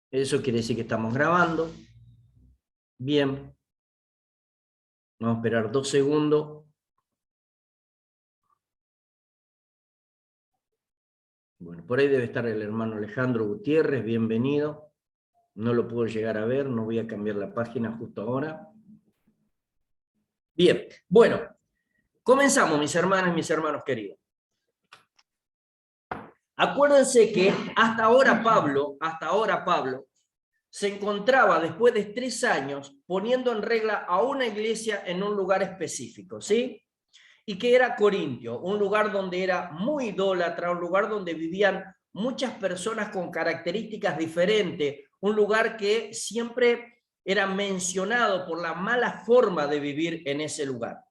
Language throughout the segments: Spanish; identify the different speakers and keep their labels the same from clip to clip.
Speaker 1: Eso quiere decir que estamos grabando. Bien. Vamos a esperar 2 segundos. Bueno, por ahí debe estar el hermano Alejandro Gutiérrez, bienvenido. No lo puedo llegar a ver, no voy a cambiar la página justo ahora. Bien, bueno, comenzamos, mis hermanas y mis hermanos queridos. Acuérdense que hasta ahora Pablo se encontraba después de 3 años poniendo en regla a una iglesia en un lugar específico, ¿sí? Y que era Corintio, un lugar donde era muy idólatra, un lugar donde vivían muchas personas con características diferentes, un lugar que siempre era mencionado por la mala forma de vivir en ese lugar.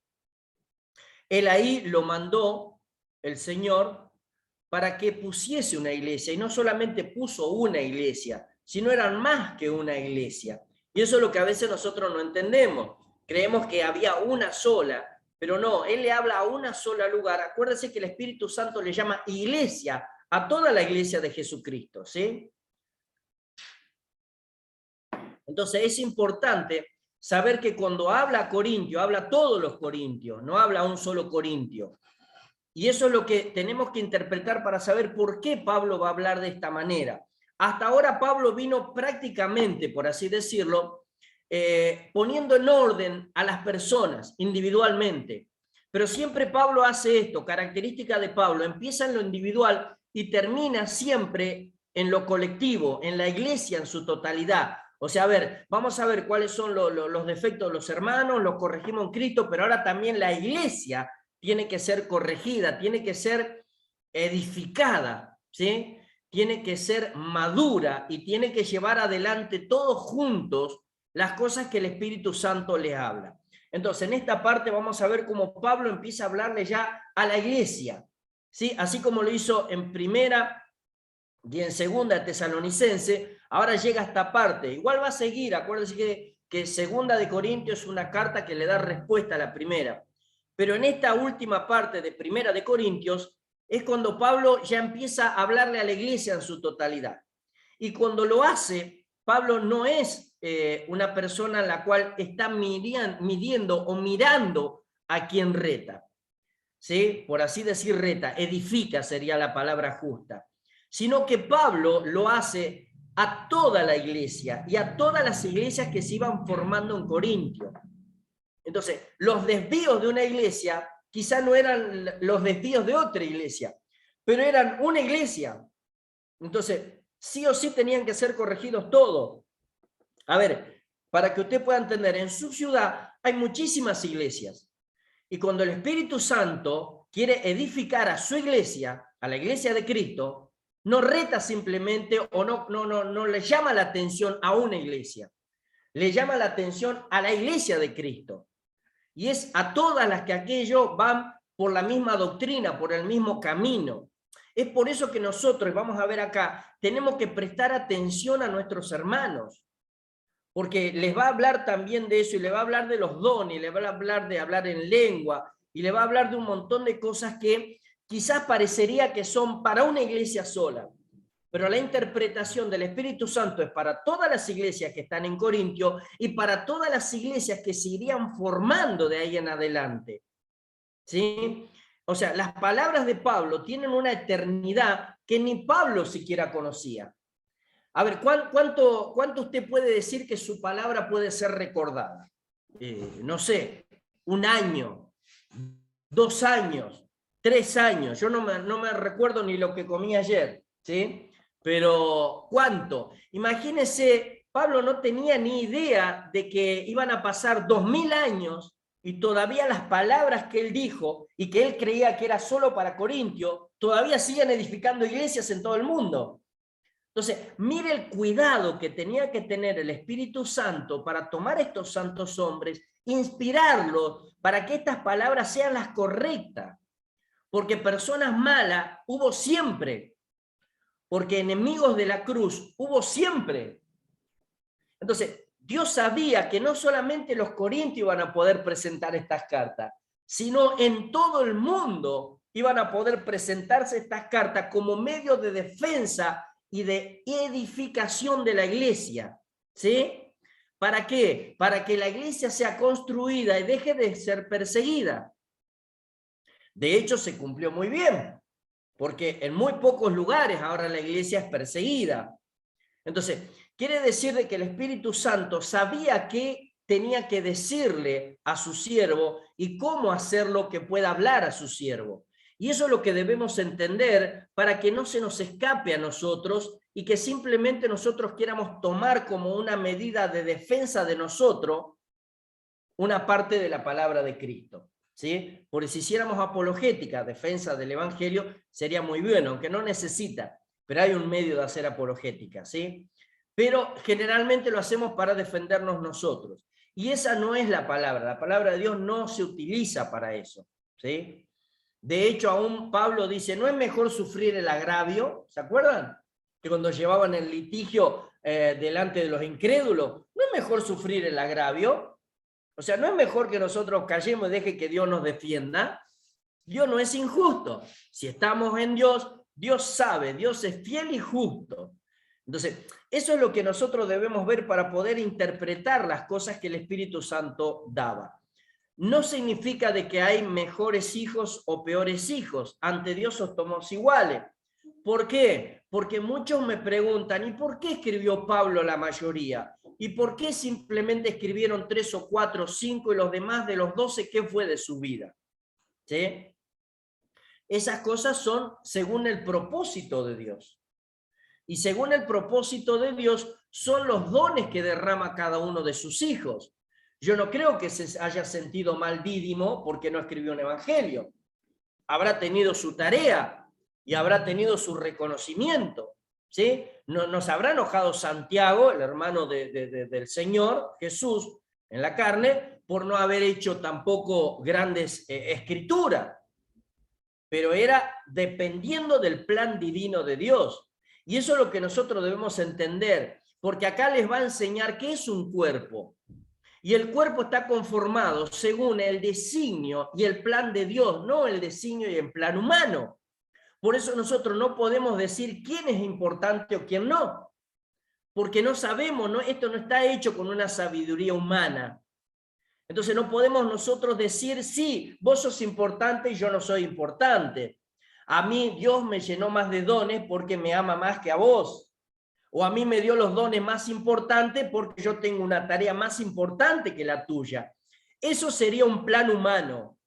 Speaker 1: Él ahí lo mandó, el Señor, para que pusiese una iglesia, y no solamente puso una iglesia, sino eran más que una iglesia. Y eso es lo que a veces nosotros no entendemos. Creemos que había una sola, pero no, Él le habla a una sola lugar. Acuérdense que el Espíritu Santo le llama iglesia a toda la iglesia de Jesucristo, ¿sí? Entonces es importante saber que cuando habla a Corintio, habla a todos los corintios, no habla a un solo corintio. Y eso es lo que tenemos que interpretar para saber por qué Pablo va a hablar de esta manera. Hasta ahora Pablo vino prácticamente, por así decirlo, poniendo en orden a las personas individualmente. Pero siempre Pablo hace esto, característica de Pablo, empieza en lo individual y termina siempre en lo colectivo, en la iglesia en su totalidad. O sea, a ver, vamos a ver cuáles son los defectos de los hermanos, los corregimos en Cristo, pero ahora también la iglesia tiene que ser corregida, tiene que ser edificada, ¿sí? Tiene que ser madura y tiene que llevar adelante todos juntos las cosas que el Espíritu Santo les habla. Entonces, en esta parte vamos a ver cómo Pablo empieza a hablarle ya a la iglesia, ¿sí? Así como lo hizo en primera y en segunda Tesalonicense, ahora llega a esta parte. Igual va a seguir, acuérdense que segunda de Corintios es una carta que le da respuesta a la primera. Pero en esta última parte de primera de Corintios es cuando Pablo ya empieza a hablarle a la iglesia en su totalidad. Y cuando lo hace, Pablo no es una persona en la cual está midiendo o mirando a quien reta, ¿sí? Por así decir, reta, edifica sería la palabra justa, sino que Pablo lo hace a toda la iglesia y a todas las iglesias que se iban formando en Corintio. Entonces, los desvíos de una iglesia quizá no eran los desvíos de otra iglesia, pero eran una iglesia. Entonces, sí o sí tenían que ser corregidos todos. A ver, para que usted pueda entender, en su ciudad hay muchísimas iglesias. Y cuando el Espíritu Santo quiere edificar a su iglesia, a la iglesia de Cristo, no reta simplemente o no le llama la atención a una iglesia. Le llama la atención a la iglesia de Cristo. Y es a todas las que aquellos van por la misma doctrina, por el mismo camino. Es por eso que nosotros, vamos a ver acá, tenemos que prestar atención a nuestros hermanos, porque les va a hablar también de eso, y le va a hablar de los dones, le va a hablar de hablar en lengua, y le va a hablar de un montón de cosas que quizás parecería que son para una iglesia sola, pero la interpretación del Espíritu Santo es para todas las iglesias que están en Corintio y para todas las iglesias que se irían formando de ahí en adelante, ¿sí? O sea, las palabras de Pablo tienen una eternidad que ni Pablo siquiera conocía. A ver, ¿cuánto usted puede decir que su palabra puede ser recordada? No sé, 1 año, 2 años, 3 años. Yo no me recuerdo ni lo que comí ayer, ¿sí? Pero ¿cuánto? Imagínese, Pablo no tenía ni idea de que iban a pasar 2000 años y todavía las palabras que él dijo y que él creía que era solo para Corintio, todavía siguen edificando iglesias en todo el mundo. Entonces, mire el cuidado que tenía que tener el Espíritu Santo para tomar estos santos hombres, inspirarlos para que estas palabras sean las correctas. Porque personas malas hubo siempre, porque enemigos de la cruz hubo siempre. Entonces, Dios sabía que no solamente los corintios iban a poder presentar estas cartas, sino en todo el mundo iban a poder presentarse estas cartas como medio de defensa y de edificación de la iglesia, ¿sí? ¿Para qué? Para que la iglesia sea construida y deje de ser perseguida. De hecho, se cumplió muy bien, porque en muy pocos lugares ahora la iglesia es perseguida. Entonces, quiere decir de que el Espíritu Santo sabía qué tenía que decirle a su siervo y cómo hacerlo que pueda hablar a su siervo. Y eso es lo que debemos entender para que no se nos escape a nosotros y que simplemente nosotros quieramos tomar como una medida de defensa de nosotros una parte de la palabra de Cristo, ¿sí? Porque si hiciéramos apologética, defensa del Evangelio, sería muy bueno, aunque no necesita, pero hay un medio de hacer apologética, ¿sí? Pero generalmente lo hacemos para defendernos nosotros. Y esa no es la palabra de Dios no se utiliza para eso, ¿sí? De hecho, aún Pablo dice, ¿no es mejor sufrir el agravio? ¿Se acuerdan? Que cuando llevaban el litigio delante de los incrédulos, ¿no es mejor sufrir el agravio? O sea, ¿no es mejor que nosotros callemos y deje que Dios nos defienda? Dios no es injusto. Si estamos en Dios, Dios sabe, Dios es fiel y justo. Entonces, eso es lo que nosotros debemos ver para poder interpretar las cosas que el Espíritu Santo daba. No significa de que hay mejores hijos o peores hijos. Ante Dios somos iguales. ¿Por qué? Porque muchos me preguntan, ¿y por qué escribió Pablo la mayoría? ¿Y por qué simplemente escribieron 3 o 4 o 5 y los demás de los 12, qué fue de su vida? ¿Sí? Esas cosas son según el propósito de Dios. Y según el propósito de Dios son los dones que derrama cada uno de sus hijos. Yo no creo que se haya sentido mal Dídimo porque no escribió un evangelio. Habrá tenido su tarea y habrá tenido su reconocimiento, ¿sí? No, nos habrá enojado Santiago, el hermano del Señor, Jesús, en la carne, por no haber hecho tampoco grandes escrituras. Pero era dependiendo del plan divino de Dios. Y eso es lo que nosotros debemos entender, porque acá les va a enseñar qué es un cuerpo. Y el cuerpo está conformado según el designio y el plan de Dios, no el designio y el plan humano. Por eso nosotros no podemos decir quién es importante o quién no, porque no sabemos, ¿no? Esto no está hecho con una sabiduría humana. Entonces no podemos nosotros decir, sí, vos sos importante y yo no soy importante. A mí Dios me llenó más de dones porque me ama más que a vos. O a mí me dio los dones más importantes porque yo tengo una tarea más importante que la tuya. Eso sería un plan humano.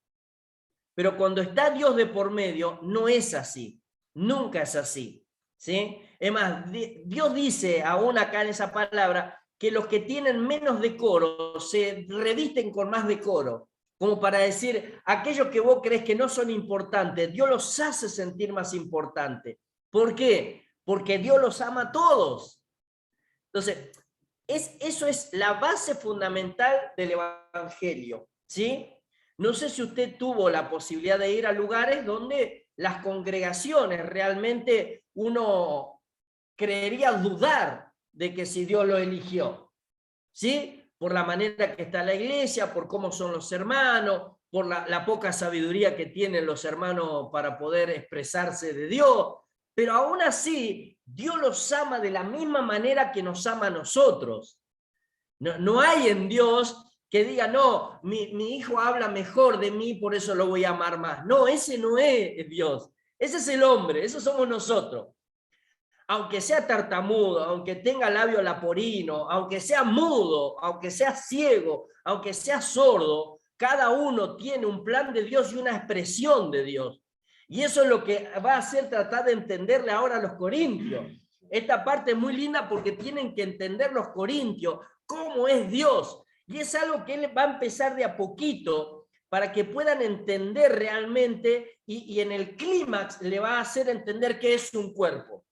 Speaker 1: Pero cuando está Dios de por medio, no es así. Nunca es así, ¿sí? Es más, Dios dice aún acá en esa palabra que los que tienen menos decoro se revisten con más decoro. Como para decir, aquellos que vos crees que no son importantes, Dios los hace sentir más importantes. ¿Por qué? Porque Dios los ama a todos. Entonces, eso es la base fundamental del Evangelio, ¿sí? No sé si usted tuvo la posibilidad de ir a lugares donde las congregaciones realmente uno creería dudar de que si Dios lo eligió, ¿sí? Por la manera que está la iglesia, por cómo son los hermanos, por la poca sabiduría que tienen los hermanos para poder expresarse de Dios. Pero aún así, Dios los ama de la misma manera que nos ama a nosotros. No hay en Dios que diga, no, mi hijo habla mejor de mí, por eso lo voy a amar más. No, ese no es Dios. Ese es el hombre, eso somos nosotros. Aunque sea tartamudo, aunque tenga labio laporino, aunque sea mudo, aunque sea ciego, aunque sea sordo, cada uno tiene un plan de Dios y una expresión de Dios. Y eso es lo que va a hacer tratar de entenderle ahora a los corintios. Esta parte es muy linda porque tienen que entender los corintios cómo es Dios. Y es algo que él va a empezar de a poquito para que puedan entender realmente y en el clímax le va a hacer entender qué es un cuerpo.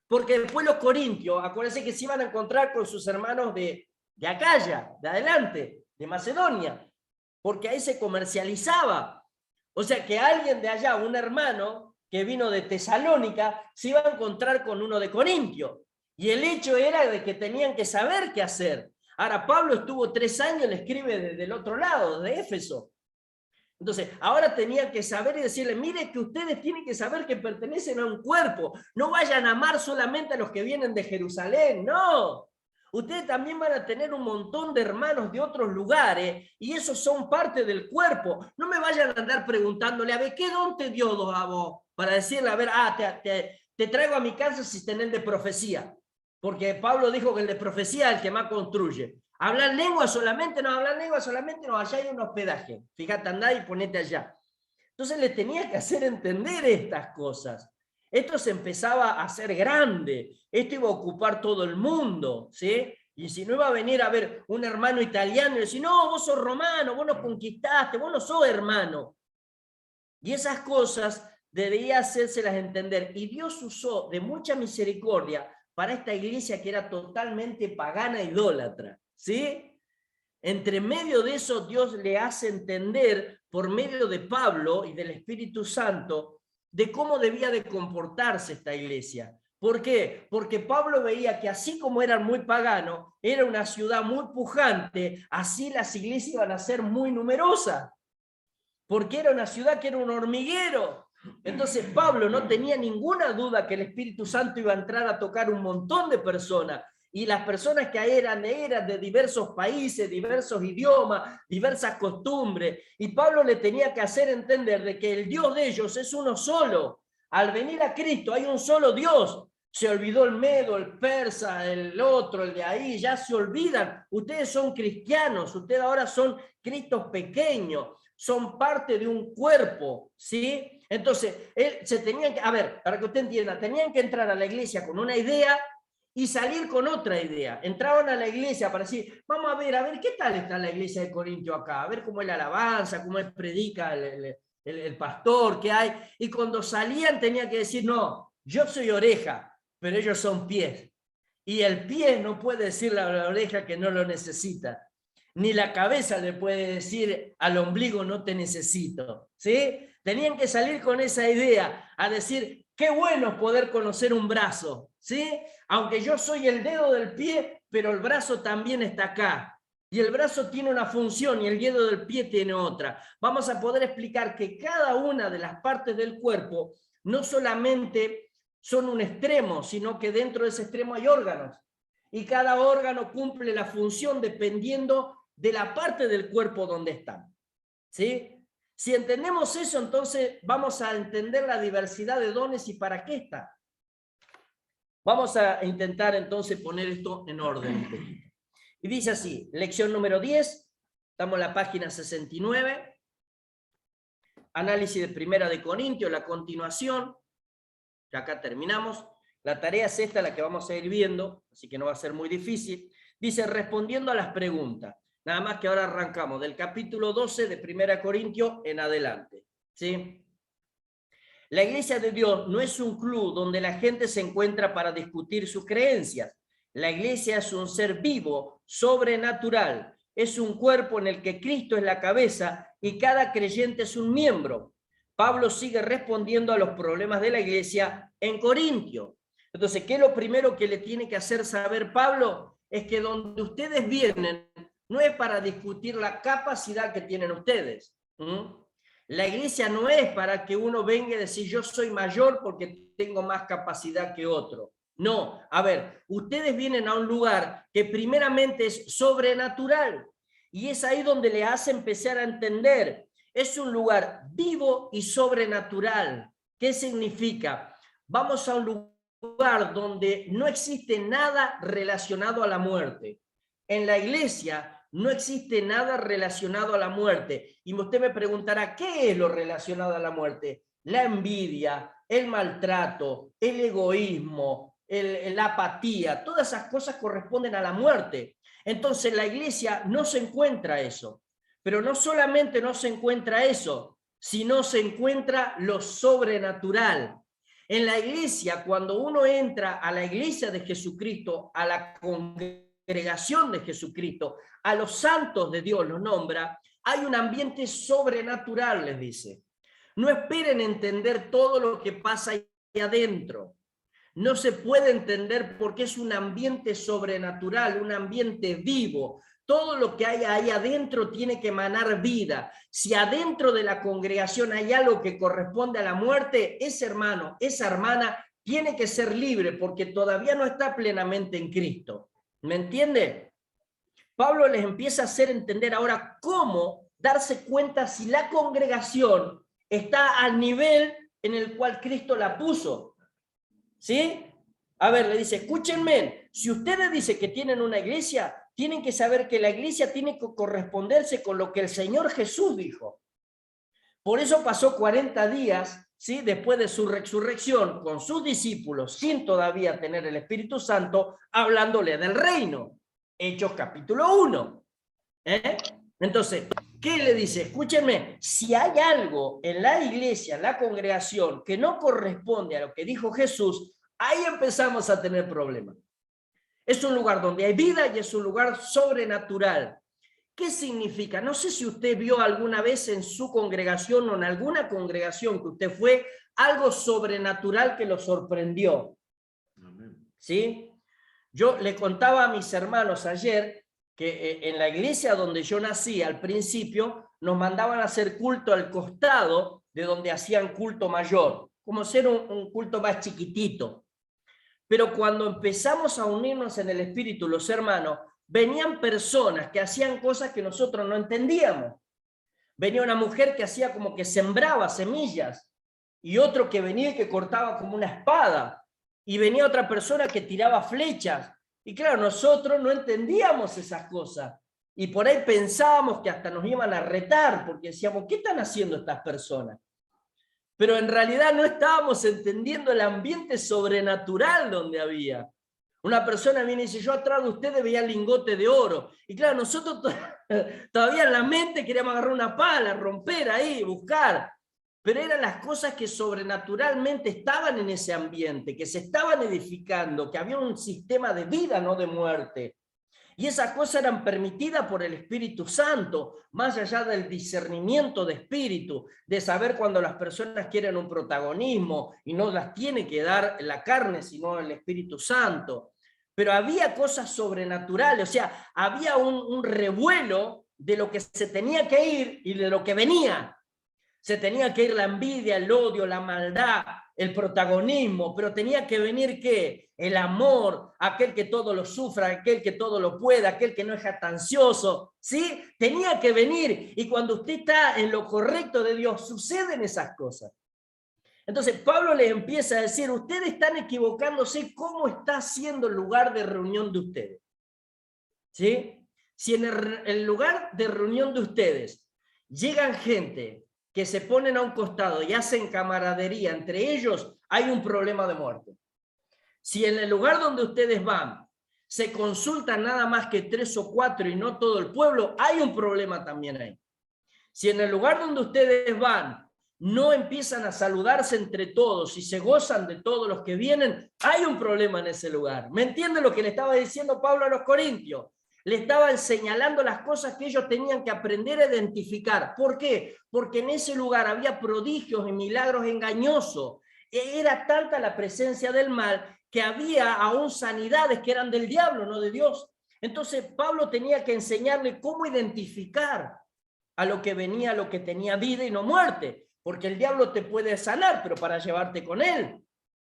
Speaker 1: Porque después los corintios, acuérdense que se iban a encontrar con sus hermanos de Acaya, de adelante, de Macedonia, porque ahí se comercializaba. O sea que alguien de allá, un hermano que vino de Tesalónica, se iba a encontrar con uno de Corintio. Y el hecho era de que tenían que saber qué hacer. Ahora, Pablo estuvo 3 años, le escribe desde el otro lado, de Éfeso. Entonces, ahora tenían que saber y decirle, mire que ustedes tienen que saber que pertenecen a un cuerpo. No vayan a amar solamente a los que vienen de Jerusalén, no. Ustedes también van a tener un montón de hermanos de otros lugares y esos son parte del cuerpo. No me vayan a andar preguntándole, a ver, ¿qué don te dio a vos? Para decirle, a ver, te traigo a mi casa si tenés de profecía. Porque Pablo dijo que el de profecía es el que más construye. ¿Hablar lengua solamente? No, hablar lengua solamente no, allá hay un hospedaje. Fíjate, andá y ponete allá. Entonces le tenía que hacer entender estas cosas. Esto se empezaba a hacer grande. Esto iba a ocupar todo el mundo, ¿sí? Y si no iba a venir a ver un hermano italiano y decir, no, vos sos romano, vos nos conquistaste, vos no sos hermano. Y esas cosas debía hacérselas entender. Y Dios usó de mucha misericordia para esta iglesia que era totalmente pagana e idólatra, ¿sí? Entre medio de eso, Dios le hace entender, por medio de Pablo y del Espíritu Santo, de cómo debía de comportarse esta iglesia. ¿Por qué? Porque Pablo veía que así como eran muy paganos, era una ciudad muy pujante, así las iglesias iban a ser muy numerosas. Porque era una ciudad que era un hormiguero. Entonces Pablo no tenía ninguna duda que el Espíritu Santo iba a entrar a tocar un montón de personas. Y las personas que eran de diversos países, diversos idiomas, diversas costumbres. Y Pablo le tenía que hacer entender de que el Dios de ellos es uno solo. Al venir a Cristo hay un solo Dios. Se olvidó el medo, el persa, el otro, el de ahí, ya se olvidan. Ustedes son cristianos, ustedes ahora son Cristos pequeños, son parte de un cuerpo, ¿sí? Entonces, se tenían que, a ver, para que usted entienda, tenían que entrar a la iglesia con una idea y salir con otra idea. Entraban a la iglesia para decir, vamos a ver, ¿qué tal está la iglesia de Corintio acá? A ver cómo es la alabanza, cómo es predica el pastor, qué hay. Y cuando salían tenían que decir, no, yo soy oreja, pero ellos son pies. Y el pie no puede decirle a la oreja que no lo necesita. Ni la cabeza le puede decir al ombligo no te necesito, ¿sí? Tenían que salir con esa idea, a decir, qué bueno poder conocer un brazo, ¿sí? Aunque yo soy el dedo del pie, pero el brazo también está acá. Y el brazo tiene una función y el dedo del pie tiene otra. Vamos a poder explicar que cada una de las partes del cuerpo no solamente son un extremo, sino que dentro de ese extremo hay órganos. Y cada órgano cumple la función dependiendo de la parte del cuerpo donde están, ¿sí? Si entendemos eso, entonces vamos a entender la diversidad de dones y para qué está. Vamos a intentar entonces poner esto en orden un poquito. Y dice así, lección número 10, estamos en la página 69, análisis de Primera de Corintios, la continuación, ya acá terminamos. La tarea es esta, la que vamos a ir viendo, así que no va a ser muy difícil. Dice, respondiendo a las preguntas. Nada más que ahora arrancamos del capítulo 12 de 1 Corintios en adelante, ¿sí? La iglesia de Dios no es un club donde la gente se encuentra para discutir sus creencias. La iglesia es un ser vivo, sobrenatural. Es un cuerpo en el que Cristo es la cabeza y cada creyente es un miembro. Pablo sigue respondiendo a los problemas de la iglesia en Corintio. Entonces, ¿qué es lo primero que le tiene que hacer saber Pablo? Es que donde ustedes vienen no es para discutir la capacidad que tienen ustedes. La iglesia no es para que uno venga y decir yo soy mayor porque tengo más capacidad que otro. No, a ver, ustedes vienen a un lugar que primeramente es sobrenatural y es ahí donde le hace empezar a entender. Es un lugar vivo y sobrenatural. ¿Qué significa? Vamos a un lugar donde no existe nada relacionado a la muerte. En la iglesia no existe nada relacionado a la muerte. Y usted me preguntará, ¿qué es lo relacionado a la muerte? La envidia, el maltrato, el egoísmo, la apatía, todas esas cosas corresponden a la muerte. Entonces la iglesia no se encuentra eso. Pero no solamente no se encuentra eso, sino se encuentra lo sobrenatural. En la iglesia, cuando uno entra a la iglesia de Jesucristo, a la congregación de Jesucristo, a los santos de Dios los nombra, hay un ambiente sobrenatural, les dice. No esperen entender todo lo que pasa ahí adentro. No se puede entender porque es un ambiente sobrenatural, un ambiente vivo. todo lo que hay ahí adentro tiene que emanar vida. Si adentro de la congregación hay algo que corresponde a la muerte, ese hermano, esa hermana tiene que ser libre porque todavía no está plenamente en Cristo. ¿Me entiende? Pablo les empieza a hacer entender ahora cómo darse cuenta si la congregación está al nivel en el cual Cristo la puso. ¿Sí? A ver, le dice, escúchenme, si ustedes dicen que tienen una iglesia, tienen que saber que la iglesia tiene que corresponderse con lo que el Señor Jesús dijo. Por eso pasó 40 días, ¿sí?, después de su resurrección con sus discípulos, sin todavía tener el Espíritu Santo, hablándole del reino. Hechos capítulo 1. Entonces, ¿qué le dice? Escúchenme, si hay algo en la iglesia, en la congregación, que no corresponde a lo que dijo Jesús, ahí empezamos a tener problemas. Es un lugar donde hay vida y es un lugar sobrenatural. ¿Qué significa? No sé si usted vio alguna vez en su congregación o en alguna congregación que usted fue, algo sobrenatural que lo sorprendió. ¿Sí? Yo le contaba a mis hermanos ayer que en la iglesia donde yo nací al principio nos mandaban a hacer culto al costado de donde hacían culto mayor, como ser un culto más chiquitito. Pero cuando empezamos a unirnos en el Espíritu, los hermanos, venían personas que hacían cosas que nosotros no entendíamos. Venía una mujer que hacía como que sembraba semillas, y otro que venía y que cortaba como una espada, y venía otra persona que tiraba flechas. Y claro, nosotros no entendíamos esas cosas, y por ahí pensábamos que hasta nos iban a retar, porque decíamos, ¿qué están haciendo estas personas? Pero en realidad no estábamos entendiendo el ambiente sobrenatural donde había. Una persona viene y dice, yo atrás de ustedes veía lingote de oro. Y claro, nosotros todavía en la mente queríamos agarrar una pala, romper ahí, buscar. Pero eran las cosas que sobrenaturalmente estaban en ese ambiente, que se estaban edificando, que había un sistema de vida, no de muerte. Y esas cosas eran permitidas por el Espíritu Santo, más allá del discernimiento de espíritu, de saber cuando las personas quieren un protagonismo y no las tiene que dar la carne, sino el Espíritu Santo. Pero había cosas sobrenaturales, o sea, había un revuelo de lo que se tenía que ir y de lo que venía. Se tenía que ir la envidia, el odio, la maldad, el protagonismo, pero tenía que venir ¿qué? El amor, aquel que todo lo sufra, aquel que todo lo puede, aquel que no es jactancioso, ¿sí? Tenía que venir, y cuando usted está en lo correcto de Dios, suceden esas cosas. Entonces Pablo les empieza a decir, ustedes están equivocándose, ¿cómo está siendo el lugar de reunión de ustedes? ¿Sí? Si en el lugar de reunión de ustedes llegan gente que se ponen a un costado y hacen camaradería entre ellos, hay un problema de muerte. Si en el lugar donde ustedes van se consultan nada más que 3 o 4 y no todo el pueblo, hay un problema también ahí. Si en el lugar donde ustedes van no empiezan a saludarse entre todos y se gozan de todos los que vienen, hay un problema en ese lugar. ¿Me entiende lo que le estaba diciendo Pablo a los corintios? Le estaban señalando las cosas que ellos tenían que aprender a identificar. ¿Por qué? Porque en ese lugar había prodigios y milagros engañosos. Era tanta la presencia del mal que había aún sanidades que eran del diablo, no de Dios. Entonces Pablo tenía que enseñarle cómo identificar a lo que venía, a lo que tenía vida y no muerte. Porque el diablo te puede sanar, pero para llevarte con él.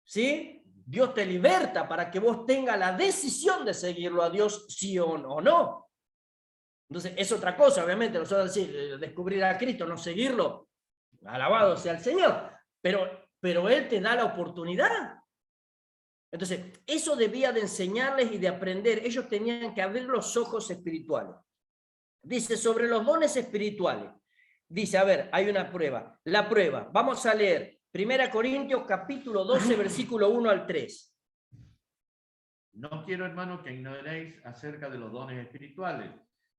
Speaker 1: ¿Sí? Dios te liberta para que vos tengas la decisión de seguirlo a Dios, sí o no. Entonces, es otra cosa, obviamente, nosotros decir, descubrir a Cristo, no seguirlo, alabado sea el Señor, pero Él te da la oportunidad. Entonces, eso debía de enseñarles y de aprender. Ellos tenían que abrir los ojos espirituales. Dice, sobre los dones espirituales. Dice, a ver, hay una prueba. La prueba, vamos a leer 1 Corintios capítulo 12, versículo 1 al 3.
Speaker 2: No quiero, hermano, que ignoréis acerca de los dones espirituales.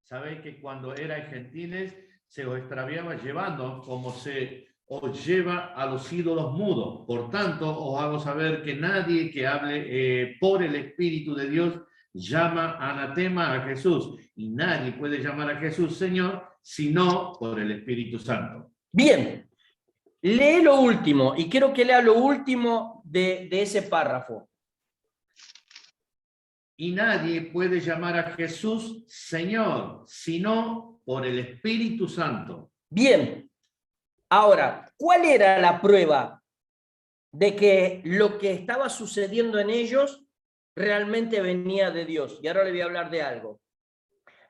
Speaker 2: Sabéis que cuando erais gentiles se os extraviaba llevando como se os lleva a los ídolos mudos. Por tanto, os hago saber que nadie que hable por el Espíritu de Dios llama anatema a Jesús. Y nadie puede llamar a Jesús Señor sino por el Espíritu Santo.
Speaker 1: Bien, lee lo último y quiero que lea lo último de ese párrafo.
Speaker 2: Y nadie puede llamar a Jesús Señor, sino por el Espíritu Santo.
Speaker 1: Bien, ahora, ¿cuál era la prueba de que lo que estaba sucediendo en ellos realmente venía de Dios? Y ahora le voy a hablar de algo.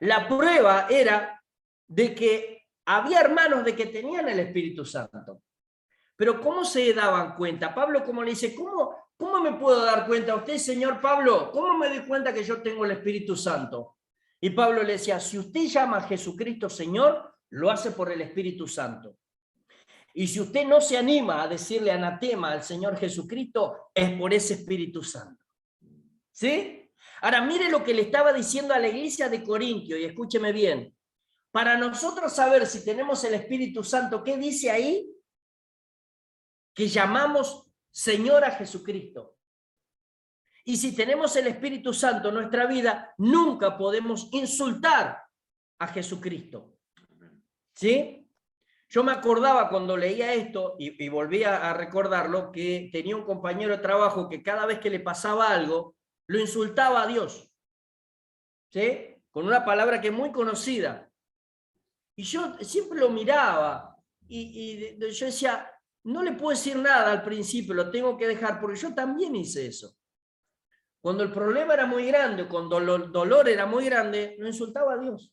Speaker 1: La prueba era de que había hermanos de que tenían el Espíritu Santo. Pero ¿cómo se daban cuenta? Pablo, como le dice, ¿cómo me puedo dar cuenta? Usted, señor Pablo, ¿cómo me doy cuenta que yo tengo el Espíritu Santo? Y Pablo le decía, si usted llama a Jesucristo Señor, lo hace por el Espíritu Santo. Y si usted no se anima a decirle anatema al Señor Jesucristo, es por ese Espíritu Santo. ¿Sí? Ahora, mire lo que le estaba diciendo a la iglesia de Corintio, y escúcheme bien. Para nosotros saber si tenemos el Espíritu Santo, ¿qué dice ahí? Que llamamos Señor a Jesucristo. Y si tenemos el Espíritu Santo en nuestra vida, nunca podemos insultar a Jesucristo. ¿Sí? Yo me acordaba cuando leía esto, y volvía a recordarlo, que tenía un compañero de trabajo que cada vez que le pasaba algo, lo insultaba a Dios. ¿Sí? Con una palabra que es muy conocida. Y yo siempre lo miraba, y yo decía, no le puedo decir nada al principio, lo tengo que dejar, porque yo también hice eso. Cuando el problema era muy grande, cuando el dolor era muy grande, lo insultaba a Dios.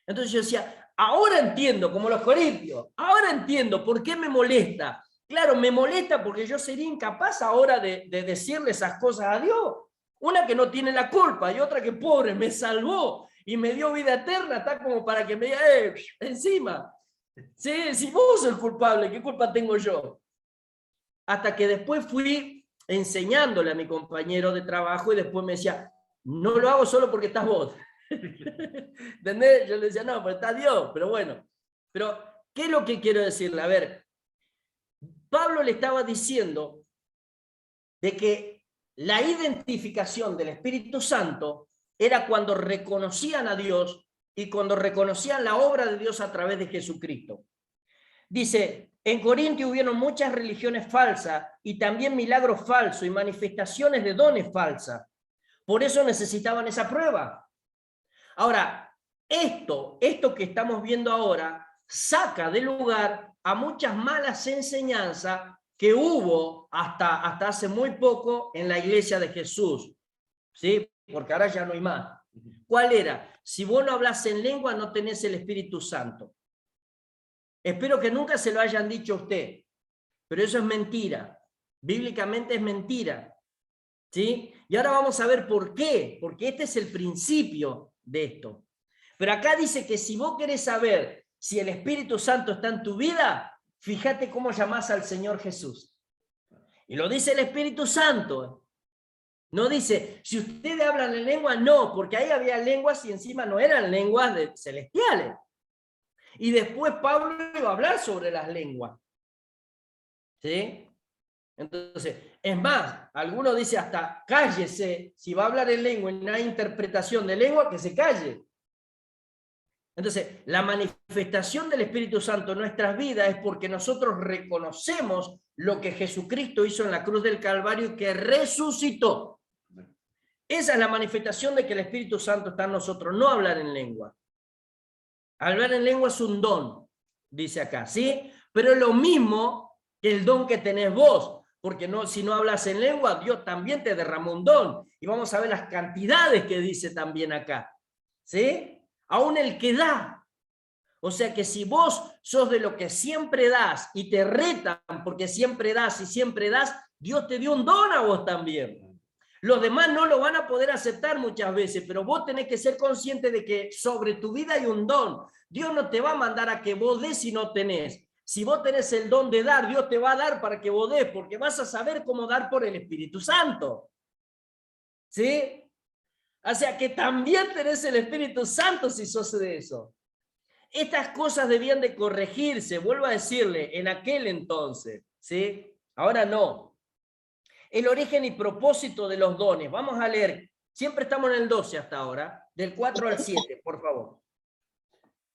Speaker 1: Entonces yo decía, ahora entiendo, como los corintios, ahora entiendo por qué me molesta. Claro, me molesta porque yo sería incapaz ahora de decirle esas cosas a Dios. Una que no tiene la culpa y otra que pobre, me salvó y me dio vida eterna, está como para que me diga, encima. Sí, si vos sos el culpable, ¿qué culpa tengo yo? Hasta que después fui enseñándole a mi compañero de trabajo y después me decía, no lo hago solo porque estás vos. ¿Entendés? Yo le decía, no, pero está Dios, pero bueno. Pero, ¿qué es lo que quiero decirle? A ver, Pablo le estaba diciendo de que la identificación del Espíritu Santo era cuando reconocían a Dios y cuando reconocían la obra de Dios a través de Jesucristo. Dice, en Corintio hubieron muchas religiones falsas y también milagros falsos y manifestaciones de dones falsas. Por eso necesitaban esa prueba. Ahora, esto que estamos viendo ahora saca de lugar a muchas malas enseñanzas que hubo hasta hace muy poco en la iglesia de Jesús. ¿Sí? Porque ahora ya no hay más. ¿Cuál era? Si vos no hablas en lengua, no tenés el Espíritu Santo. Espero que nunca se lo hayan dicho a usted, pero eso es mentira. Bíblicamente es mentira. ¿Sí? Y ahora vamos a ver por qué, porque este es el principio de esto. Pero acá dice que si vos querés saber si el Espíritu Santo está en tu vida, fíjate cómo llamás al Señor Jesús. Y lo dice el Espíritu Santo. No dice, si ustedes hablan en lengua, no, porque ahí había lenguas y encima no eran lenguas celestiales. Y después Pablo iba a hablar sobre las lenguas. ¿Sí? Entonces, es más, alguno dice hasta cállese, si va a hablar en lengua y no hay interpretación de lengua, que se calle. Entonces, la manifestación del Espíritu Santo en nuestras vidas es porque nosotros reconocemos lo que Jesucristo hizo en la cruz del Calvario y que resucitó. Esa es la manifestación de que el Espíritu Santo está en nosotros, no hablar en lengua. Hablar en lengua es un don, dice acá, ¿sí? Pero es lo mismo que el don que tenés vos, porque no, si no hablas en lengua, Dios también te derramó un don. Y vamos a ver las cantidades que dice también acá, ¿sí? Aún el que da. O sea que si vos sos de lo que siempre das y te retan porque siempre das y siempre das, Dios te dio un don a vos también. Los demás no lo van a poder aceptar muchas veces, pero vos tenés que ser consciente de que sobre tu vida hay un don. Dios no te va a mandar a que vos des si no tenés. Si vos tenés el don de dar, Dios te va a dar para que vos des, porque vas a saber cómo dar por el Espíritu Santo. ¿Sí? O sea que también tenés el Espíritu Santo si sos de eso. Estas cosas debían de corregirse, vuelvo a decirle, en aquel entonces. ¿Sí? Ahora no. El origen y propósito de los dones. Vamos a leer, siempre estamos en el 12 hasta ahora, del 4 al 7, por favor.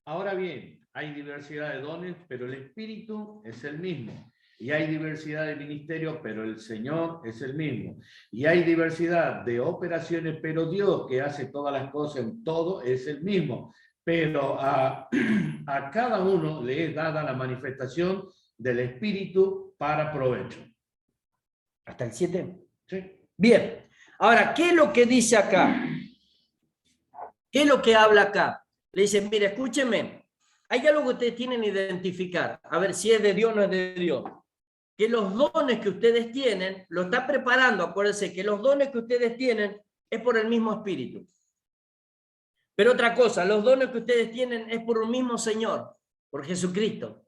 Speaker 2: Ahora bien, hay diversidad de dones, pero el Espíritu es el mismo. Y hay diversidad de ministerios, pero el Señor es el mismo. Y hay diversidad de operaciones, pero Dios, que hace todas las cosas en todo, es el mismo. Pero a cada uno le es dada la manifestación del Espíritu para provecho.
Speaker 1: ¿Hasta el 7?
Speaker 2: ¿Sí?
Speaker 1: Bien. Ahora, ¿qué es lo que dice acá? ¿Qué es lo que habla acá? Le dicen, mire, escúcheme, hay algo que ustedes tienen que identificar, a ver si es de Dios o no es de Dios. Que los dones que ustedes tienen, lo está preparando, acuérdense que los dones que ustedes tienen es por el mismo Espíritu. Pero otra cosa, los dones que ustedes tienen es por un mismo Señor, por Jesucristo.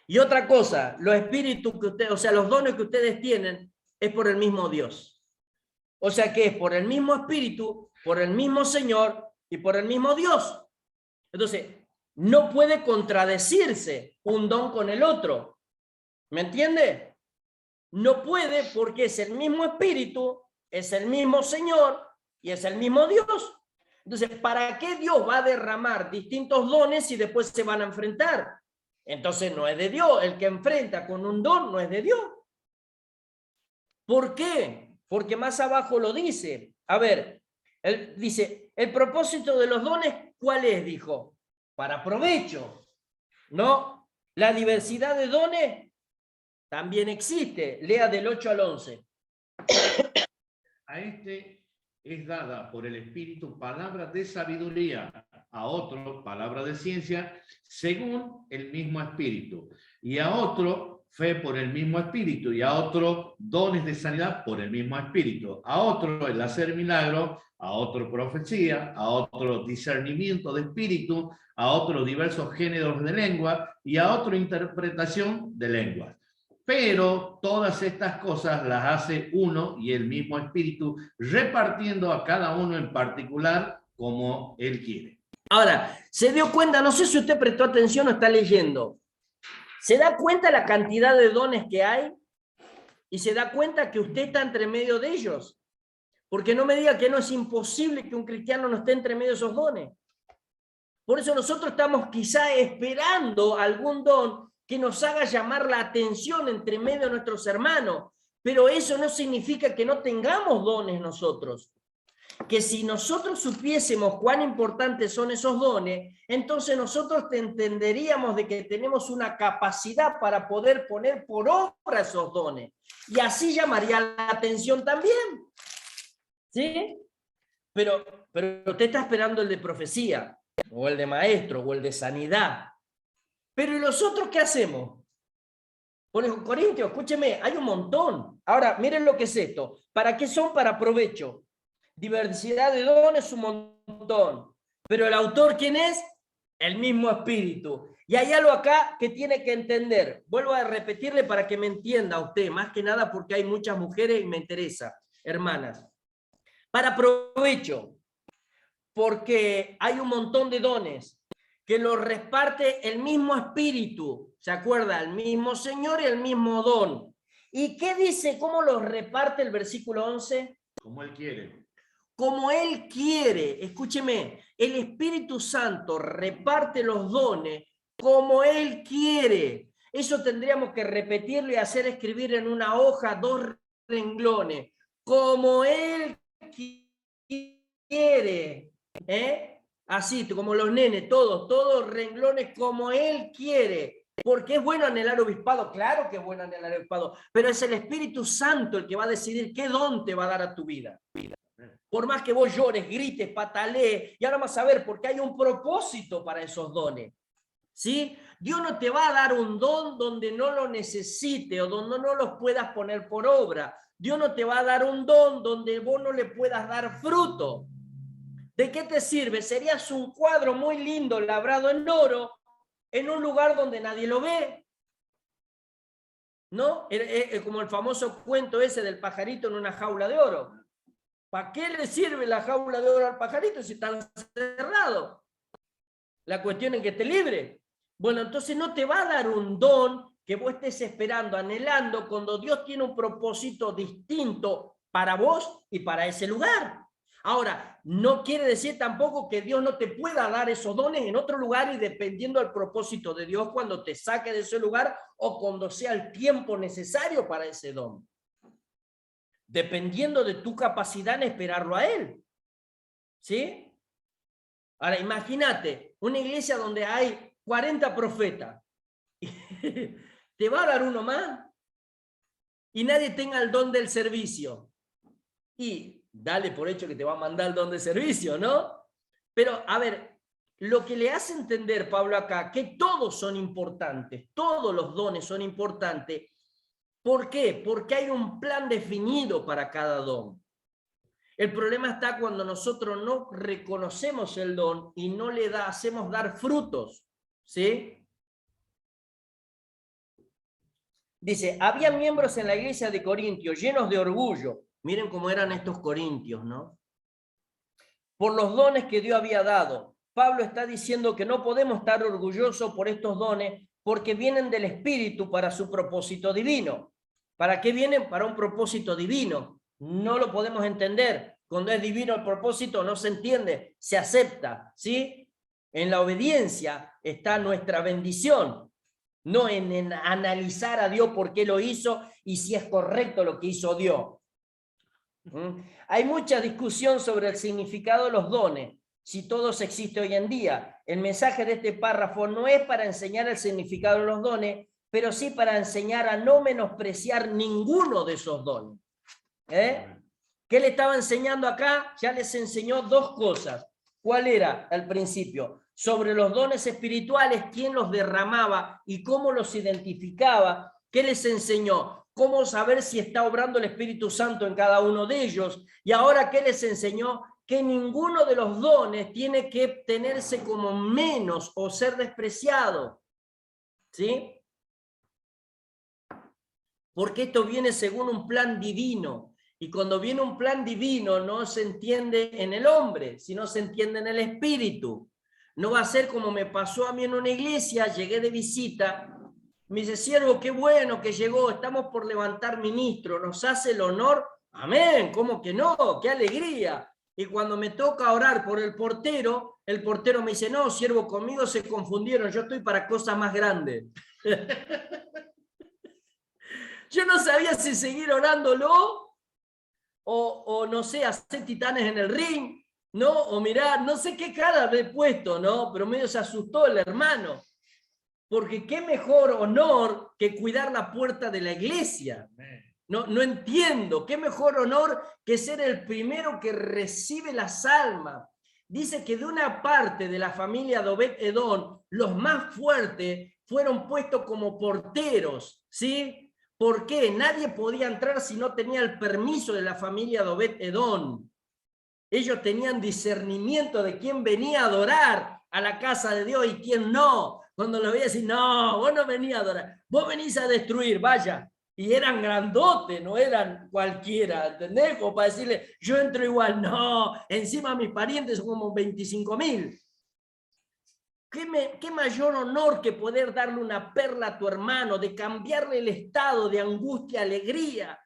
Speaker 1: Y otra cosa, los espíritus que ustedes, o sea, los dones que ustedes tienen es por el mismo Dios. O sea que es por el mismo Espíritu, por el mismo Señor y por el mismo Dios. Entonces, no puede contradecirse un don con el otro. ¿Me entiende? No puede porque es el mismo Espíritu, es el mismo Señor y es el mismo Dios. Entonces, ¿para qué Dios va a derramar distintos dones y después se van a enfrentar? Entonces no es de Dios. El que enfrenta con un don no es de Dios. ¿Por qué? Porque más abajo lo dice. A ver, él dice, el propósito de los dones, ¿cuál es? Dijo, para provecho. ¿No? La diversidad de dones también existe. Lea del 8 al 11.
Speaker 2: A este es dada por el Espíritu palabra de sabiduría, a otro palabra de ciencia, según el mismo Espíritu, y a otro fe por el mismo Espíritu, y a otro dones de sanidad por el mismo Espíritu, a otro el hacer milagros, a otro profecía, a otro discernimiento de espíritu, a otro diversos géneros de lengua, y a otro interpretación de lenguas. Pero todas estas cosas las hace uno y el mismo Espíritu, repartiendo a cada uno en particular como Él quiere.
Speaker 1: Ahora, se dio cuenta, no sé si usted prestó atención o está leyendo, ¿se da cuenta la cantidad de dones que hay? Y se da cuenta que usted está entre medio de ellos. Porque no me diga que no es imposible que un cristiano no esté entre medio de esos dones. Por eso nosotros estamos quizá esperando algún don que nos haga llamar la atención entre medio de nuestros hermanos. Pero eso no significa que no tengamos dones nosotros. Que si nosotros supiésemos cuán importantes son esos dones, entonces nosotros entenderíamos de que tenemos una capacidad para poder poner por obra esos dones. Y así llamaría la atención también. ¿Sí? Pero usted está esperando el de profecía, o el de maestro, o el de sanidad. Pero ¿y los otros qué hacemos? Por ejemplo, Corintios, escúcheme, hay un montón. Ahora, miren lo que es esto. ¿Para qué son? Para provecho. Diversidad de dones, un montón. Pero el autor, ¿quién es? El mismo Espíritu. Y hay algo acá que tiene que entender. Vuelvo a repetirle para que me entienda usted, más que nada porque hay muchas mujeres y me interesa, hermanas. Para provecho, porque hay un montón de dones que los reparte el mismo Espíritu. ¿Se acuerda? El mismo Señor y el mismo don. ¿Y qué dice? ¿Cómo los reparte el versículo 11?
Speaker 2: Como Él quiere.
Speaker 1: Como Él quiere. Escúcheme, el Espíritu Santo reparte los dones como Él quiere. Eso tendríamos que repetirlo y hacer escribir en una hoja 2 renglones. Como Él quiere. Así, como los nenes, todos renglones como Él quiere. ¿Porque es bueno anhelar obispado? Claro que es bueno anhelar obispado, pero es el Espíritu Santo el que va a decidir qué don te va a dar a tu vida. Por más que vos llores, grites, patalees, y ahora vamos a ver, porque hay un propósito para esos dones. ¿Sí? Dios no te va a dar un don donde no lo necesite o donde no los puedas poner por obra. Dios no te va a dar un don donde vos no le puedas dar fruto. ¿De qué te sirve? Serías un cuadro muy lindo, labrado en oro, en un lugar donde nadie lo ve. ¿No? Es como el famoso cuento ese del pajarito en una jaula de oro. ¿Para qué le sirve la jaula de oro al pajarito si está encerrado? La cuestión es que esté libre. Bueno, entonces no te va a dar un don que vos estés esperando, anhelando, cuando Dios tiene un propósito distinto para vos y para ese lugar. Ahora, no quiere decir tampoco que Dios no te pueda dar esos dones en otro lugar y dependiendo del propósito de Dios cuando te saque de ese lugar o cuando sea el tiempo necesario para ese don. Dependiendo de tu capacidad en esperarlo a Él. ¿Sí? Ahora, imagínate, una iglesia donde hay 40 profetas. ¿Te va a dar uno más? Y nadie tenga el don del servicio. Y dale por hecho que te va a mandar el don de servicio, ¿no? Pero, a ver, lo que le hace entender Pablo acá, que todos son importantes, todos los dones son importantes. ¿Por qué? Porque hay un plan definido para cada don. El problema está cuando nosotros no reconocemos el don y no le hacemos dar frutos, ¿sí? Dice, había miembros en la iglesia de Corintios llenos de orgullo. Miren cómo eran estos corintios, ¿no? Por los dones que Dios había dado. Pablo está diciendo que no podemos estar orgullosos por estos dones porque vienen del Espíritu para su propósito divino. ¿Para qué vienen? Para un propósito divino. No lo podemos entender. Cuando es divino el propósito no se entiende, se acepta, ¿sí? En la obediencia está nuestra bendición, no en analizar a Dios por qué lo hizo y si es correcto lo que hizo Dios. Hay mucha discusión sobre el significado de los dones, si todos existen hoy en día. El mensaje de este párrafo no es para enseñar el significado de los dones, pero sí para enseñar a no menospreciar ninguno de esos dones. ¿Qué le estaba enseñando acá? Ya les enseñó dos cosas. ¿Cuál era al principio? Sobre los dones espirituales, quién los derramaba y cómo los identificaba. ¿Qué les enseñó? Cómo saber si está obrando el Espíritu Santo en cada uno de ellos. Y ahora, ¿qué les enseñó? Que ninguno de los dones tiene que tenerse como menos o ser despreciado. ¿Sí? Porque esto viene según un plan divino. Y cuando viene un plan divino no se entiende en el hombre, sino se entiende en el espíritu. No va a ser como me pasó a mí en una iglesia, llegué de visita, me dice, siervo, qué bueno que llegó, estamos por levantar ministro, nos hace el honor, amén, ¿cómo que no? ¡Qué alegría! Y cuando me toca orar por el portero me dice, no, siervo, conmigo se confundieron, yo estoy para cosas más grandes. Yo no sabía si seguir orándolo o no sé, hacer titanes en el ring, ¿no? O mirar, no sé qué cara le he puesto, ¿no? Pero medio se asustó el hermano. Porque qué mejor honor que cuidar la puerta de la iglesia. No entiendo, qué mejor honor que ser el primero que recibe las almas. Dice que de una parte de la familia de Obed-Edom, los más fuertes fueron puestos como porteros, ¿sí? ¿Por qué? Nadie podía entrar si no tenía el permiso de la familia de Obed-Edom. Ellos tenían discernimiento de quién venía a adorar a la casa de Dios y quién no. Cuando lo veía decir, no, vos no venís a adorar, vos venís a destruir, vaya. Y eran grandotes, no eran cualquiera, ¿entendés? Como para decirle, yo entro igual, no, encima mis parientes son como 25.000. ¿Qué mayor honor que poder darle una perla a tu hermano, de cambiarle el estado de angustia a alegría?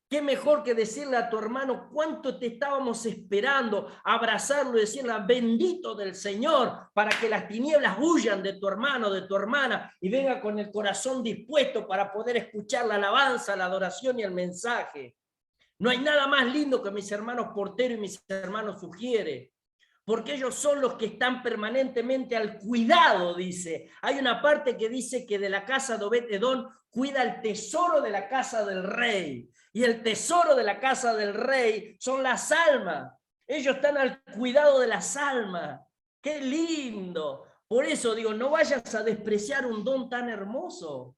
Speaker 1: ¿Qué mejor que decirle a tu hermano cuánto te estábamos esperando, abrazarlo y decirle bendito del Señor para que las tinieblas huyan de tu hermano, de tu hermana y venga con el corazón dispuesto para poder escuchar la alabanza, la adoración y el mensaje? No hay nada más lindo que mis hermanos Portero y mis hermanos Sugiere, porque ellos son los que están permanentemente al cuidado, dice. Hay una parte que dice que de la casa de Obed-Edom cuida el tesoro de la casa del rey. Y el tesoro de la casa del rey son las almas. Ellos están al cuidado de las almas. ¡Qué lindo! Por eso digo, no vayas a despreciar un don tan hermoso.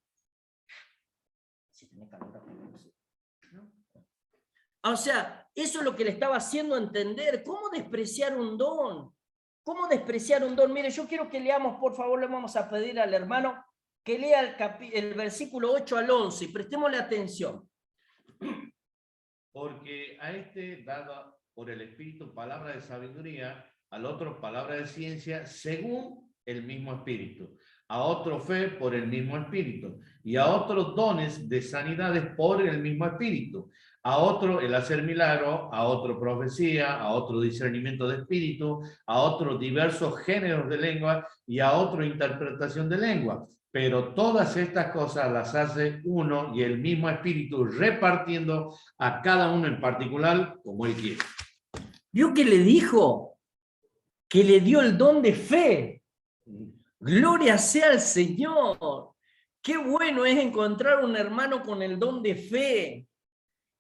Speaker 1: O sea, eso es lo que le estaba haciendo entender. ¿Cómo despreciar un don? ¿Cómo despreciar un don? Mire, yo quiero que leamos, por favor, le vamos a pedir al hermano que lea el versículo 8 al 11 y prestémosle atención.
Speaker 2: Porque a este dado por el Espíritu palabra de sabiduría, al otro palabra de ciencia, según el mismo Espíritu. a otro fe por el mismo Espíritu, y a otros dones de sanidades por el mismo Espíritu, a otro el hacer milagro, a otro profecía, a otro discernimiento de espíritu, a otros diversos géneros de lengua y a otro interpretación de lengua. Pero todas estas cosas las hace uno y el mismo Espíritu, repartiendo a cada uno en particular como él quiere.
Speaker 1: ¿Vio que le dijo? Que le dio el don de fe. Gloria sea al Señor. Qué bueno es encontrar un hermano con el don de fe.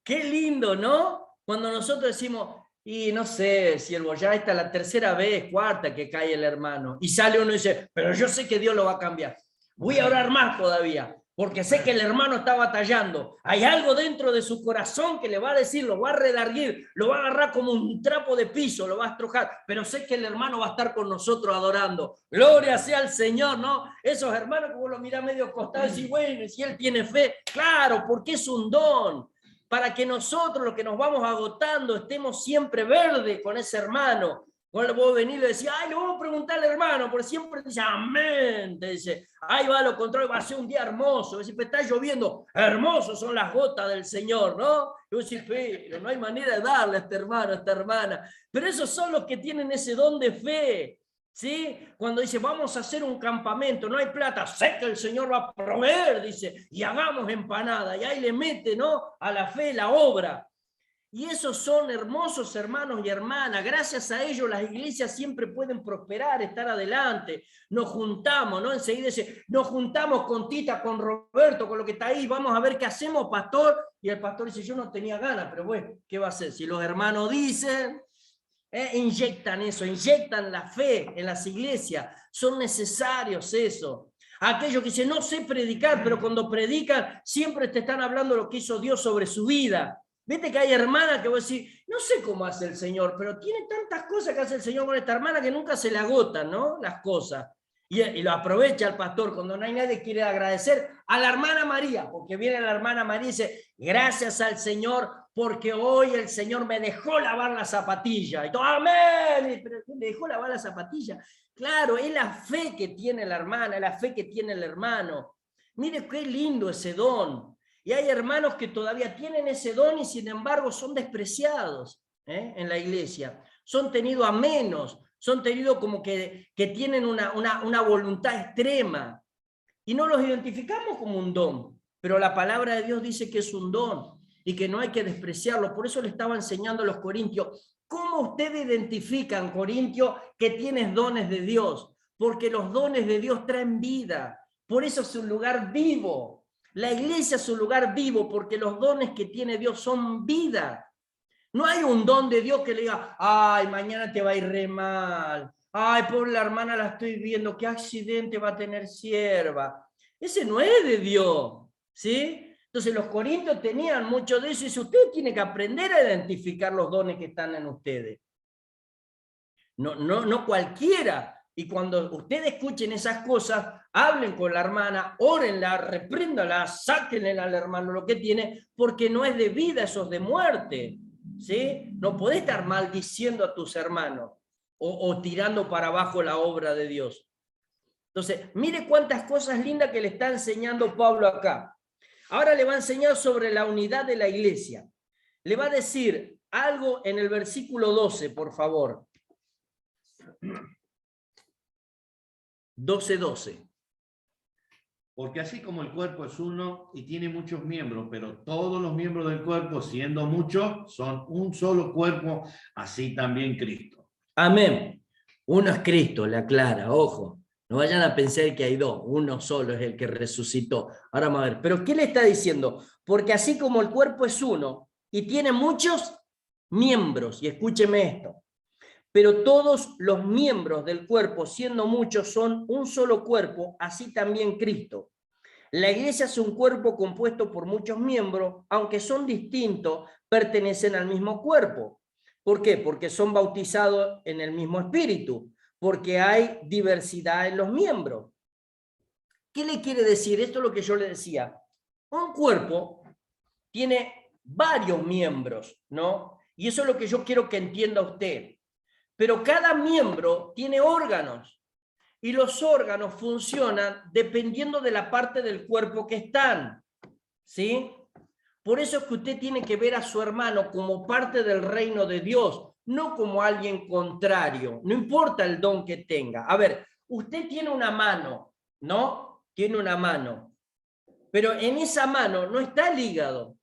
Speaker 1: Qué lindo, ¿no? Cuando nosotros decimos, y no sé, siervo, ya esta es la tercera vez, cuarta que cae el hermano. Y sale uno y dice, pero yo sé que Dios lo va a cambiar. Voy a orar más todavía, porque sé que el hermano está batallando. Hay algo dentro de su corazón que le va a decir, lo va a redarguir, lo va a agarrar como un trapo de piso, lo va a estrujar. Pero sé que el hermano va a estar con nosotros adorando. Gloria sea al Señor, ¿no? Esos hermanos que vos lo mirás medio costado y decís, bueno, si él tiene fe, claro, porque es un don. Para que nosotros, los que nos vamos agotando, estemos siempre verdes con ese hermano. Cuando vos venís y le decís, ay, le vamos a preguntar al hermano, porque siempre dice, amén, te dice, ahí va lo contrario, va a ser un día hermoso, si está lloviendo, hermosos son las gotas del Señor, ¿no? Y vos decís, pero no hay manera de darle a este hermano, a esta hermana, pero esos son los que tienen ese don de fe, ¿sí? Cuando dice, vamos a hacer un campamento, no hay plata, sé que el Señor va a proveer, dice, y hagamos empanada, y ahí le mete, ¿no? A la fe la obra. Y esos son hermosos hermanos y hermanas. Gracias a ellos las iglesias siempre pueden prosperar, estar adelante. Nos juntamos, ¿no? Enseguida dice, nos juntamos con Tita, con Roberto, con lo que está ahí. Vamos a ver qué hacemos, pastor. Y el pastor dice, yo no tenía ganas, pero bueno, ¿qué va a hacer? Si los hermanos dicen, inyectan eso, inyectan la fe en las iglesias. Son necesarios eso. Aquellos que dicen, no sé predicar, pero cuando predican siempre te están hablando lo que hizo Dios sobre su vida. Viste que hay hermanas que vos decís, no sé cómo hace el Señor, pero tiene tantas cosas que hace el Señor con esta hermana que nunca se le agotan, ¿no? Las cosas. Y lo aprovecha el pastor cuando no hay nadie que quiere agradecer a la hermana María, porque viene la hermana María y dice, gracias al Señor, porque hoy el Señor me dejó lavar la zapatilla. Y todo, amén, pero me dejó lavar la zapatilla. Claro, es la fe que tiene la hermana, es la fe que tiene el hermano. Mire qué lindo ese don. Y hay hermanos que todavía tienen ese don y sin embargo son despreciados en la iglesia. Son tenidos a menos, son tenidos como que tienen una voluntad extrema. Y no los identificamos como un don, pero la palabra de Dios dice que es un don y que no hay que despreciarlo. Por eso le estaba enseñando a los corintios, ¿cómo ustedes identifican, Corintio, que tienes dones de Dios? Porque los dones de Dios traen vida. Por eso es un lugar vivo. La iglesia es un lugar vivo porque los dones que tiene Dios son vida. No hay un don de Dios que le diga, ay, mañana te va a ir re mal. Ay, pobre la hermana la estoy viendo, qué accidente va a tener sierva. Ese no es de Dios, ¿sí? Entonces los corintios tenían mucho de eso y usted tiene que aprender a identificar los dones que están en ustedes. No cualquiera. Y cuando ustedes escuchen esas cosas, hablen con la hermana, órenla, repréndala, sáquenle al hermano lo que tiene, porque no es de vida, eso es de muerte. ¿Sí? No podés estar maldiciendo a tus hermanos o tirando para abajo la obra de Dios. Entonces, mire cuántas cosas lindas que le está enseñando Pablo acá. Ahora le va a enseñar sobre la unidad de la iglesia. Le va a decir algo en el versículo 12, por favor. 12:12.
Speaker 2: Porque así como el cuerpo es uno y tiene muchos miembros, pero todos los miembros del cuerpo, siendo muchos, son un solo cuerpo, así también Cristo.
Speaker 1: Amén. Uno es Cristo, le aclara, ojo. No vayan a pensar que hay dos, uno solo es el que resucitó. Ahora vamos a ver, pero ¿qué le está diciendo? Porque así como el cuerpo es uno y tiene muchos miembros, y escúcheme esto, pero todos los miembros del cuerpo, siendo muchos, son un solo cuerpo, así también Cristo. La iglesia es un cuerpo compuesto por muchos miembros, aunque son distintos, pertenecen al mismo cuerpo. ¿Por qué? Porque son bautizados en el mismo espíritu, porque hay diversidad en los miembros. ¿Qué le quiere decir? Esto es lo que yo le decía. Un cuerpo tiene varios miembros, ¿no? Y eso es lo que yo quiero que entienda usted. Pero cada miembro tiene órganos. y los órganos funcionan dependiendo de la parte del cuerpo que están, ¿sí? Por eso es que usted tiene que ver a su hermano como parte del reino de Dios, no como alguien contrario, no importa el don que tenga. A ver, usted tiene una mano, ¿no? Tiene una mano, pero en esa mano no está el hígado.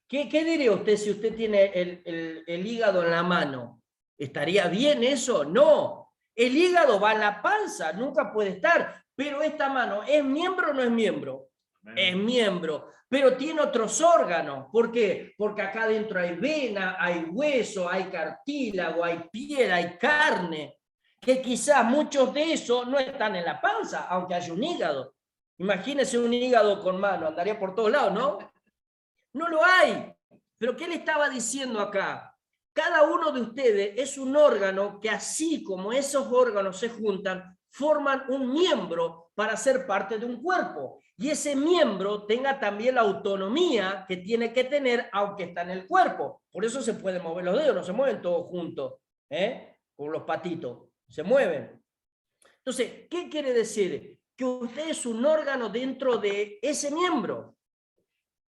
Speaker 1: ¿Qué diría usted si usted tiene el hígado en la mano? ¿Estaría bien eso? No. El hígado va en la panza, nunca puede estar. Pero esta mano, ¿es miembro o no es miembro? Es miembro, pero tiene otros órganos. ¿Por qué? Porque acá adentro hay vena, hay hueso, hay cartílago, hay piel, hay carne, que quizás muchos de esos no están en la panza, aunque haya un hígado. Imagínese un hígado con mano, andaría por todos lados, ¿no? No lo hay. Pero ¿qué le estaba diciendo acá? Cada uno de ustedes es un órgano que, así como esos órganos se juntan, forman un miembro para ser parte de un cuerpo. Y ese miembro tenga también la autonomía que tiene que tener aunque está en el cuerpo. Por eso se pueden mover los dedos, no se mueven todos juntos, con los patitos, se mueven. Entonces, ¿qué quiere decir? Que usted es un órgano dentro de ese miembro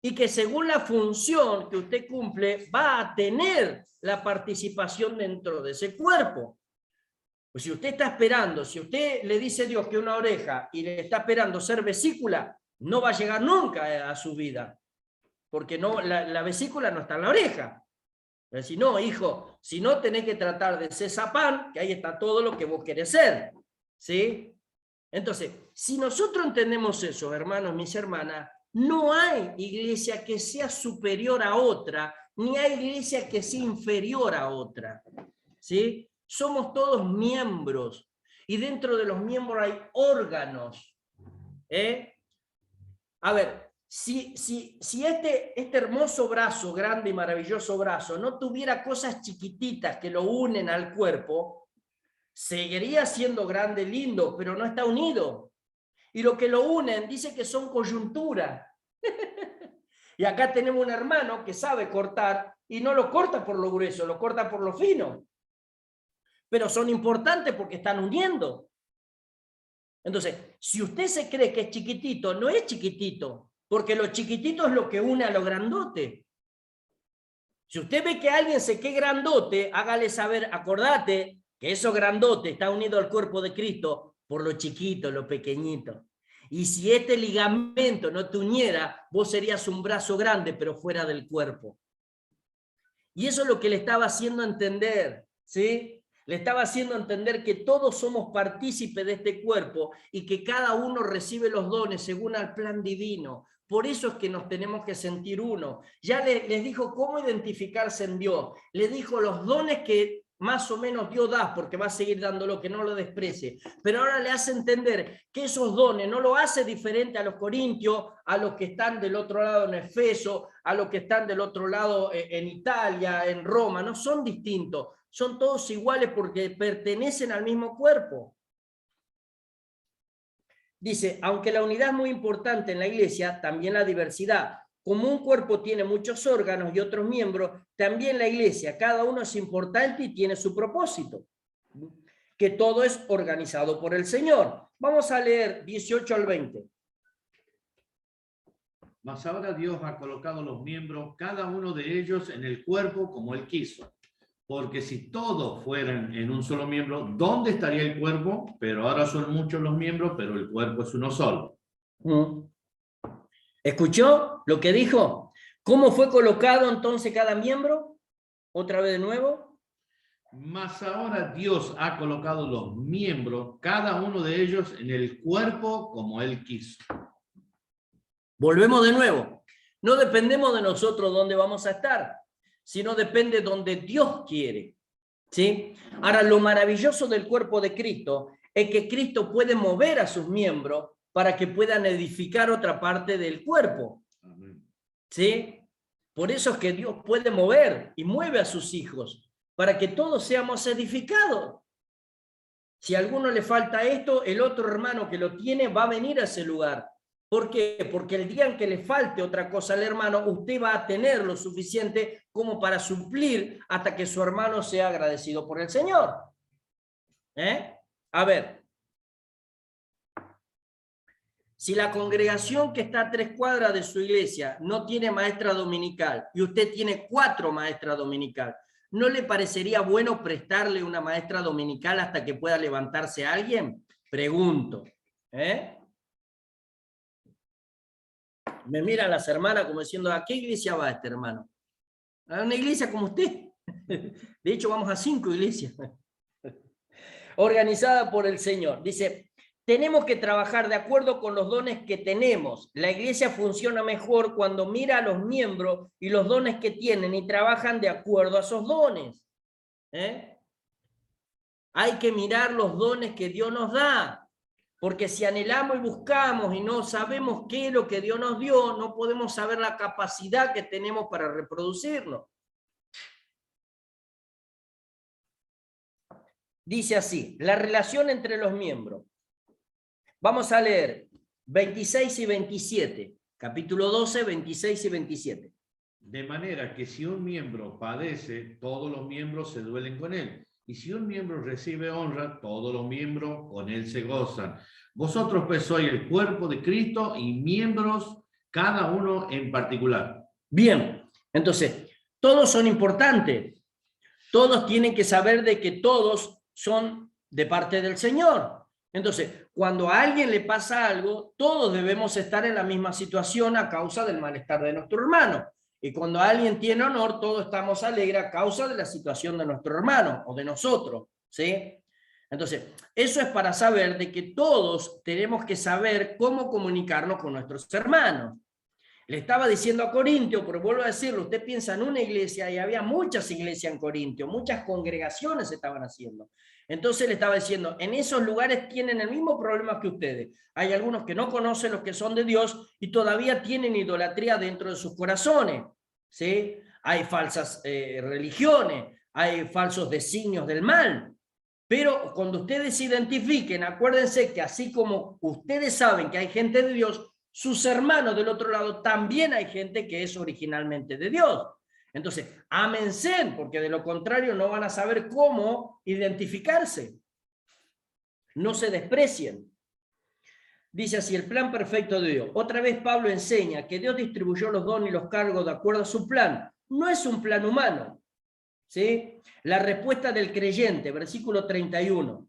Speaker 1: y que según la función que usted cumple va a tener la participación dentro de ese cuerpo. Pues si usted está esperando, si usted le dice a Dios que una oreja y le está esperando ser vesícula, no va a llegar nunca a su vida, porque no, la vesícula no está en la oreja. Es decir, no, hijo, si no tenés que tratar de ser zapán, que ahí está todo lo que vos querés ser, ¿sí? Entonces, si nosotros entendemos eso, hermanos, mis hermanas, no hay iglesia que sea superior a otra, ni hay iglesia que sea inferior a otra, ¿sí? Somos todos miembros, y dentro de los miembros hay órganos, A ver, si este hermoso brazo, grande y maravilloso brazo, no tuviera cosas chiquititas que lo unen al cuerpo, seguiría siendo grande, lindo, pero no está unido. Y lo que lo unen dice que son coyunturas. Y acá tenemos un hermano que sabe cortar y no lo corta por lo grueso, lo corta por lo fino. Pero son importantes porque están uniendo. Entonces, si usted se cree que es chiquitito, no es chiquitito, porque lo chiquitito es lo que une a lo grandote. Si usted ve que alguien se cree grandote, hágale saber, acordate que eso grandote está unido al cuerpo de Cristo por lo chiquito, lo pequeñito. Y si este ligamento no te uniera, vos serías un brazo grande, pero fuera del cuerpo. Y eso es lo que le estaba haciendo entender, ¿sí? Le estaba haciendo entender que todos somos partícipes de este cuerpo y que cada uno recibe los dones según el plan divino. Por eso es que nos tenemos que sentir uno. Ya les dijo cómo identificarse en Dios. Les dijo los dones que más o menos Dios da, porque va a seguir dándolo, que no lo desprecie. Pero ahora le hace entender que esos dones no lo hace diferente a los corintios, a los que están del otro lado en Efeso, a los que están del otro lado en Italia, en Roma. No son distintos, son todos iguales porque pertenecen al mismo cuerpo. Dice, aunque la unidad es muy importante en la iglesia, también la diversidad. Como un cuerpo tiene muchos órganos y otros miembros, también la iglesia, cada uno es importante y tiene su propósito. Que todo es organizado por el Señor. Vamos a leer 18 al 20.
Speaker 2: Mas ahora Dios ha colocado los miembros, cada uno de ellos, en el cuerpo como Él quiso. Porque si todos fueran en un solo miembro, ¿dónde estaría el cuerpo? Pero ahora son muchos los miembros, pero el cuerpo es uno solo.
Speaker 1: ¿Escuchó lo que dijo? ¿Cómo fue colocado entonces cada miembro? Otra vez de nuevo.
Speaker 2: Mas ahora Dios ha colocado los miembros, cada uno de ellos, en el cuerpo como Él quiso.
Speaker 1: Volvemos de nuevo. No dependemos de nosotros dónde vamos a estar, sino depende donde Dios quiere. ¿Sí? Ahora, lo maravilloso del cuerpo de Cristo es que Cristo puede mover a sus miembros para que puedan edificar otra parte del cuerpo. ¿Sí? Por eso es que Dios puede mover y mueve a sus hijos para que todos seamos edificados. Si a alguno le falta esto, el otro hermano que lo tiene va a venir a ese lugar. ¿Por qué? Porque el día en que le falte otra cosa al hermano, usted va a tener lo suficiente como para suplir hasta que su hermano sea agradecido por el Señor. A ver, si la congregación que está a 3 cuadras de su iglesia no tiene maestra dominical y usted tiene 4 maestras dominical, ¿no le parecería bueno prestarle una maestra dominical hasta que pueda levantarse alguien? Pregunto. Me miran las hermanas como diciendo, ¿a qué iglesia va este hermano? A una iglesia como usted. De hecho, vamos a 5 iglesias. Organizada por el Señor. Dice, tenemos que trabajar de acuerdo con los dones que tenemos. La iglesia funciona mejor cuando mira a los miembros y los dones que tienen y trabajan de acuerdo a esos dones. Hay que mirar los dones que Dios nos da. Porque si anhelamos y buscamos y no sabemos qué es lo que Dios nos dio, no podemos saber la capacidad que tenemos para reproducirnos. Dice así, la relación entre los miembros. Vamos a leer 26 y 27, capítulo 12, 26 y 27.
Speaker 2: De manera que si un miembro padece, todos los miembros se duelen con él. Y si un miembro recibe honra, todos los miembros con él se gozan. Vosotros pues sois el cuerpo de Cristo y miembros cada uno en particular.
Speaker 1: Bien, entonces, todos son importantes. Todos tienen que saber de que todos son de parte del Señor. Entonces, cuando a alguien le pasa algo, todos debemos estar en la misma situación a causa del malestar de nuestro hermano. Y cuando alguien tiene honor, todos estamos alegres a causa de la situación de nuestro hermano o de nosotros, ¿sí? Entonces, eso es para saber de que todos tenemos que saber cómo comunicarnos con nuestros hermanos. Le estaba diciendo a Corintio, pero vuelvo a decirlo, usted piensa en una iglesia y había muchas iglesias en Corintio, muchas congregaciones se estaban haciendo. Entonces le estaba diciendo, en esos lugares tienen el mismo problema que ustedes. Hay algunos que no conocen los que son de Dios y todavía tienen idolatría dentro de sus corazones, ¿sí? Hay falsas religiones, hay falsos designios del mal. Pero cuando ustedes se identifiquen, acuérdense que así como ustedes saben que hay gente de Dios, sus hermanos del otro lado también hay gente que es originalmente de Dios. Entonces, ámense, porque de lo contrario no van a saber cómo identificarse. No se desprecien. Dice así, el plan perfecto de Dios. Otra vez Pablo enseña que Dios distribuyó los dones y los cargos de acuerdo a su plan. No es un plan humano. ¿Sí? La respuesta del creyente, versículo 31.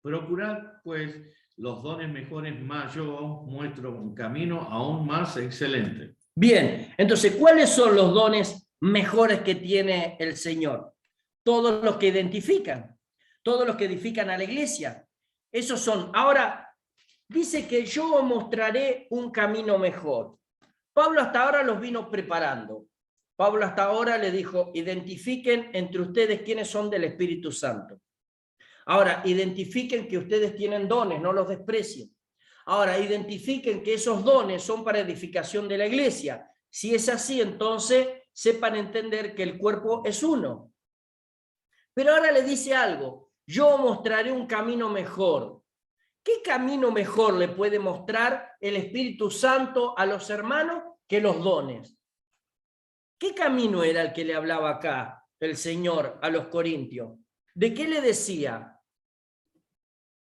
Speaker 2: Procurad, pues, los dones mejores, más yo muestro un camino aún más excelente.
Speaker 1: Bien, entonces, ¿cuáles son los dones mejores que tiene el Señor? Todos los que identifican, todos los que edifican a la iglesia. Esos son. Ahora, dice que yo mostraré un camino mejor. Pablo hasta ahora los vino preparando. Pablo hasta ahora le dijo, identifiquen entre ustedes quiénes son del Espíritu Santo. Ahora, identifiquen que ustedes tienen dones, no los desprecien. Ahora, identifiquen que esos dones son para edificación de la iglesia. Si es así, entonces sepan entender que el cuerpo es uno. Pero ahora le dice algo, yo mostraré un camino mejor. ¿Qué camino mejor le puede mostrar el Espíritu Santo a los hermanos que los dones? ¿Qué camino era el que le hablaba acá el Señor a los corintios? ¿De qué le decía?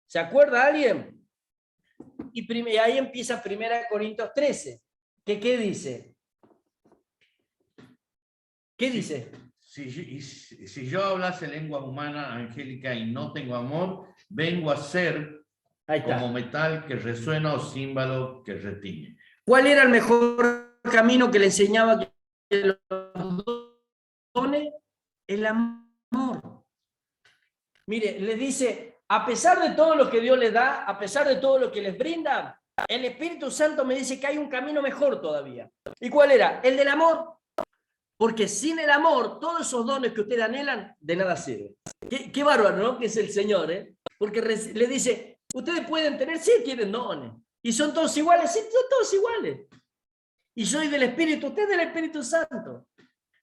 Speaker 1: ¿Se acuerda alguien? Y ahí empieza 1 Corintios 13. ¿Qué dice? ¿Qué dice?
Speaker 2: Si yo hablase lengua humana, angélica, y no tengo amor, vengo a ser como metal que resuena o címbalo que retiñe.
Speaker 1: ¿Cuál era el mejor camino que le enseñaba que los dones? El amor. Mire, le dice, a pesar de todo lo que Dios les da, a pesar de todo lo que les brinda, el Espíritu Santo me dice que hay un camino mejor todavía. ¿Y cuál era? El del amor. Porque sin el amor, todos esos dones que ustedes anhelan, de nada sirven. Qué bárbaro, ¿no? Que es el Señor, ¿eh? Porque le dice, ustedes pueden tener, sí tienen dones. ¿Y son todos iguales? Sí, son todos iguales. Y soy del Espíritu, usted es del Espíritu Santo.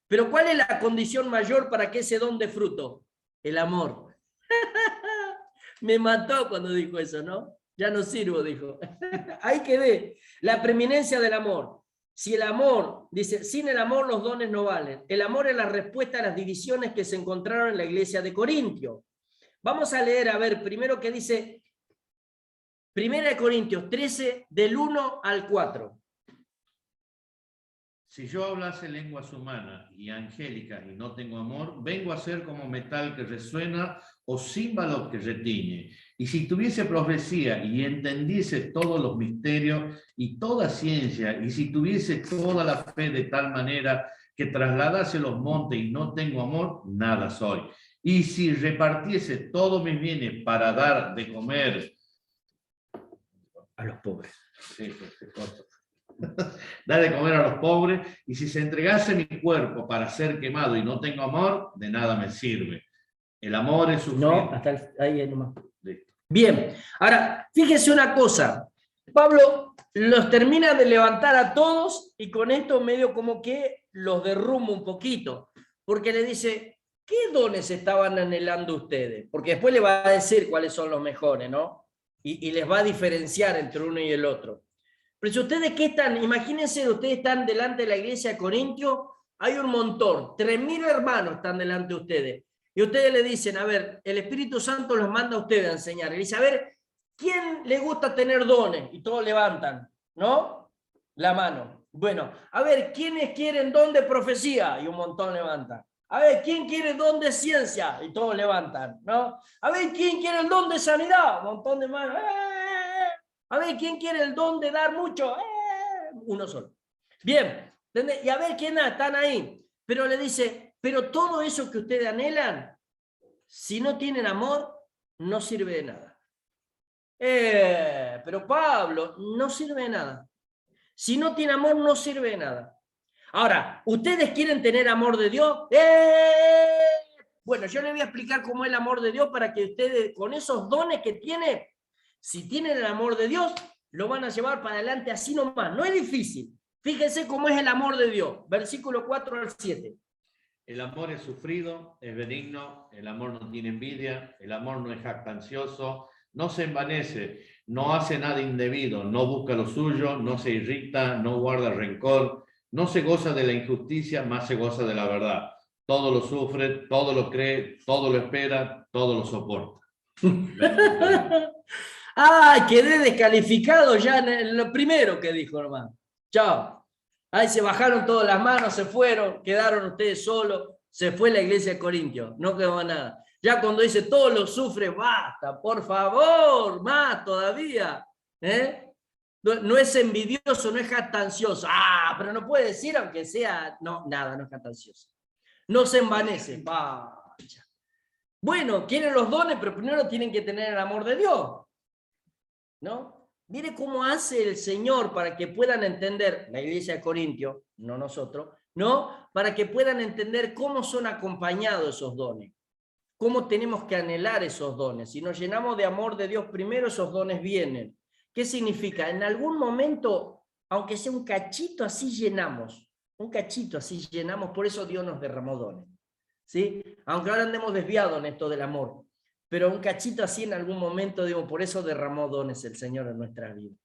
Speaker 1: Pero ¿cuál es la condición mayor para que ese don dé fruto? El amor. Me mató cuando dijo eso, ¿no? Ya no sirvo, dijo. Ahí quedé. La preeminencia del amor. Si el amor, dice, sin el amor los dones no valen. El amor es la respuesta a las divisiones que se encontraron en la iglesia de Corintio. Vamos a leer, a ver, primero que dice 1 Corintios 13, del 1 al 4.
Speaker 2: Si yo hablase lenguas humanas y angélicas y no tengo amor, vengo a ser como metal que resuena o címbalo que retiñe. Y si tuviese profecía y entendiese todos los misterios y toda ciencia, y si tuviese toda la fe de tal manera que trasladase los montes y no tengo amor, nada soy. Y si repartiese todos mis bienes para dar de comer
Speaker 1: A los pobres.
Speaker 2: sí, dar de comer a los pobres, y si se entregase mi cuerpo para ser quemado y no tengo amor, de nada me sirve. El amor es sufrir.
Speaker 1: No, hasta ahí nomás.
Speaker 2: Listo.
Speaker 1: Bien, ahora, fíjense una cosa. Pablo los termina de levantar a todos y con esto medio como que los derrumba un poquito, porque le dice, ¿qué dones estaban anhelando ustedes? Porque después le va a decir cuáles son los mejores, ¿no? Y les va a diferenciar entre uno y el otro. Pero si ustedes qué están, imagínense, ustedes están delante de la iglesia de Corintio, hay un montón, 3.000 hermanos están delante de ustedes. Y ustedes le dicen, a ver, el Espíritu Santo los manda a ustedes a enseñar. Y dice, a ver, ¿quién le gusta tener dones? Y todos levantan, ¿no? La mano. Bueno, a ver, ¿quiénes quieren don de profecía? Y un montón levantan. A ver, ¿quién quiere don de ciencia? Y todos levantan, ¿no? A ver, ¿quién quiere el don de sanidad? Un montón de manos. A ver, ¿quién quiere el don de dar mucho? Uno solo. Bien, ¿entendés? Y a ver, ¿quién están ahí? Pero le dice, pero todo eso que ustedes anhelan, si no tienen amor, no sirve de nada. Pero Pablo, no sirve de nada. Si no tiene amor, no sirve de nada. Ahora, ¿ustedes quieren tener amor de Dios? Bueno, yo les voy a explicar cómo es el amor de Dios para que ustedes, con esos dones que tienen, si tienen el amor de Dios, lo van a llevar para adelante así nomás. No es difícil. Fíjense cómo es el amor de Dios. Versículo 4 al 7.
Speaker 2: El amor es sufrido, es benigno, el amor no tiene envidia, el amor no es jactancioso, no se envanece, no hace nada indebido, no busca lo suyo, no se irrita, no guarda rencor, no se goza de la injusticia, más se goza de la verdad. Todo lo sufre, todo lo cree, todo lo espera, todo lo soporta.
Speaker 1: ¡Ay, quedé descalificado ya en lo primero que dijo, hermano! Chao. Ahí se bajaron todas las manos, se fueron, quedaron ustedes solos, se fue la iglesia de Corintios, no quedó nada. Ya cuando dice todo lo sufre, basta, por favor, más todavía. No es envidioso, no es jactancioso. Pero no puede decir aunque sea, no, nada, no es jactancioso. No se envanece. Bueno, quieren los dones, pero primero tienen que tener el amor de Dios, ¿no? Mire cómo hace el Señor para que puedan entender, la iglesia de Corintios, no nosotros, ¿no? Para que puedan entender cómo son acompañados esos dones, cómo tenemos que anhelar esos dones. Si nos llenamos de amor de Dios primero, esos dones vienen. ¿Qué significa? En algún momento, aunque sea un cachito, así llenamos. Un cachito así llenamos, por eso Dios nos derramó dones. ¿Sí? Aunque ahora andemos desviados en esto del amor. Pero un cachito así en algún momento, digo, por eso derramó dones el Señor en nuestras vidas.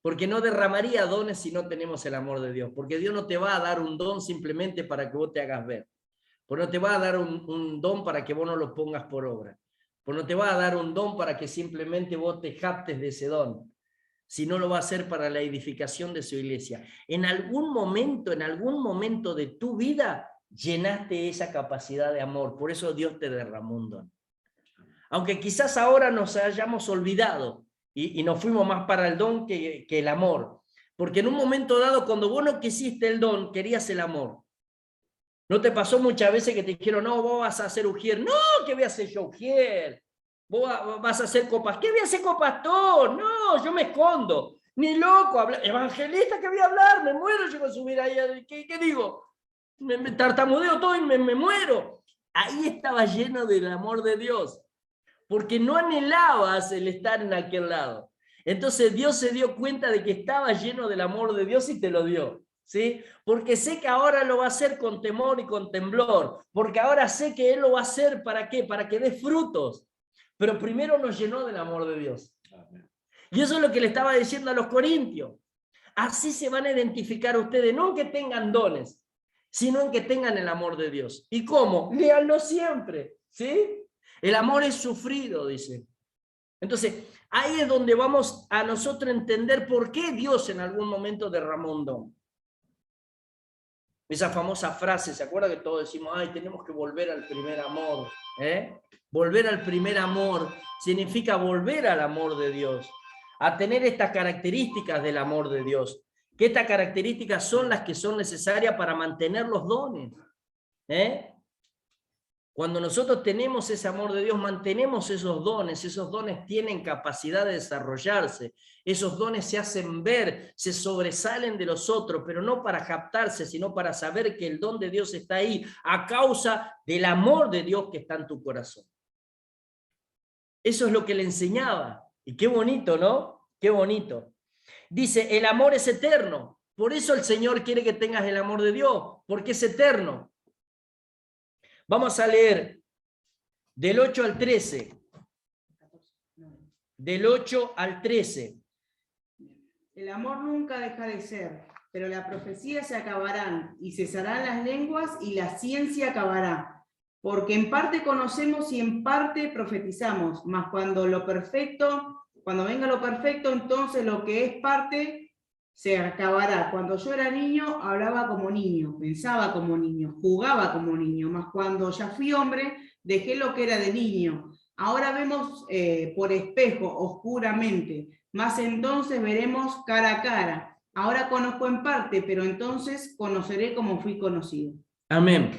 Speaker 1: Porque no derramaría dones si no tenemos el amor de Dios. Porque Dios no te va a dar un don simplemente para que vos te hagas ver. Pues no te va a dar un don para que vos no lo pongas por obra. Pues no te va a dar un don para que simplemente vos te jactes de ese don. Si no lo va a hacer para la edificación de su iglesia. En algún momento de tu vida, llenaste esa capacidad de amor. Por eso Dios te derramó un don. Aunque quizás ahora nos hayamos olvidado y nos fuimos más para el don que el amor. Porque en un momento dado, cuando vos no quisiste el don, querías el amor. ¿No te pasó muchas veces que te dijeron, no, vos vas a hacer ujier? No, ¿qué voy a hacer yo ujier? Vos vas a hacer copas. ¿Qué voy a hacer copastor? No, yo me escondo. Ni loco, evangelista, ¿qué voy a hablar? Me muero, yo voy a subir ahí. ¿Qué digo? Me tartamudeo todo y me muero. Ahí estaba lleno del amor de Dios. Porque no anhelabas el estar en aquel lado. Entonces Dios se dio cuenta de que estaba lleno del amor de Dios y te lo dio. ¿Sí? Porque sé que ahora lo va a hacer con temor y con temblor. Porque ahora sé que Él lo va a hacer ¿para qué? Para que dé frutos. Pero primero nos llenó del amor de Dios. Y eso es lo que le estaba diciendo a los corintios. Así se van a identificar ustedes, no en que tengan dones, sino en que tengan el amor de Dios. ¿Y cómo? Léanlo siempre, ¿sí? El amor es sufrido, dice. Entonces, ahí es donde vamos a nosotros entender por qué Dios en algún momento derramó un don. Esa famosa frase, ¿se acuerda que todos decimos, ay, tenemos que volver al primer amor? Volver al primer amor significa volver al amor de Dios, a tener estas características del amor de Dios, que estas características son las que son necesarias para mantener los dones. Cuando nosotros tenemos ese amor de Dios, mantenemos esos dones tienen capacidad de desarrollarse, esos dones se hacen ver, se sobresalen de los otros, pero no para captarse, sino para saber que el don de Dios está ahí a causa del amor de Dios que está en tu corazón. Eso es lo que le enseñaba. Y qué bonito, ¿no? Qué bonito. Dice, el amor es eterno. Por eso el Señor quiere que tengas el amor de Dios, porque es eterno. Vamos a leer del 8 al 13. Del 8 al 13.
Speaker 3: El amor nunca deja de ser, pero las profecías se acabarán, y cesarán las lenguas, y la ciencia acabará. Porque en parte conocemos y en parte profetizamos, mas cuando venga lo perfecto, entonces lo que es parte se acabará. Cuando yo era niño, hablaba como niño, pensaba como niño, jugaba como niño, mas cuando ya fui hombre, dejé lo que era de niño. Ahora vemos por espejo, oscuramente, mas entonces veremos cara a cara. Ahora conozco en parte, pero entonces conoceré como fui conocido.
Speaker 1: Amén.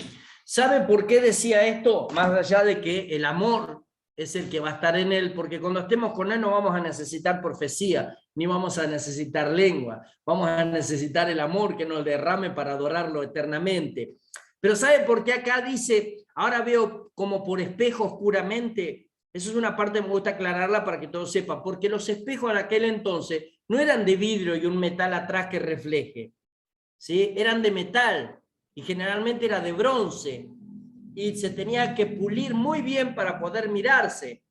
Speaker 1: ¿Sabe por qué decía esto? Más allá de que el amor es el que va a estar en él, porque cuando estemos con él no vamos a necesitar profecía, ni vamos a necesitar lengua, vamos a necesitar el amor que nos derrame para adorarlo eternamente. Pero ¿sabe por qué acá dice, ahora veo como por espejo oscuramente? Eso es una parte que me gusta aclararla para que todos sepan, porque los espejos en aquel entonces no eran de vidrio y un metal atrás que refleje, ¿sí? Eran de metal y generalmente era de bronce y se tenía que pulir muy bien para poder mirarse,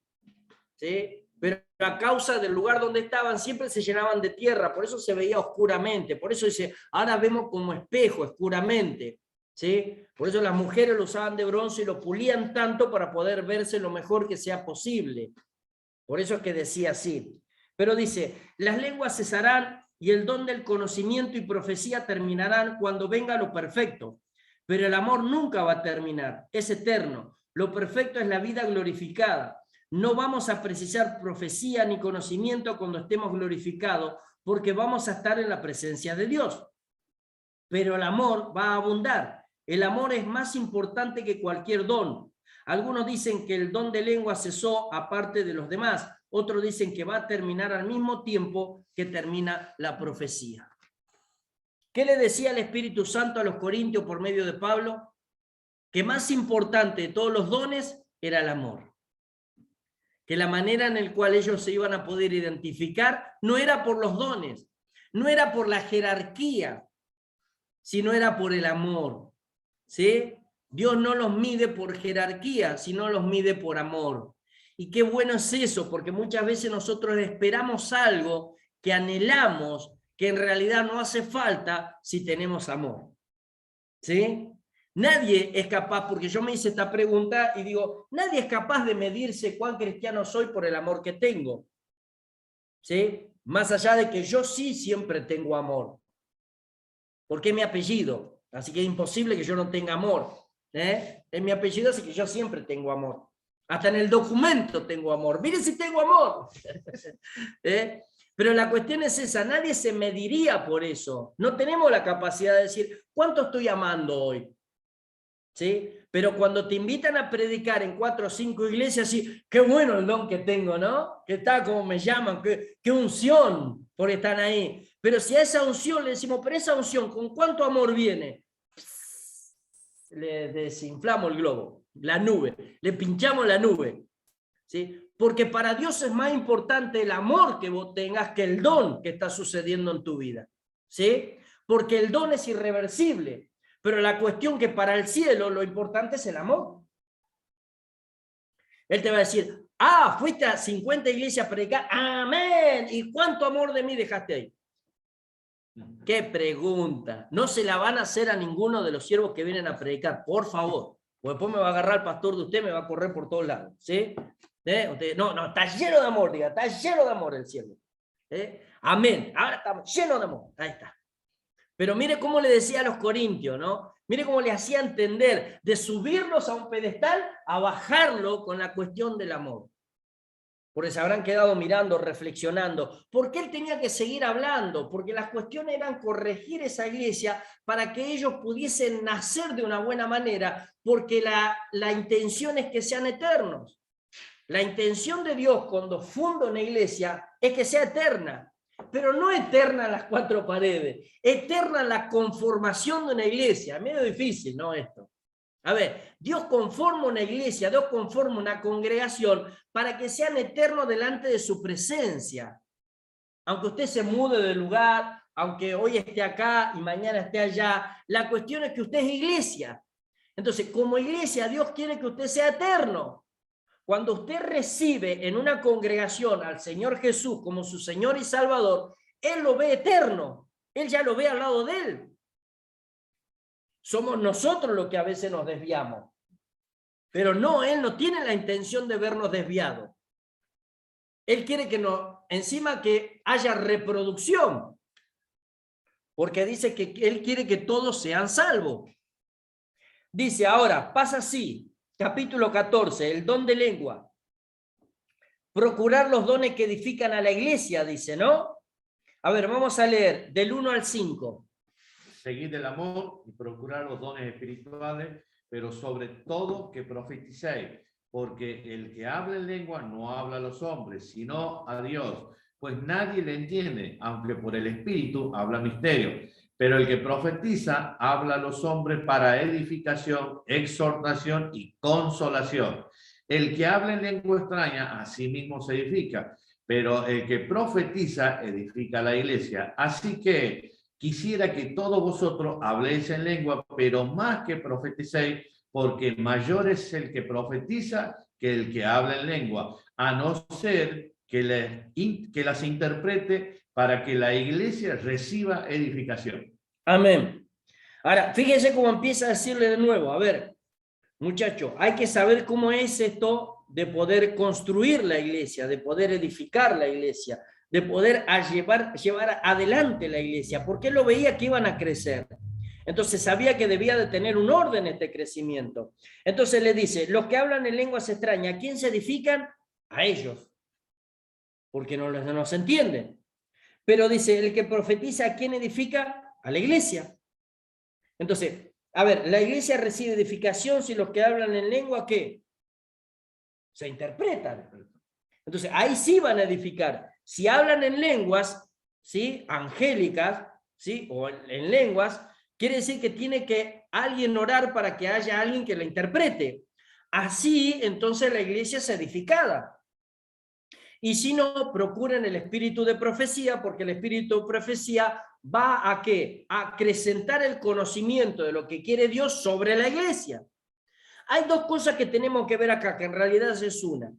Speaker 1: ¿sí? Pero a causa del lugar donde estaban siempre se llenaban de tierra, por eso se veía oscuramente, por eso dice, ahora vemos como espejo, oscuramente, ¿sí? Por eso las mujeres lo usaban de bronce y lo pulían tanto para poder verse lo mejor que sea posible. Por eso es que decía así. Pero dice, las lenguas cesarán y el don del conocimiento y profecía terminarán cuando venga lo perfecto. Pero el amor nunca va a terminar, es eterno. Lo perfecto es la vida glorificada. No vamos a precisar profecía ni conocimiento cuando estemos glorificados, porque vamos a estar en la presencia de Dios. Pero el amor va a abundar. El amor es más importante que cualquier don. Algunos dicen que el don de lengua cesó aparte de los demás. Otros dicen que va a terminar al mismo tiempo que termina la profecía. ¿Qué le decía el Espíritu Santo a los corintios por medio de Pablo? Que más importante de todos los dones era el amor. Que la manera en la cual ellos se iban a poder identificar no era por los dones, no era por la jerarquía, sino era por el amor. ¿Sí? Dios no los mide por jerarquía, sino los mide por amor. Y qué bueno es eso, porque muchas veces nosotros esperamos algo que anhelamos, que en realidad no hace falta si tenemos amor. ¿Sí? Nadie es capaz, porque yo me hice esta pregunta y digo, nadie es capaz de medirse cuán cristiano soy por el amor que tengo. ¿Sí? Más allá de que yo sí siempre tengo amor. Porque es mi apellido, así que es imposible que yo no tenga amor. Es mi apellido, así que yo siempre tengo amor. Hasta en el documento tengo amor. Miren si tengo amor. Pero la cuestión es esa, nadie se mediría por eso. No tenemos la capacidad de decir, ¿cuánto estoy amando hoy? ¿Sí? Pero cuando te invitan a predicar en 4 o 5 iglesias, sí, qué bueno el don que tengo, ¿no? Que está como me llaman, qué unción por estar ahí. Pero si a esa unción le decimos, pero esa unción, ¿con cuánto amor viene? Le desinflamos el globo, la nube, le pinchamos la nube. ¿Sí? Porque para Dios es más importante el amor que vos tengas que el don que está sucediendo en tu vida. ¿Sí? Porque el don es irreversible. Pero la cuestión que para el cielo lo importante es el amor. Él te va a decir, fuiste a 50 iglesias a predicar, amén, ¿y cuánto amor de mí dejaste ahí? Qué pregunta. No se la van a hacer a ninguno de los siervos que vienen a predicar, por favor. O después me va a agarrar el pastor de usted, me va a correr por todos lados. ¿Sí? Usted, no, está lleno de amor, diga, está lleno de amor el cielo. Amén. Ahora estamos llenos de amor. Ahí está. Pero mire cómo le decía a los corintios, ¿no? Mire cómo le hacía entender de subirlos a un pedestal a bajarlo con la cuestión del amor. Porque se habrán quedado mirando, reflexionando. ¿Por qué él tenía que seguir hablando? Porque las cuestiones eran corregir esa iglesia para que ellos pudiesen nacer de una buena manera, porque la intención es que sean eternos. La intención de Dios cuando funda una iglesia es que sea eterna, pero no eterna en las cuatro paredes, eterna en la conformación de una iglesia. Es medio difícil, ¿no? Esto. A ver, Dios conforma una iglesia, Dios conforma una congregación para que sean eternos delante de su presencia. Aunque usted se mude de lugar, aunque hoy esté acá y mañana esté allá, la cuestión es que usted es iglesia. Entonces, como iglesia, Dios quiere que usted sea eterno. Cuando usted recibe en una congregación al Señor Jesús como su Señor y Salvador, Él lo ve eterno, Él ya lo ve al lado de Él. Somos nosotros los que a veces nos desviamos. Pero no, Él no tiene la intención de vernos desviados. Él quiere que encima que haya reproducción. Porque dice que Él quiere que todos sean salvos. Dice ahora, pasa así, capítulo 14, el don de lengua. Procurar los dones que edifican a la iglesia, dice, ¿no? A ver, vamos a leer del 1 al 5.
Speaker 2: Seguid el amor y procurar los dones espirituales, pero sobre todo que profeticéis, porque el que habla en lengua no habla a los hombres, sino a Dios, pues nadie le entiende, aunque por el Espíritu habla misterio. Pero el que profetiza habla a los hombres para edificación, exhortación y consolación. El que habla en lengua extraña a sí mismo se edifica, pero el que profetiza edifica a la iglesia. Así que quisiera que todos vosotros habléis en lengua, pero más que profeticéis, porque mayor es el que profetiza que el que habla en lengua, a no ser que las interprete para que la iglesia reciba edificación.
Speaker 1: Amén. Ahora, fíjense cómo empieza a decirle de nuevo. A ver, muchachos, hay que saber cómo es esto de poder construir la iglesia, de poder edificar la iglesia, de poder llevar adelante la iglesia, porque él lo veía que iban a crecer. Entonces sabía que debía de tener un orden este crecimiento. Entonces le dice, los que hablan en lenguas extrañas, ¿a quién se edifican? A ellos, porque no se entienden. Pero dice, el que profetiza, ¿a quién edifica? A la iglesia. Entonces, a ver, la iglesia recibe edificación si los que hablan en lengua, ¿qué? Se interpretan. Entonces, ahí sí van a edificar. Si hablan en lenguas, ¿sí? Angélicas, ¿sí? O en lenguas, quiere decir que tiene que alguien orar para que haya alguien que la interprete. Así, entonces, la iglesia es edificada. Y si no, procuren el espíritu de profecía, porque el espíritu de profecía va a ¿qué? A acrecentar el conocimiento de lo que quiere Dios sobre la iglesia. Hay dos cosas que tenemos que ver acá, que en realidad es una.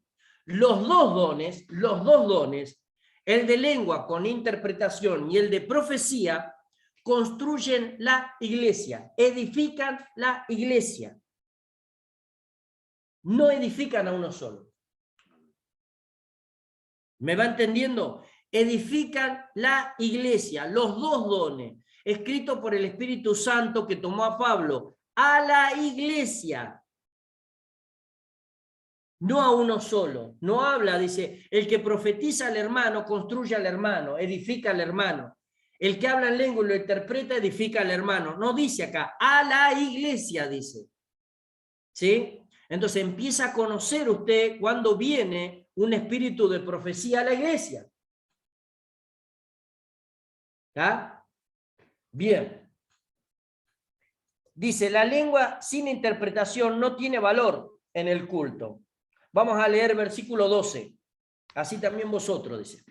Speaker 1: Los dos dones, el de lengua con interpretación y el de profecía, construyen la iglesia, edifican la iglesia. No edifican a uno solo. ¿Me va entendiendo? Edifican la iglesia, los dos dones, escrito por el Espíritu Santo que tomó a Pablo, a la iglesia. No a uno solo. No habla, dice, el que profetiza al hermano, construye al hermano, edifica al hermano. El que habla en lengua y lo interpreta, edifica al hermano. No dice acá, a la iglesia, dice. ¿Sí? Entonces empieza a conocer usted cuando viene un espíritu de profecía a la iglesia. ¿Ah? Bien. Dice, la lengua sin interpretación no tiene valor en el culto. Vamos a leer versículo 12. Así también vosotros, dice.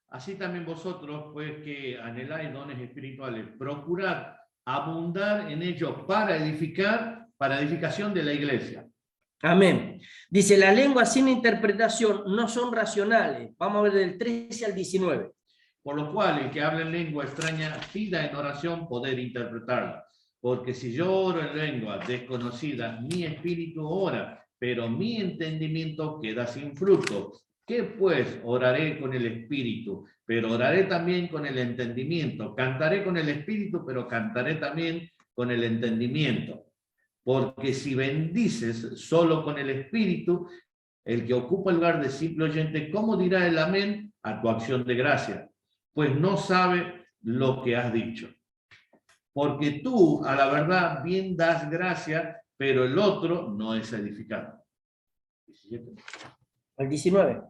Speaker 2: Así también vosotros, pues que anheláis dones espirituales, procurad abundar en ellos para edificación de la iglesia.
Speaker 1: Amén. Dice, las lenguas sin interpretación no son racionales. Vamos a ver del 13 al 19.
Speaker 2: Por lo cual, el que habla en lengua extraña pida en oración poder interpretarla. Porque si yo oro en lengua desconocida, mi espíritu ora, pero mi entendimiento queda sin fruto. ¿Qué pues? Oraré con el espíritu, pero oraré también con el entendimiento. Cantaré con el espíritu, pero cantaré también con el entendimiento. Porque si bendices solo con el espíritu, el que ocupa el lugar de simple oyente, ¿cómo dirá el amén a tu acción de gracia? Pues no sabe lo que has dicho. Porque tú, a la verdad, bien das gracia, pero el otro no es edificado.
Speaker 1: Al 19.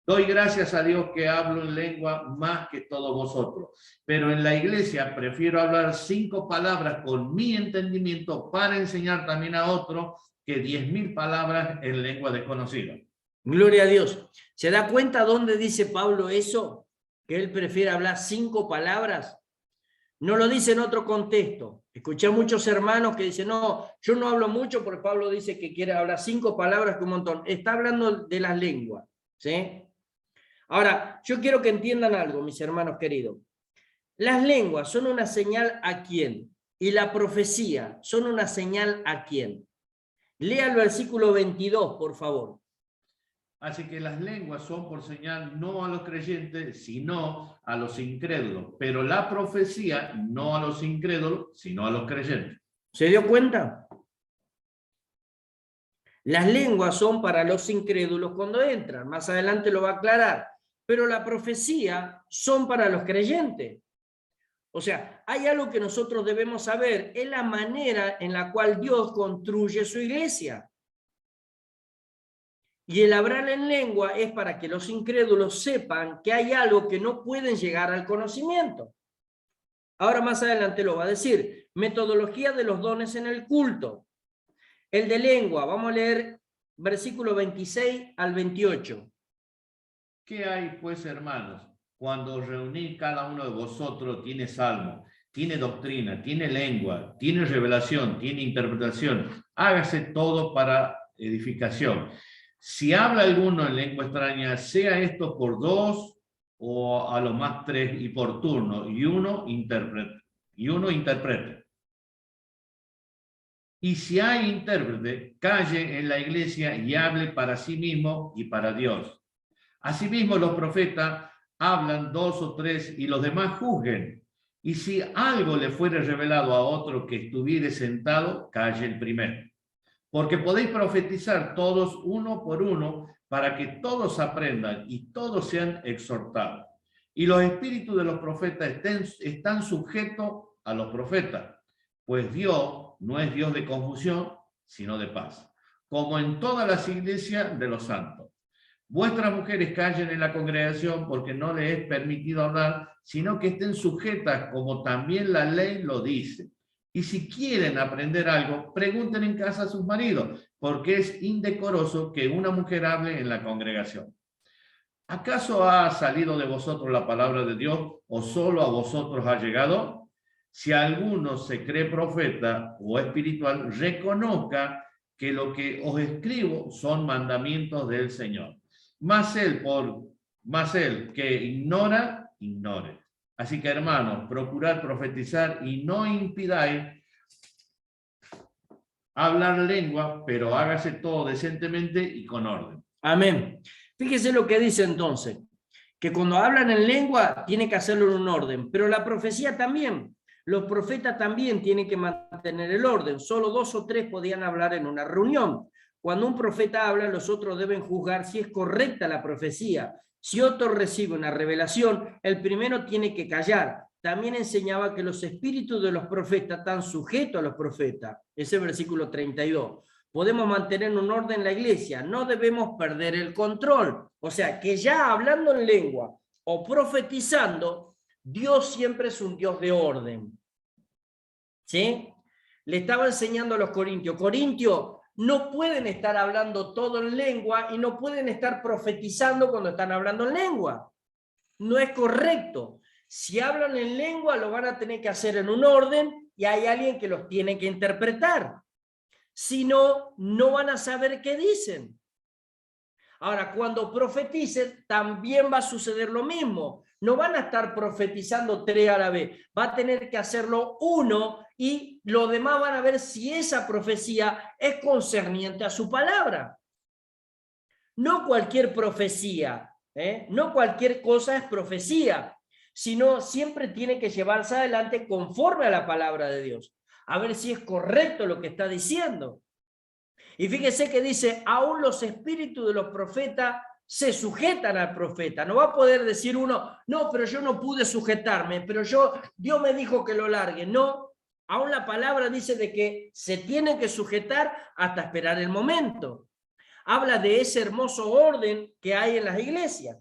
Speaker 2: Doy gracias a Dios que hablo en lengua más que todos vosotros, pero en la iglesia prefiero hablar 5 palabras con mi entendimiento para enseñar también a otro que 10.000 palabras en lengua desconocida.
Speaker 1: Gloria a Dios. ¿Se da cuenta dónde dice Pablo eso? Que él prefiere hablar 5 palabras. No lo dice en otro contexto. Escuché a muchos hermanos que dicen, no, yo no hablo mucho porque Pablo dice que quiere hablar 5 palabras que un montón. Está hablando de las lenguas, ¿sí? Ahora, yo quiero que entiendan algo, mis hermanos queridos. Las lenguas son una señal a quién, y la profecía son una señal a quién. Lea el versículo 22, por favor.
Speaker 2: Así que las lenguas son por señal no a los creyentes, sino a los incrédulos. Pero la profecía no a los incrédulos, sino a los creyentes.
Speaker 1: ¿Se dio cuenta? Las lenguas son para los incrédulos cuando entran. Más adelante lo va a aclarar. Pero la profecía son para los creyentes. O sea, hay algo que nosotros debemos saber. Es la manera en la cual Dios construye su iglesia. Y el hablar en lengua es para que los incrédulos sepan que hay algo que no pueden llegar al conocimiento. Ahora más adelante lo va a decir. Metodología de los dones en el culto. El de lengua, vamos a leer versículo 26 al 28.
Speaker 2: ¿Qué hay, pues, hermanos? Cuando os reunís, cada uno de vosotros tiene salmo, tiene doctrina, tiene lengua, tiene revelación, tiene interpretación. Hágase todo para edificación. Si habla alguno en lengua extraña, sea esto por 2 o a lo más 3 y por turno, y uno interprete. Y si hay intérprete, calle en la iglesia y hable para sí mismo y para Dios. Asimismo, los profetas hablan 2 o 3 y los demás juzguen. Y si algo le fuere revelado a otro que estuviere sentado, calle el primero. Porque podéis profetizar todos uno por uno para que todos aprendan y todos sean exhortados. Y los espíritus de los profetas están sujetos a los profetas, pues Dios no es Dios de confusión, sino de paz, como en todas las iglesias de los santos. Vuestras mujeres callen en la congregación porque no les es permitido hablar, sino que estén sujetas como también la ley lo dice. Y si quieren aprender algo, pregunten en casa a sus maridos, porque es indecoroso que una mujer hable en la congregación. ¿Acaso ha salido de vosotros la palabra de Dios o solo a vosotros ha llegado? Si alguno se cree profeta o espiritual, reconozca que lo que os escribo son mandamientos del Señor. Más él que ignora, ignore. Así que, hermanos, procurad profetizar y no impidáis hablar lengua, pero hágase todo decentemente y con orden.
Speaker 1: Amén. Fíjese lo que dice entonces, que cuando hablan en lengua tiene que hacerlo en un orden, pero la profecía también. Los profetas también tienen que mantener el orden. Solo 2 o 3 podían hablar en una reunión. Cuando un profeta habla, los otros deben juzgar si es correcta la profecía. Si otro recibe una revelación, el primero tiene que callar. También enseñaba que los espíritus de los profetas están sujetos a los profetas. Ese versículo 32. Podemos mantener un orden en la iglesia. No debemos perder el control. O sea, que ya hablando en lengua o profetizando, Dios siempre es un Dios de orden. ¿Sí? Le estaba enseñando a los corintios. Corintios no pueden estar hablando todo en lengua y no pueden estar profetizando cuando están hablando en lengua. No es correcto. Si hablan en lengua, lo van a tener que hacer en un orden y hay alguien que los tiene que interpretar. Si no, no van a saber qué dicen. Ahora, cuando profeticen, también va a suceder lo mismo. no van a estar profetizando 3 a la vez, va a tener que hacerlo uno y los demás van a ver si esa profecía es concerniente a su palabra. No cualquier profecía, no cualquier cosa es profecía, sino siempre tiene que llevarse adelante conforme a la palabra de Dios, a ver si es correcto lo que está diciendo. Y fíjese que dice, aún los espíritus de los profetas se sujetan al profeta. No va a poder decir uno, no, pero yo no pude sujetarme, pero Dios me dijo que lo largue. No, aún la palabra dice de que se tiene que sujetar hasta esperar el momento. Habla de ese hermoso orden que hay en las iglesias.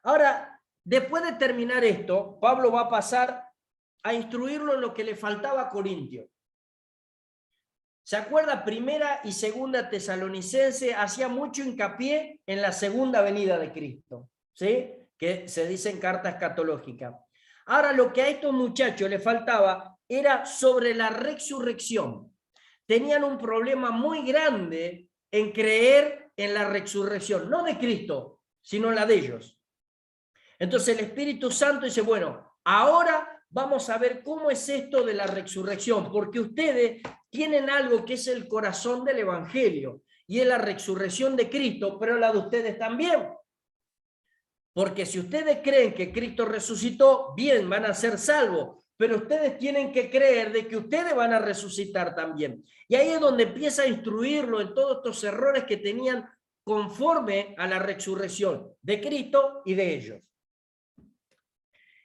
Speaker 1: Ahora, después de terminar esto, Pablo va a pasar a instruirlo en lo que le faltaba a Corintio. ¿Se acuerda? Primera y segunda Tesalonicense hacía mucho hincapié en la segunda venida de Cristo, ¿sí? Que se dice en carta escatológica. Ahora, lo que a estos muchachos les faltaba era sobre la resurrección. Tenían un problema muy grande en creer en la resurrección, no de Cristo, sino la de ellos. Entonces el Espíritu Santo dice, bueno, ahora vamos a ver cómo es esto de la resurrección, porque ustedes tienen algo que es el corazón del Evangelio, y es la resurrección de Cristo, pero la de ustedes también. Porque si ustedes creen que Cristo resucitó, bien, van a ser salvos, pero ustedes tienen que creer de que ustedes van a resucitar también. Y ahí es donde empieza a instruirlo en todos estos errores que tenían conforme a la resurrección de Cristo y de ellos.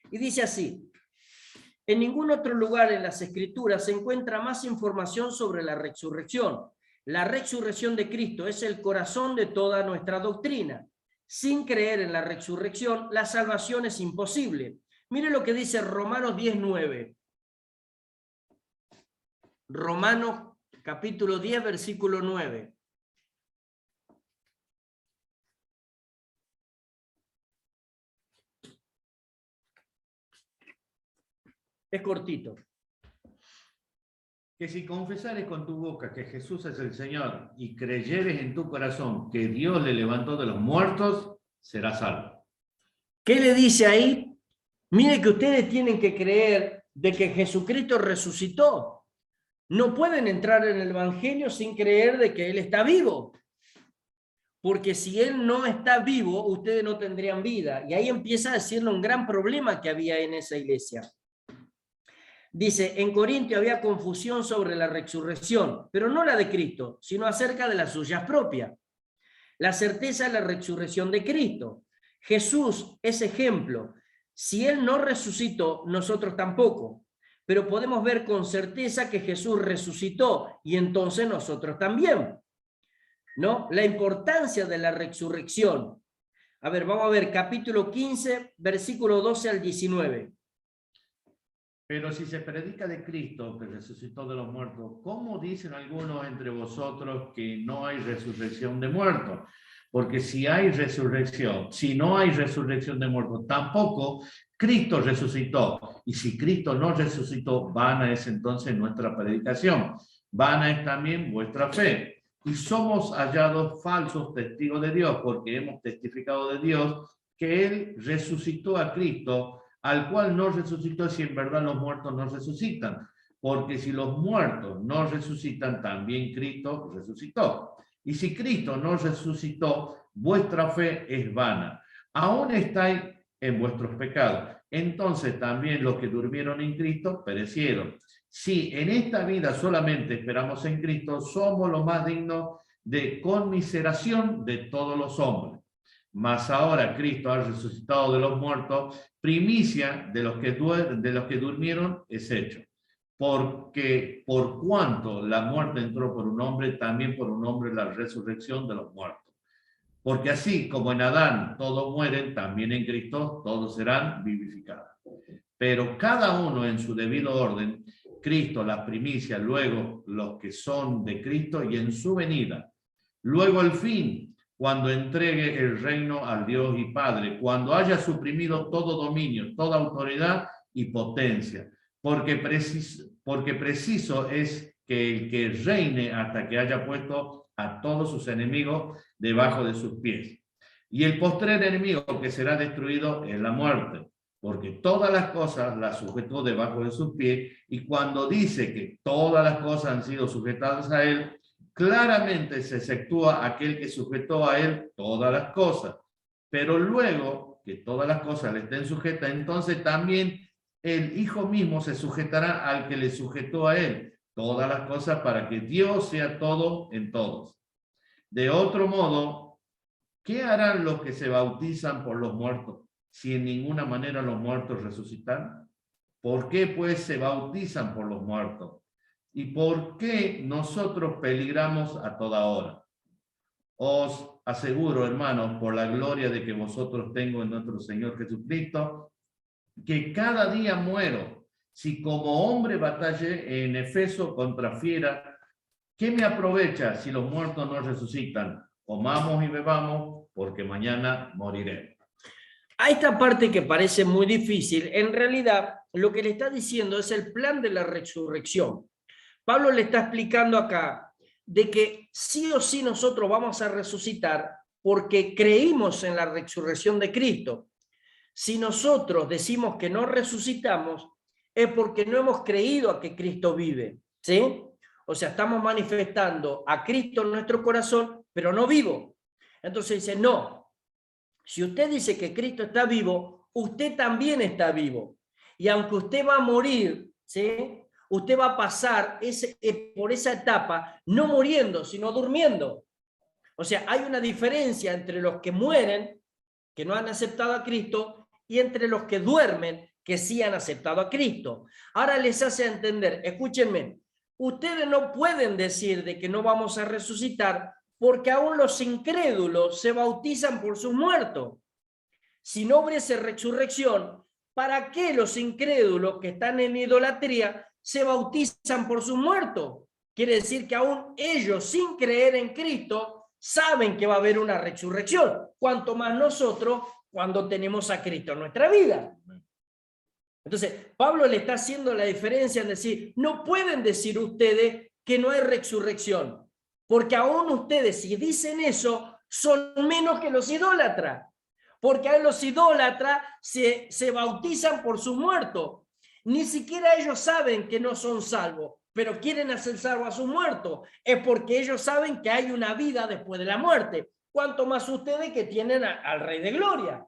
Speaker 1: Y dice así, en ningún otro lugar en las Escrituras se encuentra más información sobre la resurrección. La resurrección de Cristo es el corazón de toda nuestra doctrina. Sin creer en la resurrección, la salvación es imposible. Mire lo que dice Romanos 10:9. Romanos capítulo 10, versículo 9. Es cortito.
Speaker 2: Que si confesares con tu boca que Jesús es el Señor y creyeres en tu corazón que Dios le levantó de los muertos, serás salvo.
Speaker 1: ¿Qué le dice ahí? Mire que ustedes tienen que creer de que Jesucristo resucitó. No pueden entrar en el Evangelio sin creer de que Él está vivo. Porque si Él no está vivo, ustedes no tendrían vida. Y ahí empieza a decirle un gran problema que había en esa iglesia. Dice, en Corintio había confusión sobre la resurrección, pero no la de Cristo, sino acerca de las suyas propias. La certeza de la resurrección de Cristo. Jesús es ejemplo. Si Él no resucitó, nosotros tampoco. Pero podemos ver con certeza que Jesús resucitó y entonces nosotros también. ¿No? La importancia de la resurrección. A ver, vamos a ver capítulo 15, versículo 12 al 19.
Speaker 2: Pero si se predica de Cristo que resucitó de los muertos, ¿cómo dicen algunos entre vosotros que no hay resurrección de muertos? Porque si hay resurrección, si no hay resurrección de muertos, tampoco Cristo resucitó. Y si Cristo no resucitó, vana es entonces nuestra predicación, vana es también vuestra fe. Y somos hallados falsos testigos de Dios, porque hemos testificado de Dios que Él resucitó a Cristo, al cual no resucitó si en verdad los muertos no resucitan. Porque si los muertos no resucitan, también Cristo resucitó. Y si Cristo no resucitó, vuestra fe es vana. Aún estáis en vuestros pecados. Entonces también los que durmieron en Cristo perecieron. Si en esta vida solamente esperamos en Cristo, somos los más dignos de conmiseración de todos los hombres. Mas ahora Cristo ha resucitado de los muertos, primicia de los que durmieron es hecho. Porque por cuanto la muerte entró por un hombre, también por un hombre la resurrección de los muertos. Porque así como en Adán todos mueren, también en Cristo todos serán vivificados. Pero cada uno en su debido orden, Cristo la primicia, luego los que son de Cristo y en su venida. Luego el fin, cuando entregue el reino al Dios y Padre, cuando haya suprimido todo dominio, toda autoridad y potencia, porque preciso es que el que reine hasta que haya puesto a todos sus enemigos debajo de sus pies. Y el postrer enemigo que será destruido es la muerte, porque todas las cosas las sujetó debajo de sus pies, y cuando dice que todas las cosas han sido sujetadas a él, claramente se exceptúa aquel que sujetó a él todas las cosas. Pero luego que todas las cosas le estén sujetas, entonces también el Hijo mismo se sujetará al que le sujetó a él todas las cosas, para que Dios sea todo en todos. De otro modo, ¿qué harán los que se bautizan por los muertos, si en ninguna manera los muertos resucitan? ¿Por qué pues se bautizan por los muertos? ¿Y por qué nosotros peligramos a toda hora? Os aseguro, hermanos, por la gloria de que vosotros tengo en nuestro Señor Jesucristo, que cada día muero. Si como hombre batallé en Efeso contra fiera, ¿qué me aprovecha si los muertos no resucitan? Comamos y bebamos, porque mañana moriré.
Speaker 1: A esta parte que parece muy difícil, en realidad lo que le está diciendo es el plan de la resurrección. Pablo le está explicando acá de que sí o sí nosotros vamos a resucitar porque creímos en la resurrección de Cristo. Si nosotros decimos que no resucitamos, es porque no hemos creído a que Cristo vive, ¿sí? O sea, estamos manifestando a Cristo en nuestro corazón, pero no vivo. Entonces dice, no, si usted dice que Cristo está vivo, usted también está vivo. Y aunque usted va a morir, ¿sí? Usted va a pasar por esa etapa no muriendo, sino durmiendo. O sea, hay una diferencia entre los que mueren, que no han aceptado a Cristo, y entre los que duermen, que sí han aceptado a Cristo. Ahora les hace entender, escúchenme, ustedes no pueden decir de que no vamos a resucitar porque aún los incrédulos se bautizan por sus muertos. Si no hubiese resurrección, ¿para qué los incrédulos que están en idolatría se bautizan por sus muertos? Quiere decir que aún ellos, sin creer en Cristo, saben que va a haber una resurrección. Cuanto más nosotros cuando tenemos a Cristo en nuestra vida. Entonces, Pablo le está haciendo la diferencia en decir, no pueden decir ustedes que no hay resurrección, porque aún ustedes, si dicen eso, son menos que los idólatras, porque a los idólatras se bautizan por sus muertos. Ni siquiera ellos saben que no son salvos, pero quieren hacer salvo a sus muertos. Es porque ellos saben que hay una vida después de la muerte. Cuanto más ustedes que tienen al Rey de Gloria.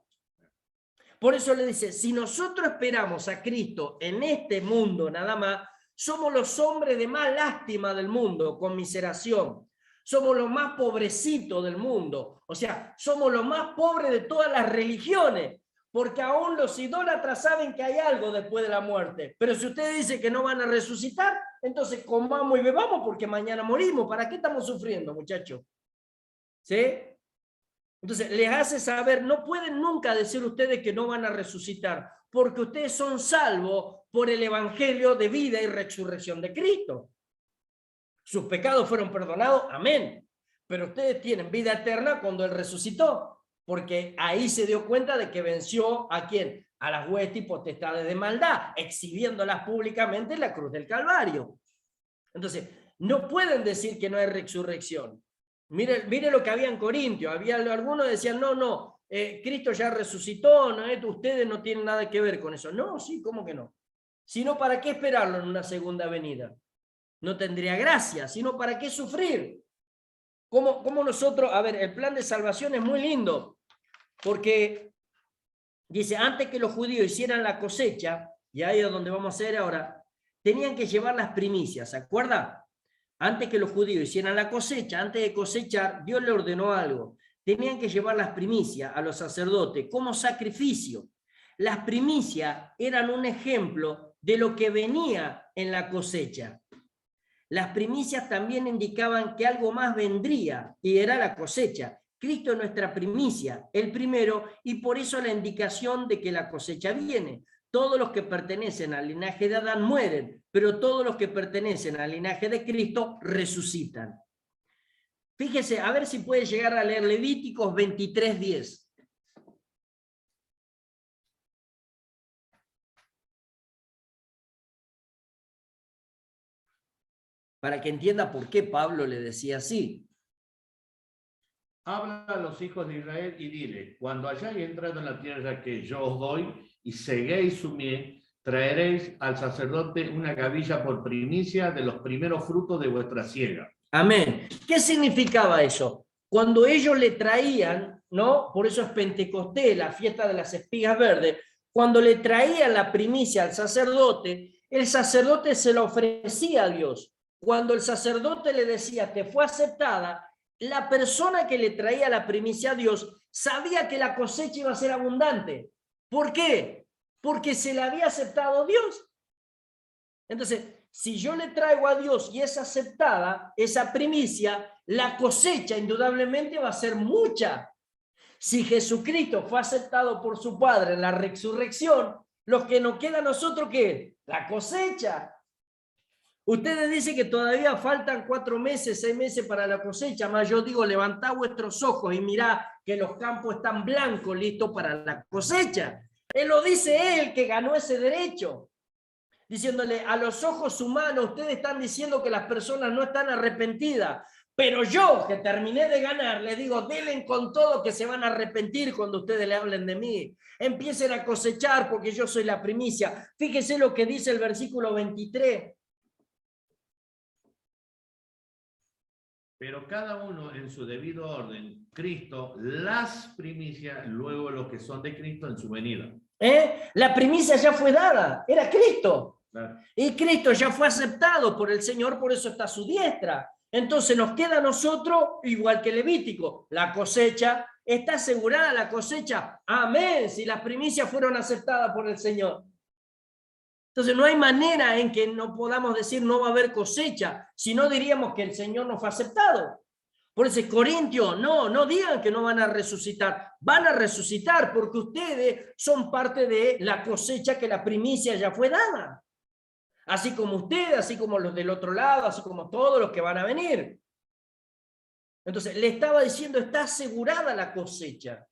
Speaker 1: Por eso le dice, si nosotros esperamos a Cristo en este mundo nada más, somos los hombres de más lástima del mundo, conmiseración. Somos los más pobrecitos del mundo. O sea, somos los más pobres de todas las religiones, porque aún los idólatras saben que hay algo después de la muerte. Pero si usted dice que no van a resucitar, entonces comamos y bebamos porque mañana morimos. ¿Para qué estamos sufriendo, muchachos? ¿Sí? Entonces, les hace saber, no pueden nunca decir ustedes que no van a resucitar, porque ustedes son salvos por el evangelio de vida y resurrección de Cristo. Sus pecados fueron perdonados, amén. Pero ustedes tienen vida eterna cuando Él resucitó, porque ahí se dio cuenta de que venció ¿a quién? A las huestes y potestades de maldad, exhibiéndolas públicamente en la cruz del Calvario. Entonces, no pueden decir que no hay resurrección. Mire lo que había en Corintios. Algunos decían, no, Cristo ya resucitó, no, ustedes no tienen nada que ver con eso. No, sí, ¿cómo que no? Sino, ¿para qué esperarlo en una segunda venida? No tendría gracia, sino ¿para qué sufrir? ¿Cómo nosotros, a ver, el plan de salvación es muy lindo, porque dice, antes que los judíos hicieran la cosecha, y ahí es donde vamos a ir ahora, tenían que llevar las primicias, ¿se acuerdan? Antes que los judíos hicieran la cosecha, antes de cosechar, Dios le ordenó algo. Tenían que llevar las primicias a los sacerdotes como sacrificio. Las primicias eran un ejemplo de lo que venía en la cosecha. Las primicias también indicaban que algo más vendría y era la cosecha. Cristo es nuestra primicia, el primero, y por eso la indicación de que la cosecha viene. Todos los que pertenecen al linaje de Adán mueren, pero todos los que pertenecen al linaje de Cristo resucitan. Fíjese, a ver si puede llegar a leer Levíticos 23:10. Para que entienda por qué Pablo le decía así.
Speaker 2: habla a los hijos de Israel y dile, cuando hayáis entrado en la tierra que yo os doy y seguéis su miel, traeréis al sacerdote una gavilla por primicia de los primeros frutos de vuestra siega.
Speaker 1: Amén. ¿Qué significaba eso? Cuando ellos le traían, ¿no? Por eso es Pentecostés, la fiesta de las espigas verdes, cuando le traían la primicia al sacerdote, el sacerdote se la ofrecía a Dios. Cuando el sacerdote le decía, te fue aceptada, la persona que le traía la primicia a Dios sabía que la cosecha iba a ser abundante. ¿Por qué? Porque se la había aceptado Dios. Entonces, si yo le traigo a Dios y es aceptada esa primicia, la cosecha indudablemente va a ser mucha. Si Jesucristo fue aceptado por su Padre en la resurrección, lo que nos queda a nosotros, ¿qué? La cosecha. Ustedes dicen que todavía faltan 4 meses, 6 meses para la cosecha, más yo digo, levantad vuestros ojos y mirá que los campos están blancos, listos para la cosecha. Él lo dice él, que ganó ese derecho. Diciéndole, a los ojos humanos, ustedes están diciendo que las personas no están arrepentidas, pero yo, que terminé de ganar, les digo, denle con todo que se van a arrepentir cuando ustedes le hablen de mí. Empiecen a cosechar porque yo soy la primicia. Fíjese lo que dice el versículo 23.
Speaker 2: Pero cada uno en su debido orden, Cristo, las primicias, luego los que son de Cristo en su venida.
Speaker 1: La primicia ya fue dada, era Cristo.
Speaker 2: Claro.
Speaker 1: Y Cristo ya fue aceptado por el Señor, por eso está a su diestra. Entonces nos queda a nosotros, igual que Levítico, la cosecha. ¿Está asegurada la cosecha? Amén, si las primicias fueron aceptadas por el Señor. Entonces no hay manera en que no podamos decir no va a haber cosecha, si no diríamos que el Señor no fue aceptado. Por eso, Corintios, no digan que no van a resucitar. Van a resucitar porque ustedes son parte de la cosecha que la primicia ya fue dada. Así como ustedes, así como los del otro lado, así como todos los que van a venir. Entonces, le estaba diciendo, está asegurada la cosecha.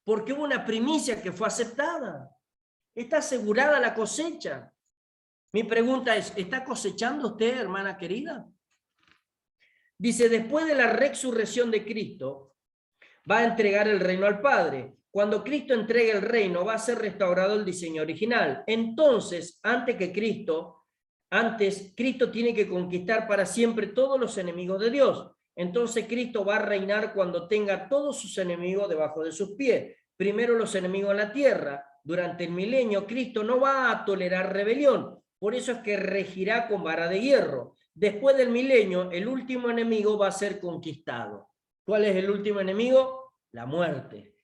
Speaker 1: Porque hubo una primicia que fue aceptada. Está asegurada la cosecha. Mi pregunta es, ¿está cosechando usted, hermana querida? Dice, después de la resurrección de Cristo, va a entregar el reino al Padre. Cuando Cristo entregue el reino, va a ser restaurado el diseño original. Entonces, Cristo tiene que conquistar para siempre todos los enemigos de Dios. Entonces, Cristo va a reinar cuando tenga todos sus enemigos debajo de sus pies. Primero los enemigos en la tierra. Durante el milenio, Cristo no va a tolerar rebelión. Por eso es que regirá con vara de hierro. Después del milenio, el último enemigo va a ser conquistado. ¿Cuál es el último enemigo? La muerte.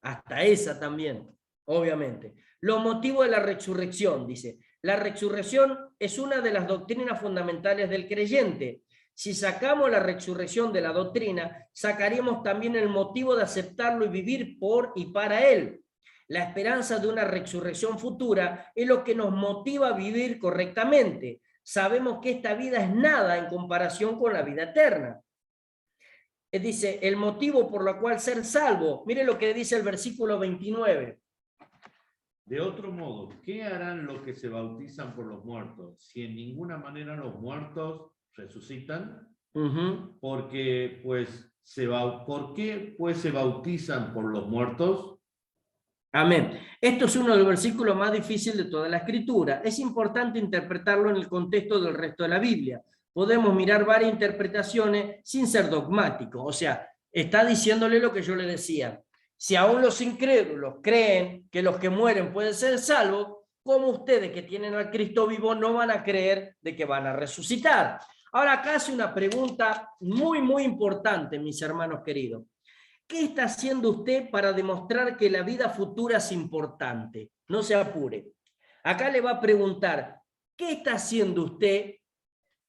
Speaker 1: Hasta esa también, obviamente. Los motivos de la resurrección, dice. La resurrección es una de las doctrinas fundamentales del creyente. Si sacamos la resurrección de la doctrina, sacaríamos también el motivo de aceptarlo y vivir por y para él. La esperanza de una resurrección futura es lo que nos motiva a vivir correctamente. Sabemos que esta vida es nada en comparación con la vida eterna. Dice, el motivo por lo cual ser salvo. Mire lo que dice el versículo 29.
Speaker 2: De otro modo, ¿qué harán los que se bautizan por los muertos? Si en ninguna manera los muertos resucitan, ¿por qué pues se bautizan por los muertos?
Speaker 1: Amén. Esto es uno de los versículos más difíciles de toda la Escritura. Es importante interpretarlo en el contexto del resto de la Biblia. Podemos mirar varias interpretaciones sin ser dogmáticos. O sea, está diciéndole lo que yo le decía. Si aún los incrédulos creen que los que mueren pueden ser salvos, ¿cómo ustedes que tienen al Cristo vivo no van a creer de que van a resucitar? Ahora acá hace una pregunta muy, muy importante, mis hermanos queridos. ¿Qué está haciendo usted para demostrar que la vida futura es importante? No se apure. Acá le va a preguntar, ¿qué está haciendo usted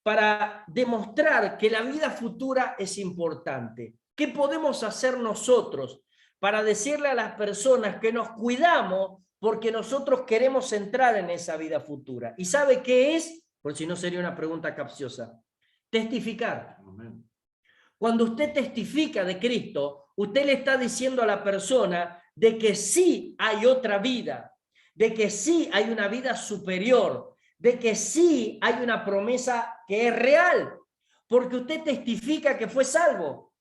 Speaker 1: para demostrar que la vida futura es importante? ¿Qué podemos hacer nosotros para decirle a las personas que nos cuidamos porque nosotros queremos entrar en esa vida futura? ¿Y sabe qué es? Por si no sería una pregunta capciosa. Testificar.
Speaker 2: Amén.
Speaker 1: Cuando usted testifica de Cristo, usted le está diciendo a la persona de que sí hay otra vida, de que sí hay una vida superior, de que sí hay una promesa que es real, porque usted testifica que fue salvo.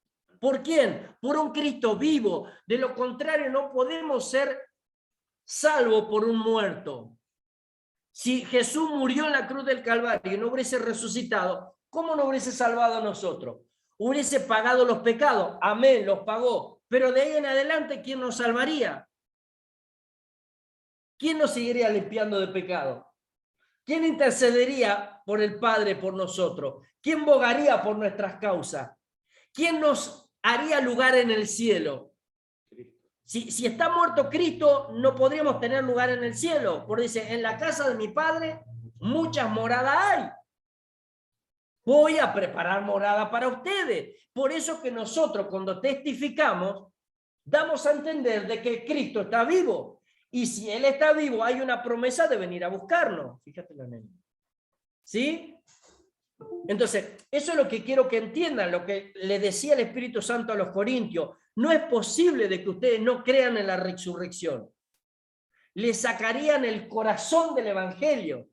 Speaker 1: ¿Por quién? Por un Cristo vivo. De lo contrario, no podemos ser salvos por un muerto. Si Jesús murió en la cruz del Calvario y no hubiese resucitado, ¿cómo no hubiese salvado a nosotros? Hubiese pagado los pecados. Amén, los pagó. Pero de ahí en adelante, ¿quién nos salvaría? ¿Quién nos seguiría limpiando de pecado? ¿Quién intercedería por el Padre por nosotros? ¿Quién bogaría por nuestras causas? ¿Quién nos haría lugar en el cielo? Si está muerto Cristo, no podríamos tener lugar en el cielo. Porque dice, en la casa de mi Padre muchas moradas hay. Voy a preparar morada para ustedes. Por eso que nosotros cuando testificamos, damos a entender de que Cristo está vivo. Y si Él está vivo, hay una promesa de venir a buscarnos. Fíjate la nena. ¿Sí? Entonces, eso es lo que quiero que entiendan, lo que le decía el Espíritu Santo a los Corintios. No es posible de que ustedes no crean en la resurrección. Le sacarían el corazón del Evangelio.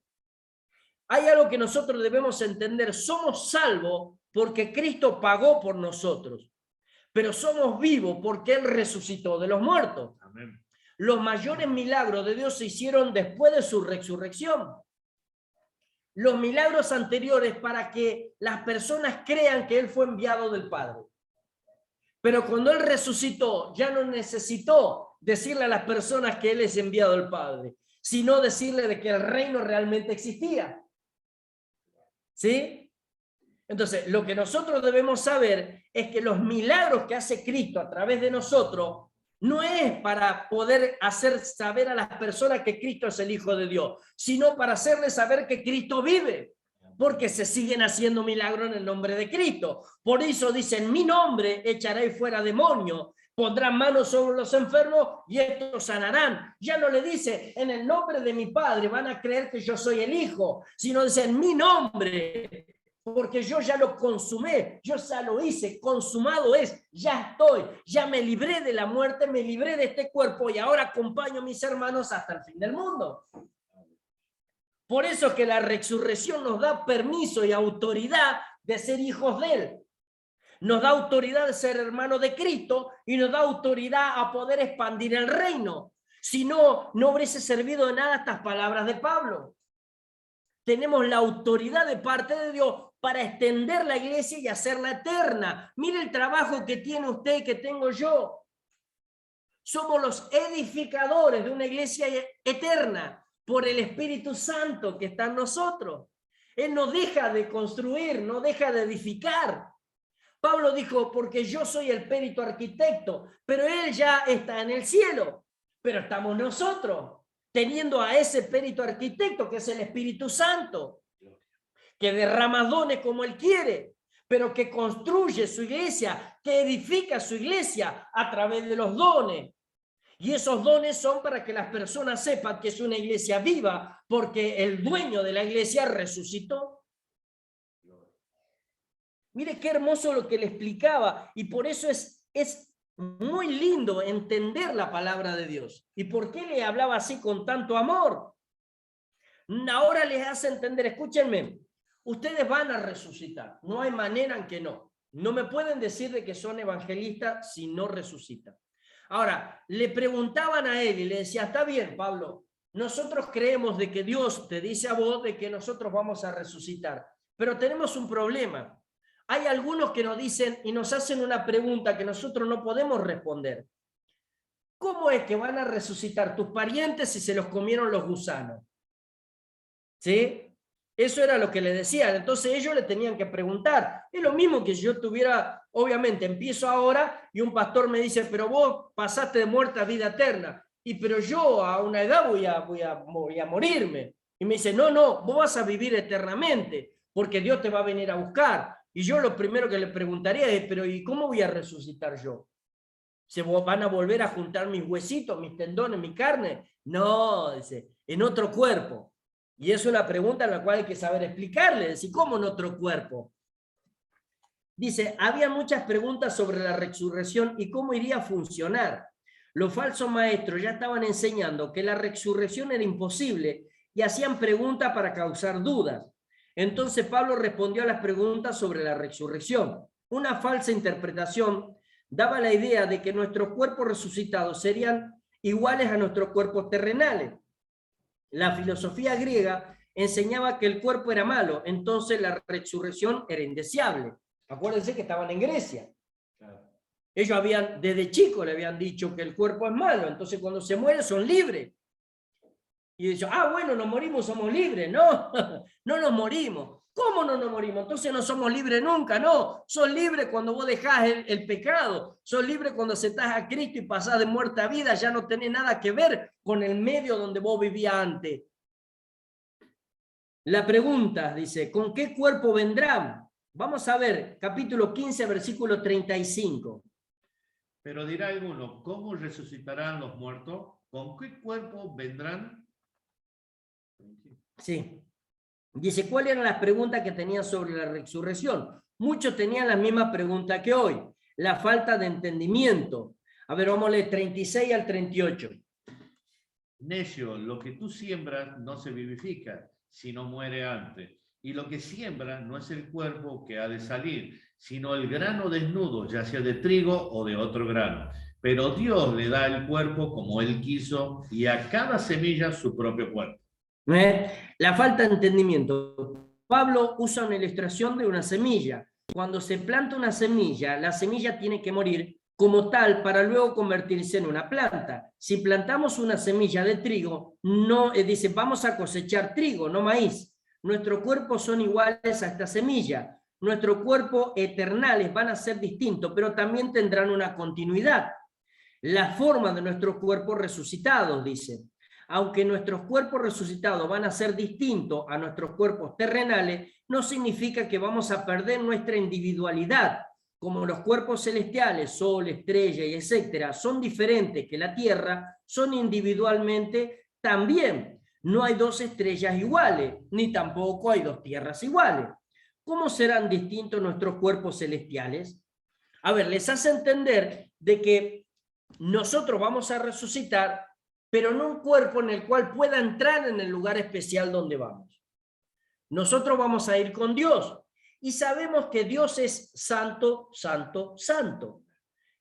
Speaker 1: Hay algo que nosotros debemos entender. Somos salvos porque Cristo pagó por nosotros. Pero somos vivos porque Él resucitó de los muertos.
Speaker 2: Amén.
Speaker 1: Los mayores milagros de Dios se hicieron después de su resurrección. Los milagros anteriores para que las personas crean que Él fue enviado del Padre. Pero cuando Él resucitó, ya no necesitó decirle a las personas que Él es enviado del Padre, sino decirle de que el reino realmente existía. ¿Sí? Entonces, lo que nosotros debemos saber es que los milagros que hace Cristo a través de nosotros no es para poder hacer saber a las personas que Cristo es el Hijo de Dios, sino para hacerles saber que Cristo vive, porque se siguen haciendo milagros en el nombre de Cristo. Por eso dicen, en mi nombre echaré fuera demonios, pondrán manos sobre los enfermos y estos sanarán. Ya no le dice, en el nombre de mi Padre van a creer que yo soy el Hijo, sino dice, en mi nombre, porque yo ya lo consumé, yo ya lo hice, consumado es, ya estoy, ya me libré de la muerte, me libré de este cuerpo y ahora acompaño a mis hermanos hasta el fin del mundo. Por eso es que la resurrección nos da permiso y autoridad de ser hijos de Él. Nos da autoridad de ser hermanos de Cristo y nos da autoridad a poder expandir el reino. Si no, no hubiese servido de nada estas palabras de Pablo. Tenemos la autoridad de parte de Dios para extender la iglesia y hacerla eterna. Mire el trabajo que tiene usted y que tengo yo. Somos los edificadores de una iglesia eterna por el Espíritu Santo que está en nosotros. Él no deja de construir, no deja de edificar. Pablo dijo, porque yo soy el perito arquitecto, pero él ya está en el cielo. Pero estamos nosotros, teniendo a ese perito arquitecto que es el Espíritu Santo, que derrama dones como Él quiere, pero que construye su iglesia, que edifica su iglesia a través de los dones. Y esos dones son para que las personas sepan que es una iglesia viva, porque el dueño de la iglesia resucitó. Mire qué hermoso lo que le explicaba, y por eso es muy lindo entender la palabra de Dios. ¿Y por qué le hablaba así con tanto amor? Ahora les hace entender, escúchenme, ustedes van a resucitar, no hay manera en que no. No me pueden decir de que son evangelistas si no resucitan. Ahora, le preguntaban a él y le decía, está bien, Pablo, nosotros creemos de que Dios te dice a vos de que nosotros vamos a resucitar, pero tenemos un problema. Hay algunos que nos dicen y nos hacen una pregunta que nosotros no podemos responder. ¿Cómo es que van a resucitar tus parientes si se los comieron los gusanos? ¿Sí? Eso era lo que le decían. Entonces ellos le tenían que preguntar. Es lo mismo que si yo tuviera, obviamente, empiezo ahora y un pastor me dice, pero vos pasaste de muerte a vida eterna. Pero yo a una edad voy a morirme. Y me dice, no, vos vas a vivir eternamente, porque Dios te va a venir a buscar. Y yo lo primero que le preguntaría es, pero ¿y cómo voy a resucitar yo? ¿Se van a volver a juntar mis huesitos, mis tendones, mi carne? No, dice, en otro cuerpo. Y es una pregunta en la cual hay que saber explicarle, decir, ¿cómo en otro cuerpo? Dice, había muchas preguntas sobre la resurrección y cómo iría a funcionar. Los falsos maestros ya estaban enseñando que la resurrección era imposible y hacían preguntas para causar dudas. Entonces Pablo respondió a las preguntas sobre la resurrección. Una falsa interpretación daba la idea de que nuestros cuerpos resucitados serían iguales a nuestros cuerpos terrenales. La filosofía griega enseñaba que el cuerpo era malo, entonces la resurrección era indeseable. Acuérdense que estaban en Grecia. Ellos desde chicos le habían dicho que el cuerpo es malo, entonces cuando se muere son libres. Y dicen, bueno, nos morimos, somos libres. No, no nos morimos. ¿Cómo no nos morimos? Entonces no somos libres nunca. No, sos libres cuando vos dejás el pecado. Sos libres cuando aceptás a Cristo y pasás de muerte a vida. Ya no tenés nada que ver con el medio donde vos vivías antes. La pregunta, dice, ¿con qué cuerpo vendrán? Vamos a ver, capítulo 15, versículo 35.
Speaker 2: Pero dirá alguno, ¿cómo resucitarán los muertos? ¿Con qué cuerpo vendrán?
Speaker 1: Sí. Dice, ¿cuáles eran las preguntas que tenían sobre la resurrección? Muchos tenían la misma pregunta que hoy, la falta de entendimiento. A ver, vamos a leer 36 al 38.
Speaker 2: Necio, lo que tú siembras no se vivifica, sino muere antes. Y lo que siembra no es el cuerpo que ha de salir, sino el grano desnudo, ya sea de trigo o de otro grano. Pero Dios le da el cuerpo como Él quiso y a cada semilla su propio cuerpo.
Speaker 1: La falta de entendimiento. Pablo usa una ilustración de una semilla. Cuando se planta una semilla, la semilla tiene que morir como tal para luego convertirse en una planta. Si plantamos una semilla de trigo, no dice, vamos a cosechar trigo, no maíz. Nuestros cuerpos son iguales a esta semilla. Nuestros cuerpos eternales van a ser distintos, pero también tendrán una continuidad. La forma de nuestros cuerpos resucitados, dice. Aunque nuestros cuerpos resucitados van a ser distintos a nuestros cuerpos terrenales, no significa que vamos a perder nuestra individualidad. Como los cuerpos celestiales, sol, estrella y etcétera, son diferentes que la Tierra, son individualmente también. No hay dos estrellas iguales, ni tampoco hay dos tierras iguales. ¿Cómo serán distintos nuestros cuerpos celestiales? A ver, les hace entender de que nosotros vamos a resucitar, pero no un cuerpo en el cual pueda entrar en el lugar especial donde vamos. Nosotros vamos a ir con Dios y sabemos que Dios es santo, santo, santo.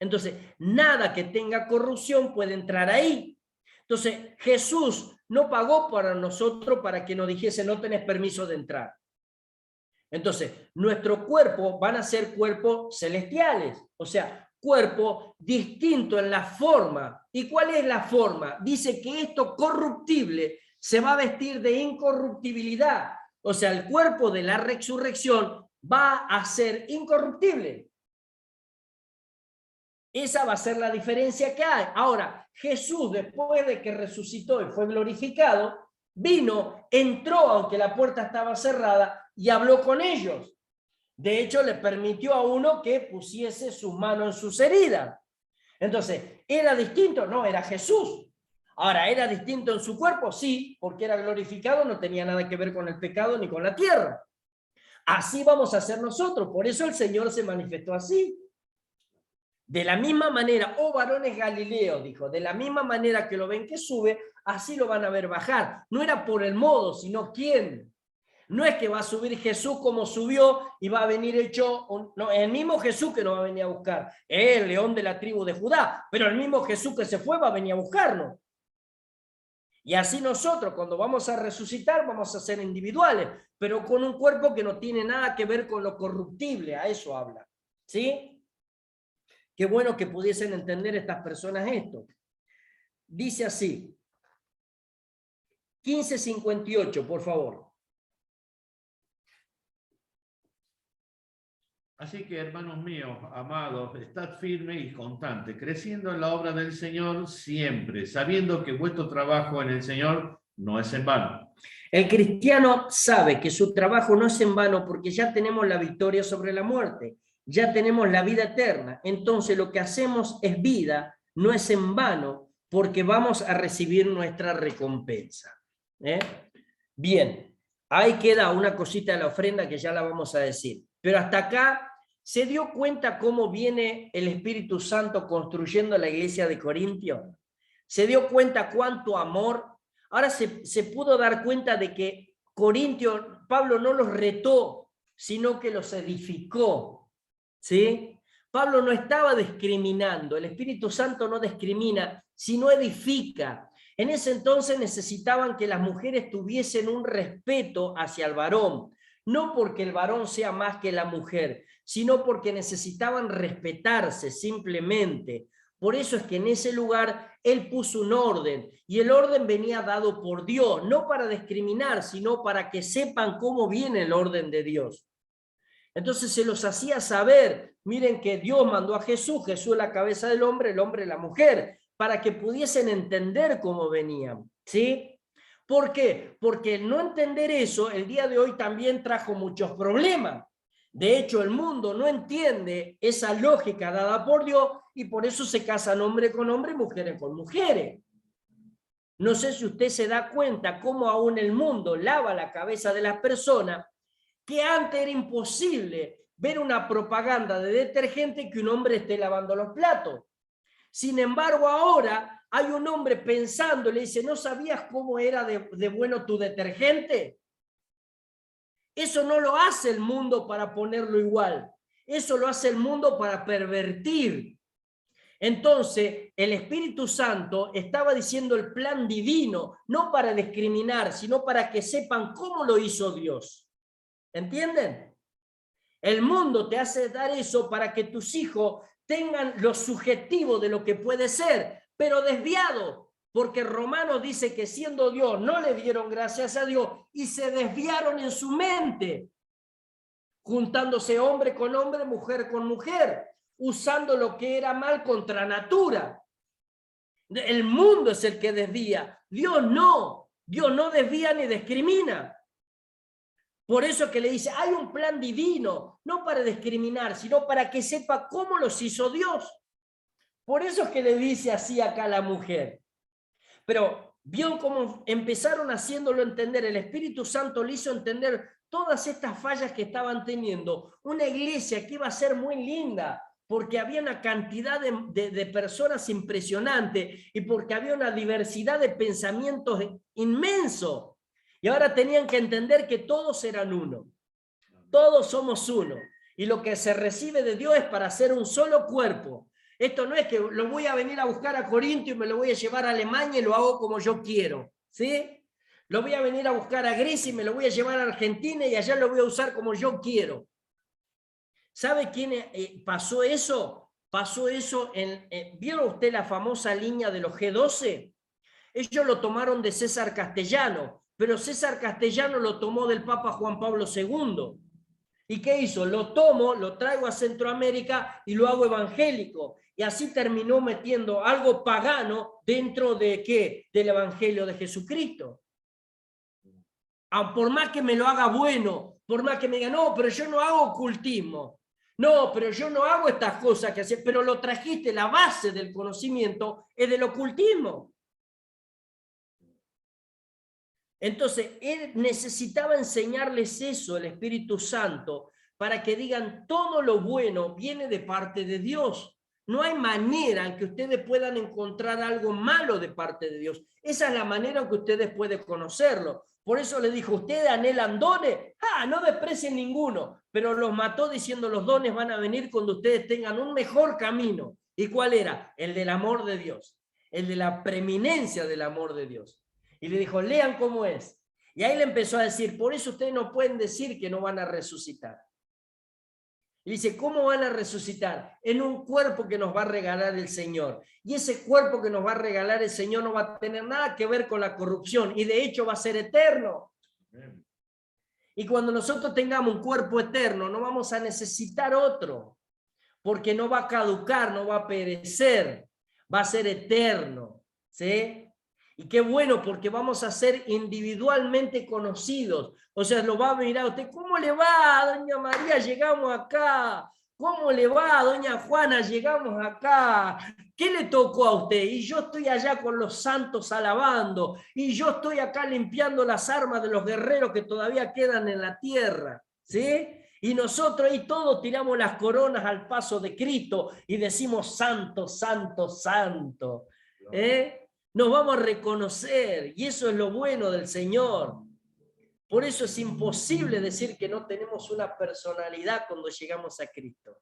Speaker 1: Entonces, nada que tenga corrupción puede entrar ahí. Entonces, Jesús no pagó para nosotros para que nos dijese no tenés permiso de entrar. Entonces, nuestros cuerpos van a ser cuerpos celestiales, o sea, cuerpo distinto en la forma. ¿Y cuál es la forma? Dice que esto corruptible se va a vestir de incorruptibilidad. O sea, el cuerpo de la resurrección va a ser incorruptible. Esa va a ser la diferencia que hay. Ahora, Jesús, después de que resucitó y fue glorificado, vino, entró, aunque la puerta estaba cerrada, y habló con ellos. De hecho, le permitió a uno que pusiese sus manos en sus heridas. Entonces, ¿era distinto? No, era Jesús. Ahora, ¿era distinto en su cuerpo? Sí, porque era glorificado, no tenía nada que ver con el pecado ni con la tierra. Así vamos a hacer nosotros. Por eso el Señor se manifestó así. De la misma manera, oh varones Galileos, dijo, de la misma manera que lo ven que sube, así lo van a ver bajar. No era por el modo, sino quién. No es que va a subir Jesús como subió y va a venir hecho, no, el mismo Jesús que nos va a venir a buscar, el león de la tribu de Judá, pero el mismo Jesús que se fue va a venir a buscarnos. Y así nosotros cuando vamos a resucitar vamos a ser individuales, pero con un cuerpo que no tiene nada que ver con lo corruptible, a eso habla. ¿Sí? Qué bueno que pudiesen entender estas personas esto. Dice así, 15:58, por favor.
Speaker 2: Así que, hermanos míos, amados, estad firmes y constantes, creciendo en la obra del Señor siempre, sabiendo que vuestro trabajo en el Señor no es en vano.
Speaker 1: El cristiano sabe que su trabajo no es en vano porque ya tenemos la victoria sobre la muerte, ya tenemos la vida eterna. Entonces lo que hacemos es vida, no es en vano, porque vamos a recibir nuestra recompensa. Bien, ahí queda una cosita de la ofrenda que ya la vamos a decir. Pero hasta acá, ¿se dio cuenta cómo viene el Espíritu Santo construyendo la iglesia de Corintio? ¿Se dio cuenta cuánto amor? Ahora se pudo dar cuenta de que Corintio, Pablo no los retó, sino que los edificó. ¿Sí? Pablo no estaba discriminando, el Espíritu Santo no discrimina, sino edifica. En ese entonces necesitaban que las mujeres tuviesen un respeto hacia el varón, no porque el varón sea más que la mujer, sino porque necesitaban respetarse simplemente. Por eso es que en ese lugar él puso un orden, y el orden venía dado por Dios, no para discriminar, sino para que sepan cómo viene el orden de Dios. Entonces se los hacía saber, miren que Dios mandó a Jesús, Jesús la cabeza del hombre, el hombre la mujer, para que pudiesen entender cómo venían, ¿sí? ¿Por qué? Porque el no entender eso, el día de hoy también trajo muchos problemas. De hecho, el mundo no entiende esa lógica dada por Dios y por eso se casan hombre con hombre, mujeres con mujeres. No sé si usted se da cuenta cómo aún el mundo lava la cabeza de las personas, que antes era imposible ver una propaganda de detergente que un hombre esté lavando los platos. Sin embargo, ahora hay un hombre pensando, le dice, ¿no sabías cómo era de bueno tu detergente? Eso no lo hace el mundo para ponerlo igual. Eso lo hace el mundo para pervertir. Entonces, el Espíritu Santo estaba diciendo el plan divino, no para discriminar, sino para que sepan cómo lo hizo Dios. ¿Entienden? El mundo te hace dar eso para que tus hijos tengan lo subjetivo de lo que puede ser, pero desviado, porque Romanos dice que siendo Dios no le dieron gracias a Dios y se desviaron en su mente, juntándose hombre con hombre, mujer con mujer, usando lo que era mal contra natura. El mundo es el que desvía, Dios no desvía ni discrimina. Por eso es que le dice, hay un plan divino, no para discriminar, sino para que sepa cómo los hizo Dios. Por eso es que le dice así acá a la mujer. Pero vio cómo empezaron haciéndolo entender, el Espíritu Santo le hizo entender todas estas fallas que estaban teniendo. Una iglesia que iba a ser muy linda, porque había una cantidad de personas impresionante y porque había una diversidad de pensamientos inmenso. Y ahora tenían que entender que todos eran uno. Todos somos uno. Y lo que se recibe de Dios es para ser un solo cuerpo. Esto no es que lo voy a venir a buscar a Corintio y me lo voy a llevar a Alemania y lo hago como yo quiero. ¿Sí? Lo voy a venir a buscar a Grecia y me lo voy a llevar a Argentina y allá lo voy a usar como yo quiero. ¿Sabe quién pasó eso? Pasó eso ¿vieron usted la famosa línea de los G12? Ellos lo tomaron de César Castellano, pero César Castellano lo tomó del Papa Juan Pablo II. ¿Y qué hizo? Lo tomo, lo traigo a Centroamérica y lo hago evangélico. Y así terminó metiendo algo pagano dentro de ¿qué? Del Evangelio de Jesucristo. Por más que me lo haga bueno, por más que me diga, no, pero yo no hago ocultismo. No, pero yo no hago estas cosas que hacía, pero lo trajiste, la base del conocimiento es del ocultismo. Entonces, él necesitaba enseñarles eso, el Espíritu Santo, para que digan todo lo bueno viene de parte de Dios. No hay manera en que ustedes puedan encontrar algo malo de parte de Dios. Esa es la manera en que ustedes pueden conocerlo. Por eso le dijo, ¿ustedes anhelan dones? No desprecien ninguno, pero los mató diciendo los dones van a venir cuando ustedes tengan un mejor camino. ¿Y cuál era? El del amor de Dios, el de la preeminencia del amor de Dios. Y le dijo, lean cómo es. Y ahí le empezó a decir, por eso ustedes no pueden decir que no van a resucitar. Y dice, ¿cómo van a resucitar? En un cuerpo que nos va a regalar el Señor. Y ese cuerpo que nos va a regalar el Señor no va a tener nada que ver con la corrupción. Y de hecho va a ser eterno. Y cuando nosotros tengamos un cuerpo eterno, no vamos a necesitar otro. Porque no va a caducar, no va a perecer. Va a ser eterno. ¿Sí? Y qué bueno, porque vamos a ser individualmente conocidos. O sea, lo va a mirar usted. ¿Cómo le va, doña María? Llegamos acá. ¿Cómo le va, doña Juana? Llegamos acá. ¿Qué le tocó a usted? Y yo estoy allá con los santos alabando. Y yo estoy acá limpiando las armas de los guerreros que todavía quedan en la tierra. ¿Sí? Y nosotros ahí todos tiramos las coronas al paso de Cristo y decimos santo, santo, santo. Nos vamos a reconocer y eso es lo bueno del Señor. Por eso es imposible decir que no tenemos una personalidad cuando llegamos a Cristo.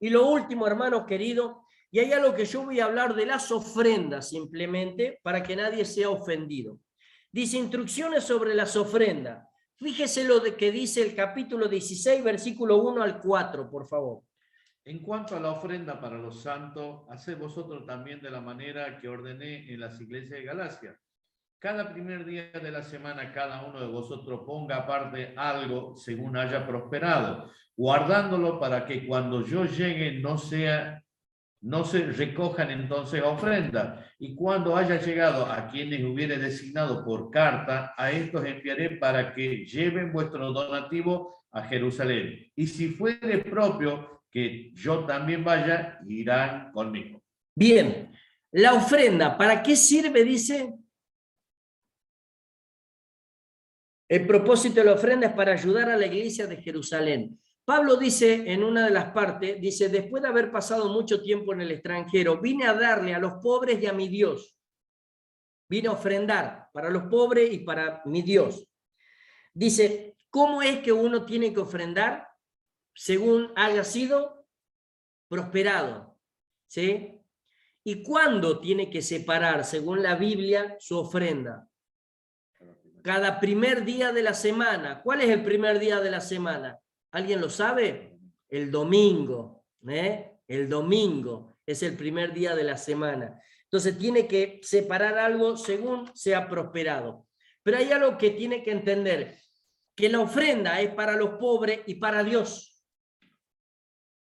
Speaker 1: Y lo último, hermano querido, y hay algo que yo voy a hablar de las ofrendas simplemente para que nadie sea ofendido. Dice instrucciones sobre las ofrendas. Fíjese lo de que dice el capítulo 16, versículo 1 al 4, por favor.
Speaker 2: En cuanto a la ofrenda para los santos, haced vosotros también de la manera que ordené en las iglesias de Galacia. Cada primer día de la semana, cada uno de vosotros ponga aparte algo según haya prosperado, guardándolo para que cuando yo llegue no se recojan entonces ofrendas. Y cuando haya llegado a quienes hubiere designado por carta, a estos enviaré para que lleven vuestro donativo a Jerusalén. Y si fuere propio que yo también vaya, irán conmigo.
Speaker 1: Bien, la ofrenda, ¿para qué sirve? Dice, el propósito de la ofrenda es para ayudar a la iglesia de Jerusalén. Pablo dice en una de las partes, dice, después de haber pasado mucho tiempo en el extranjero, vine a darle a los pobres y a mi Dios. Vine a ofrendar para los pobres y para mi Dios. Dice, ¿cómo es que uno tiene que ofrendar? Según haya sido prosperado, ¿sí? ¿Y cuándo tiene que separar, según la Biblia, su ofrenda? Cada primer día de la semana. ¿Cuál es el primer día de la semana? ¿Alguien lo sabe? El domingo, ¿eh? El domingo es el primer día de la semana. Entonces tiene que separar algo según sea prosperado. Pero hay algo que tiene que entender, que la ofrenda es para los pobres y para Dios.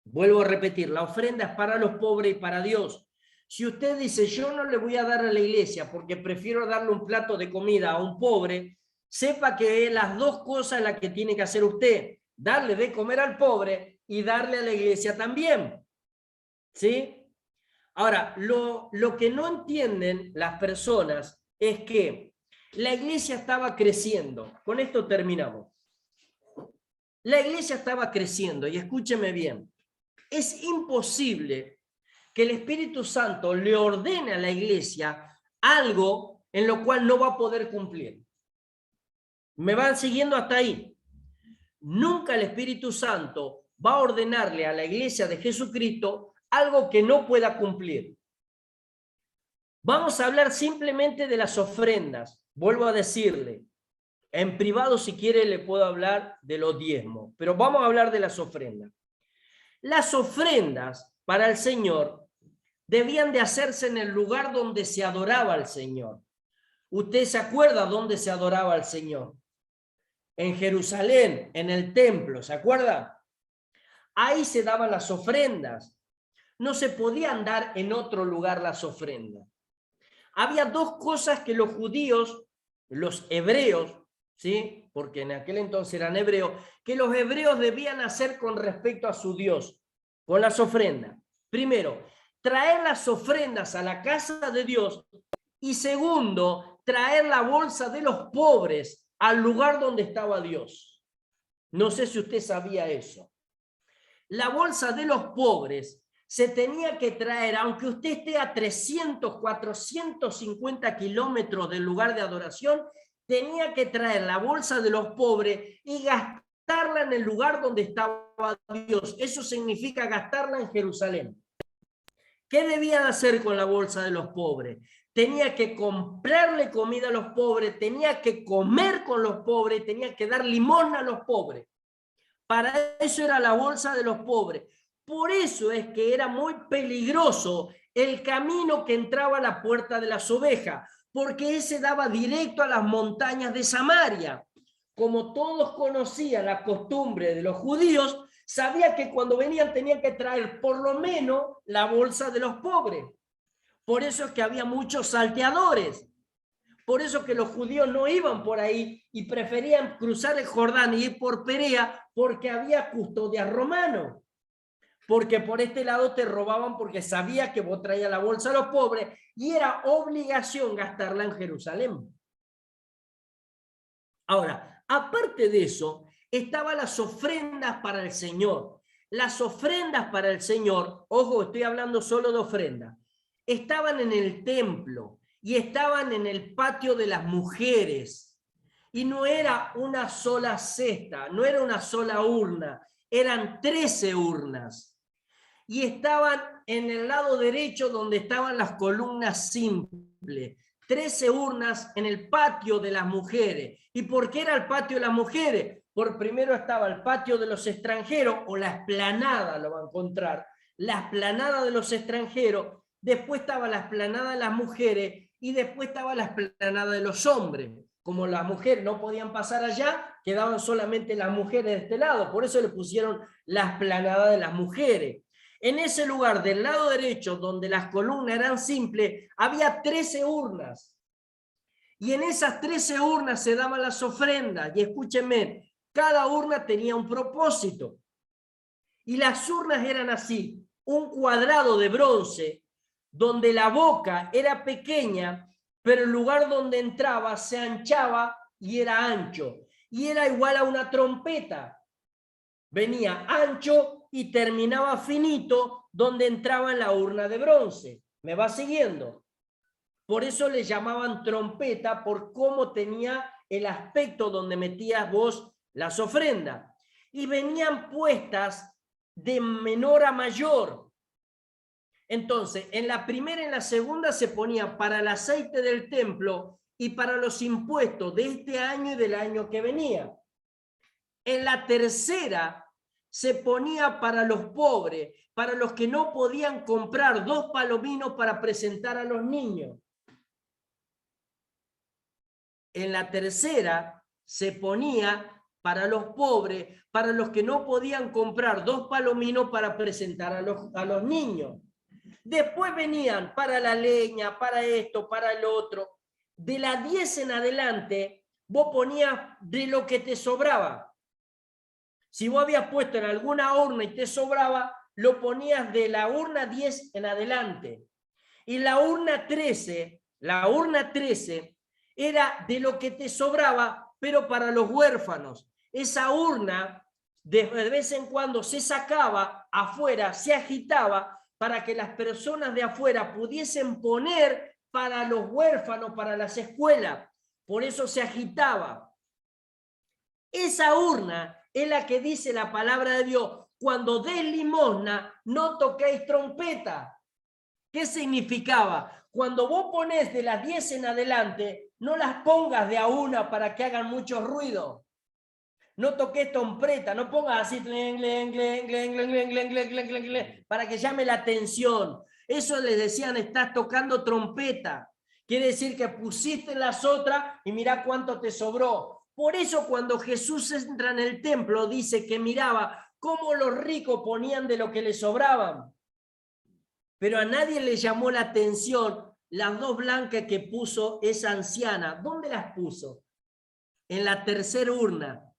Speaker 1: Vuelvo a repetir, la ofrenda es para los pobres y para Dios. Si usted dice, yo no le voy a dar a la iglesia porque prefiero darle un plato de comida a un pobre, sepa que las dos cosas las que tiene que hacer usted, darle de comer al pobre y darle a la iglesia también. ¿Sí? Ahora, lo que no entienden las personas es que la iglesia estaba creciendo. Con esto terminamos. La iglesia estaba creciendo, y escúcheme bien. Es imposible que el Espíritu Santo le ordene a la iglesia algo en lo cual no va a poder cumplir. ¿Me van siguiendo hasta ahí? Nunca el Espíritu Santo va a ordenarle a la iglesia de Jesucristo algo que no pueda cumplir. Vamos a hablar simplemente de las ofrendas. Vuelvo a decirle, en privado si quiere le puedo hablar de los diezmos, pero vamos a hablar de las ofrendas. Las ofrendas para el Señor debían de hacerse en el lugar donde se adoraba al Señor. ¿Usted se acuerda dónde se adoraba al Señor? En Jerusalén, en el templo, ¿se acuerda? Ahí se daban las ofrendas. No se podían dar en otro lugar las ofrendas. Había dos cosas que los judíos, los hebreos, ¿sí? Porque en aquel entonces eran hebreos, que los hebreos debían hacer con respecto a su Dios, con las ofrendas. Primero, traer las ofrendas a la casa de Dios, y segundo, traer la bolsa de los pobres al lugar donde estaba Dios. No sé si usted sabía eso. La bolsa de los pobres se tenía que traer, aunque usted esté a 300, 450 kilómetros del lugar de adoración, tenía que traer la bolsa de los pobres y gastarla en el lugar donde estaba Dios. Eso significa gastarla en Jerusalén. ¿Qué debía hacer con la bolsa de los pobres? Tenía que comprarle comida a los pobres, tenía que comer con los pobres, tenía que dar limosna a los pobres. Para eso era la bolsa de los pobres. Por eso es que era muy peligroso el camino que entraba a la puerta de las ovejas, porque ese daba directo a las montañas de Samaria. Como todos conocían la costumbre de los judíos, sabía que cuando venían tenían que traer por lo menos la bolsa de los pobres. Por eso es que había muchos salteadores. Por eso que los judíos no iban por ahí y preferían cruzar el Jordán y ir por Perea, porque había custodias romanos. Porque por este lado te robaban porque sabía que vos traías la bolsa a los pobres y era obligación gastarla en Jerusalén. Ahora, aparte de eso, estaban las ofrendas para el Señor. Las ofrendas para el Señor, ojo, estoy hablando solo de ofrendas, estaban en el templo y estaban en el patio de las mujeres. Y no era una sola cesta, no era una sola urna, eran 13 urnas. y estaban en el lado derecho donde estaban las columnas simples. 13 urnas en el patio de las mujeres. ¿Y por qué era el patio de las mujeres? Por primero estaba el patio de los extranjeros, o la explanada, lo va a encontrar, la explanada de los extranjeros, después estaba la explanada de las mujeres, y después estaba la explanada de los hombres. Como las mujeres no podían pasar allá, quedaban solamente las mujeres de este lado, por eso le pusieron la explanada de las mujeres. En ese lugar del lado derecho, donde las columnas eran simples, había 13 urnas. Y en esas 13 urnas se daban las ofrendas. Y escúchenme, cada urna tenía un propósito. Y las urnas eran así, un cuadrado de bronce, donde la boca era pequeña, pero el lugar donde entraba se anchaba y era ancho. Y era igual a una trompeta. Venía ancho y terminaba finito donde entraba en la urna de bronce. ¿Me va siguiendo? Por eso le llamaban trompeta, por cómo tenía el aspecto donde metías vos las ofrendas. Y venían puestas de menor a mayor. Entonces, en la primera y en la segunda se ponía para el aceite del templo y para los impuestos de este año y del año que venía. En la tercera se ponía para los pobres, para los que no podían comprar 2 palominos para presentar a los niños. En la tercera se ponía para los pobres, para los que no podían comprar 2 palominos para presentar a los niños. Después venían para la leña, para esto, para el otro. De la 10 en adelante, vos ponías de lo que te sobraba. Si vos habías puesto en alguna urna y te sobraba, lo ponías de la urna 10 en adelante. Y la urna 13 era de lo que te sobraba, pero para los huérfanos. Esa urna de vez en cuando se sacaba afuera, se agitaba para que las personas de afuera pudiesen poner para los huérfanos, para las escuelas. Por eso se agitaba. Esa urna es la que dice la palabra de Dios: cuando des limosna, no toquéis trompeta. ¿Qué significaba? Cuando vos ponés de las 10 en adelante, no las pongas de a una para que hagan mucho ruido. No toques trompeta, no pongas así para que llame la atención. Eso les decían: estás tocando trompeta. Quiere decir que pusiste las otras y mirá cuánto te sobró. Por eso cuando Jesús entra en el templo, dice que miraba cómo los ricos ponían de lo que les sobraban. Pero a nadie le llamó la atención las 2 blancas que puso esa anciana. ¿Dónde las puso? En la tercera urna.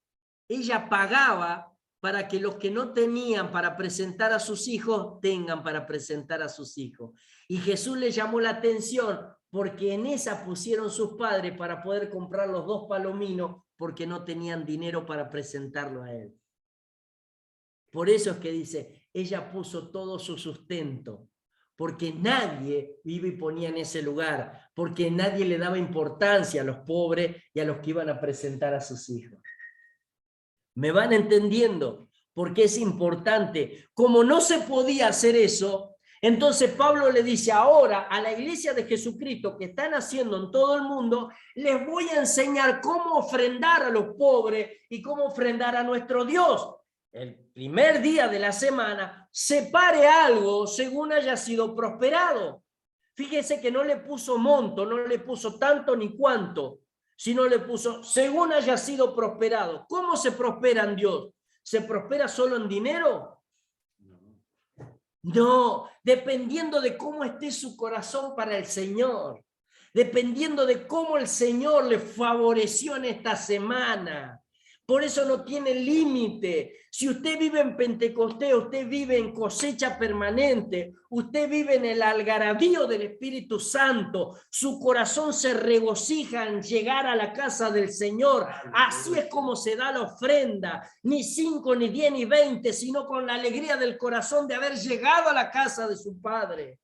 Speaker 1: Ella pagaba para que los que no tenían para presentar a sus hijos tengan para presentar a sus hijos. Y Jesús le llamó la atención porque en esa pusieron sus padres para poder comprar los 2 palominos porque no tenían dinero para presentarlo a él. Por eso es que dice, ella puso todo su sustento, porque nadie iba y ponía en ese lugar, porque nadie le daba importancia a los pobres y a los que iban a presentar a sus hijos. ¿Me van entendiendo? Porque es importante. Como no se podía hacer eso, entonces Pablo le dice ahora a la iglesia de Jesucristo que están haciendo en todo el mundo, les voy a enseñar cómo ofrendar a los pobres y cómo ofrendar a nuestro Dios. El primer día de la semana, separe algo según haya sido prosperado. Fíjese que no le puso monto, no le puso tanto ni cuánto, sino le puso según haya sido prosperado. ¿Cómo se prospera en Dios? ¿Se prospera solo en dinero? No, dependiendo de cómo esté su corazón para el Señor, dependiendo de cómo el Señor le favoreció en esta semana. Por eso no tiene límite. Si usted vive en Pentecostés, usted vive en cosecha permanente, usted vive en el algarabío del Espíritu Santo, su corazón se regocija en llegar a la casa del Señor. Así es como se da la ofrenda, ni 5, ni 10, ni 20, sino con la alegría del corazón de haber llegado a la casa de su Padre.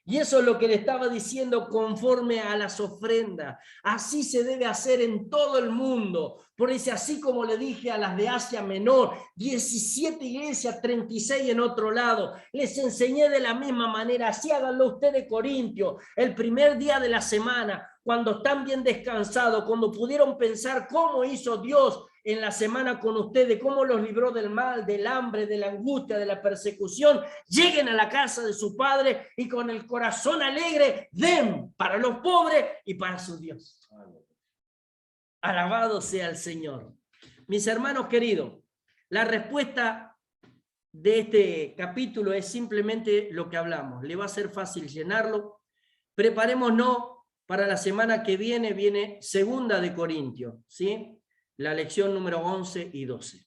Speaker 1: Y eso es lo que le estaba diciendo conforme a las ofrendas. Así se debe hacer en todo el mundo, Por eso, así como le dije a las de Asia Menor, 17 iglesias, 36 en otro lado, les enseñé de la misma manera. Así háganlo ustedes, Corintios, el primer día de la semana, cuando están bien descansados, cuando pudieron pensar cómo hizo Dios en la semana con ustedes, cómo los libró del mal, del hambre, de la angustia, de la persecución. Lleguen a la casa de su Padre y con el corazón alegre den para los pobres y para su Dios. Alabado sea el Señor. Mis hermanos queridos, la respuesta de este capítulo es simplemente lo que hablamos. Le va a ser fácil llenarlo. Preparémonos para la semana que viene. Viene 2 de Corintios, ¿sí? La lección número 11 y 12.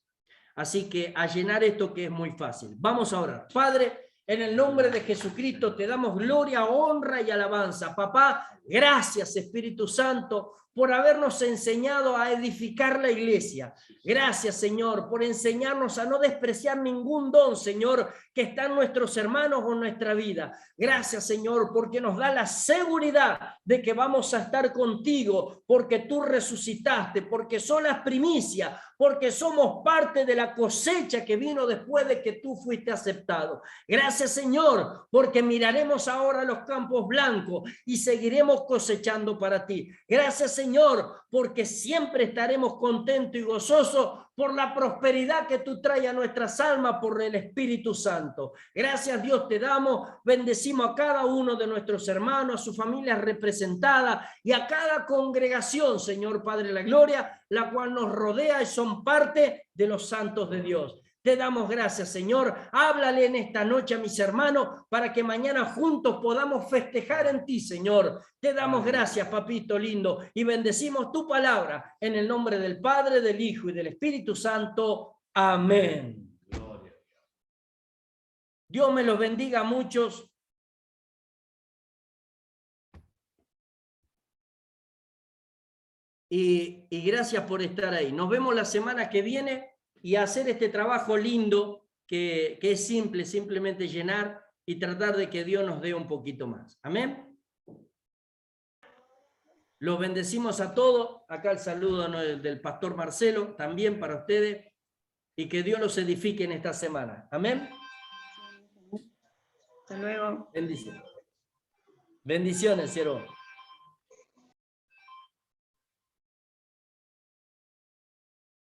Speaker 1: Así que a llenar esto, que es muy fácil. Vamos a orar. Padre, en el nombre de Jesucristo te damos gloria, honra y alabanza. Papá, gracias, Espíritu Santo, por habernos enseñado a edificar la iglesia. Gracias, Señor, por enseñarnos a no despreciar ningún don, Señor, que está en nuestros hermanos o en nuestra vida. Gracias, Señor, porque nos da la seguridad de que vamos a estar contigo, porque tú resucitaste, porque son las primicias, porque somos parte de la cosecha que vino después de que tú fuiste aceptado. Gracias, Señor, porque miraremos ahora los campos blancos y seguiremos cosechando para ti. Gracias, Señor, porque siempre estaremos contentos y gozosos por la prosperidad que tú traes a nuestras almas por el Espíritu Santo. Gracias, Dios, te damos. Bendecimos a cada uno de nuestros hermanos, a sus familias representadas y a cada congregación, Señor Padre de la Gloria, la cual nos rodea y son parte de los santos de Dios. Te damos gracias, Señor. Háblale en esta noche a mis hermanos para que mañana juntos podamos festejar en ti, Señor. Te damos gracias, papito lindo, y bendecimos tu palabra en el nombre del Padre, del Hijo y del Espíritu Santo. Amén. Dios me los bendiga a muchos. Y gracias por estar ahí. Nos vemos la semana que viene y hacer este trabajo lindo que es simple, simplemente llenar y tratar de que Dios nos dé un poquito más. Amén. Los bendecimos a todos. Acá el saludo del pastor Marcelo, también para ustedes, y que Dios los edifique en esta semana. Amén.
Speaker 3: Hasta luego.
Speaker 1: Bendiciones. Bendiciones, siervo.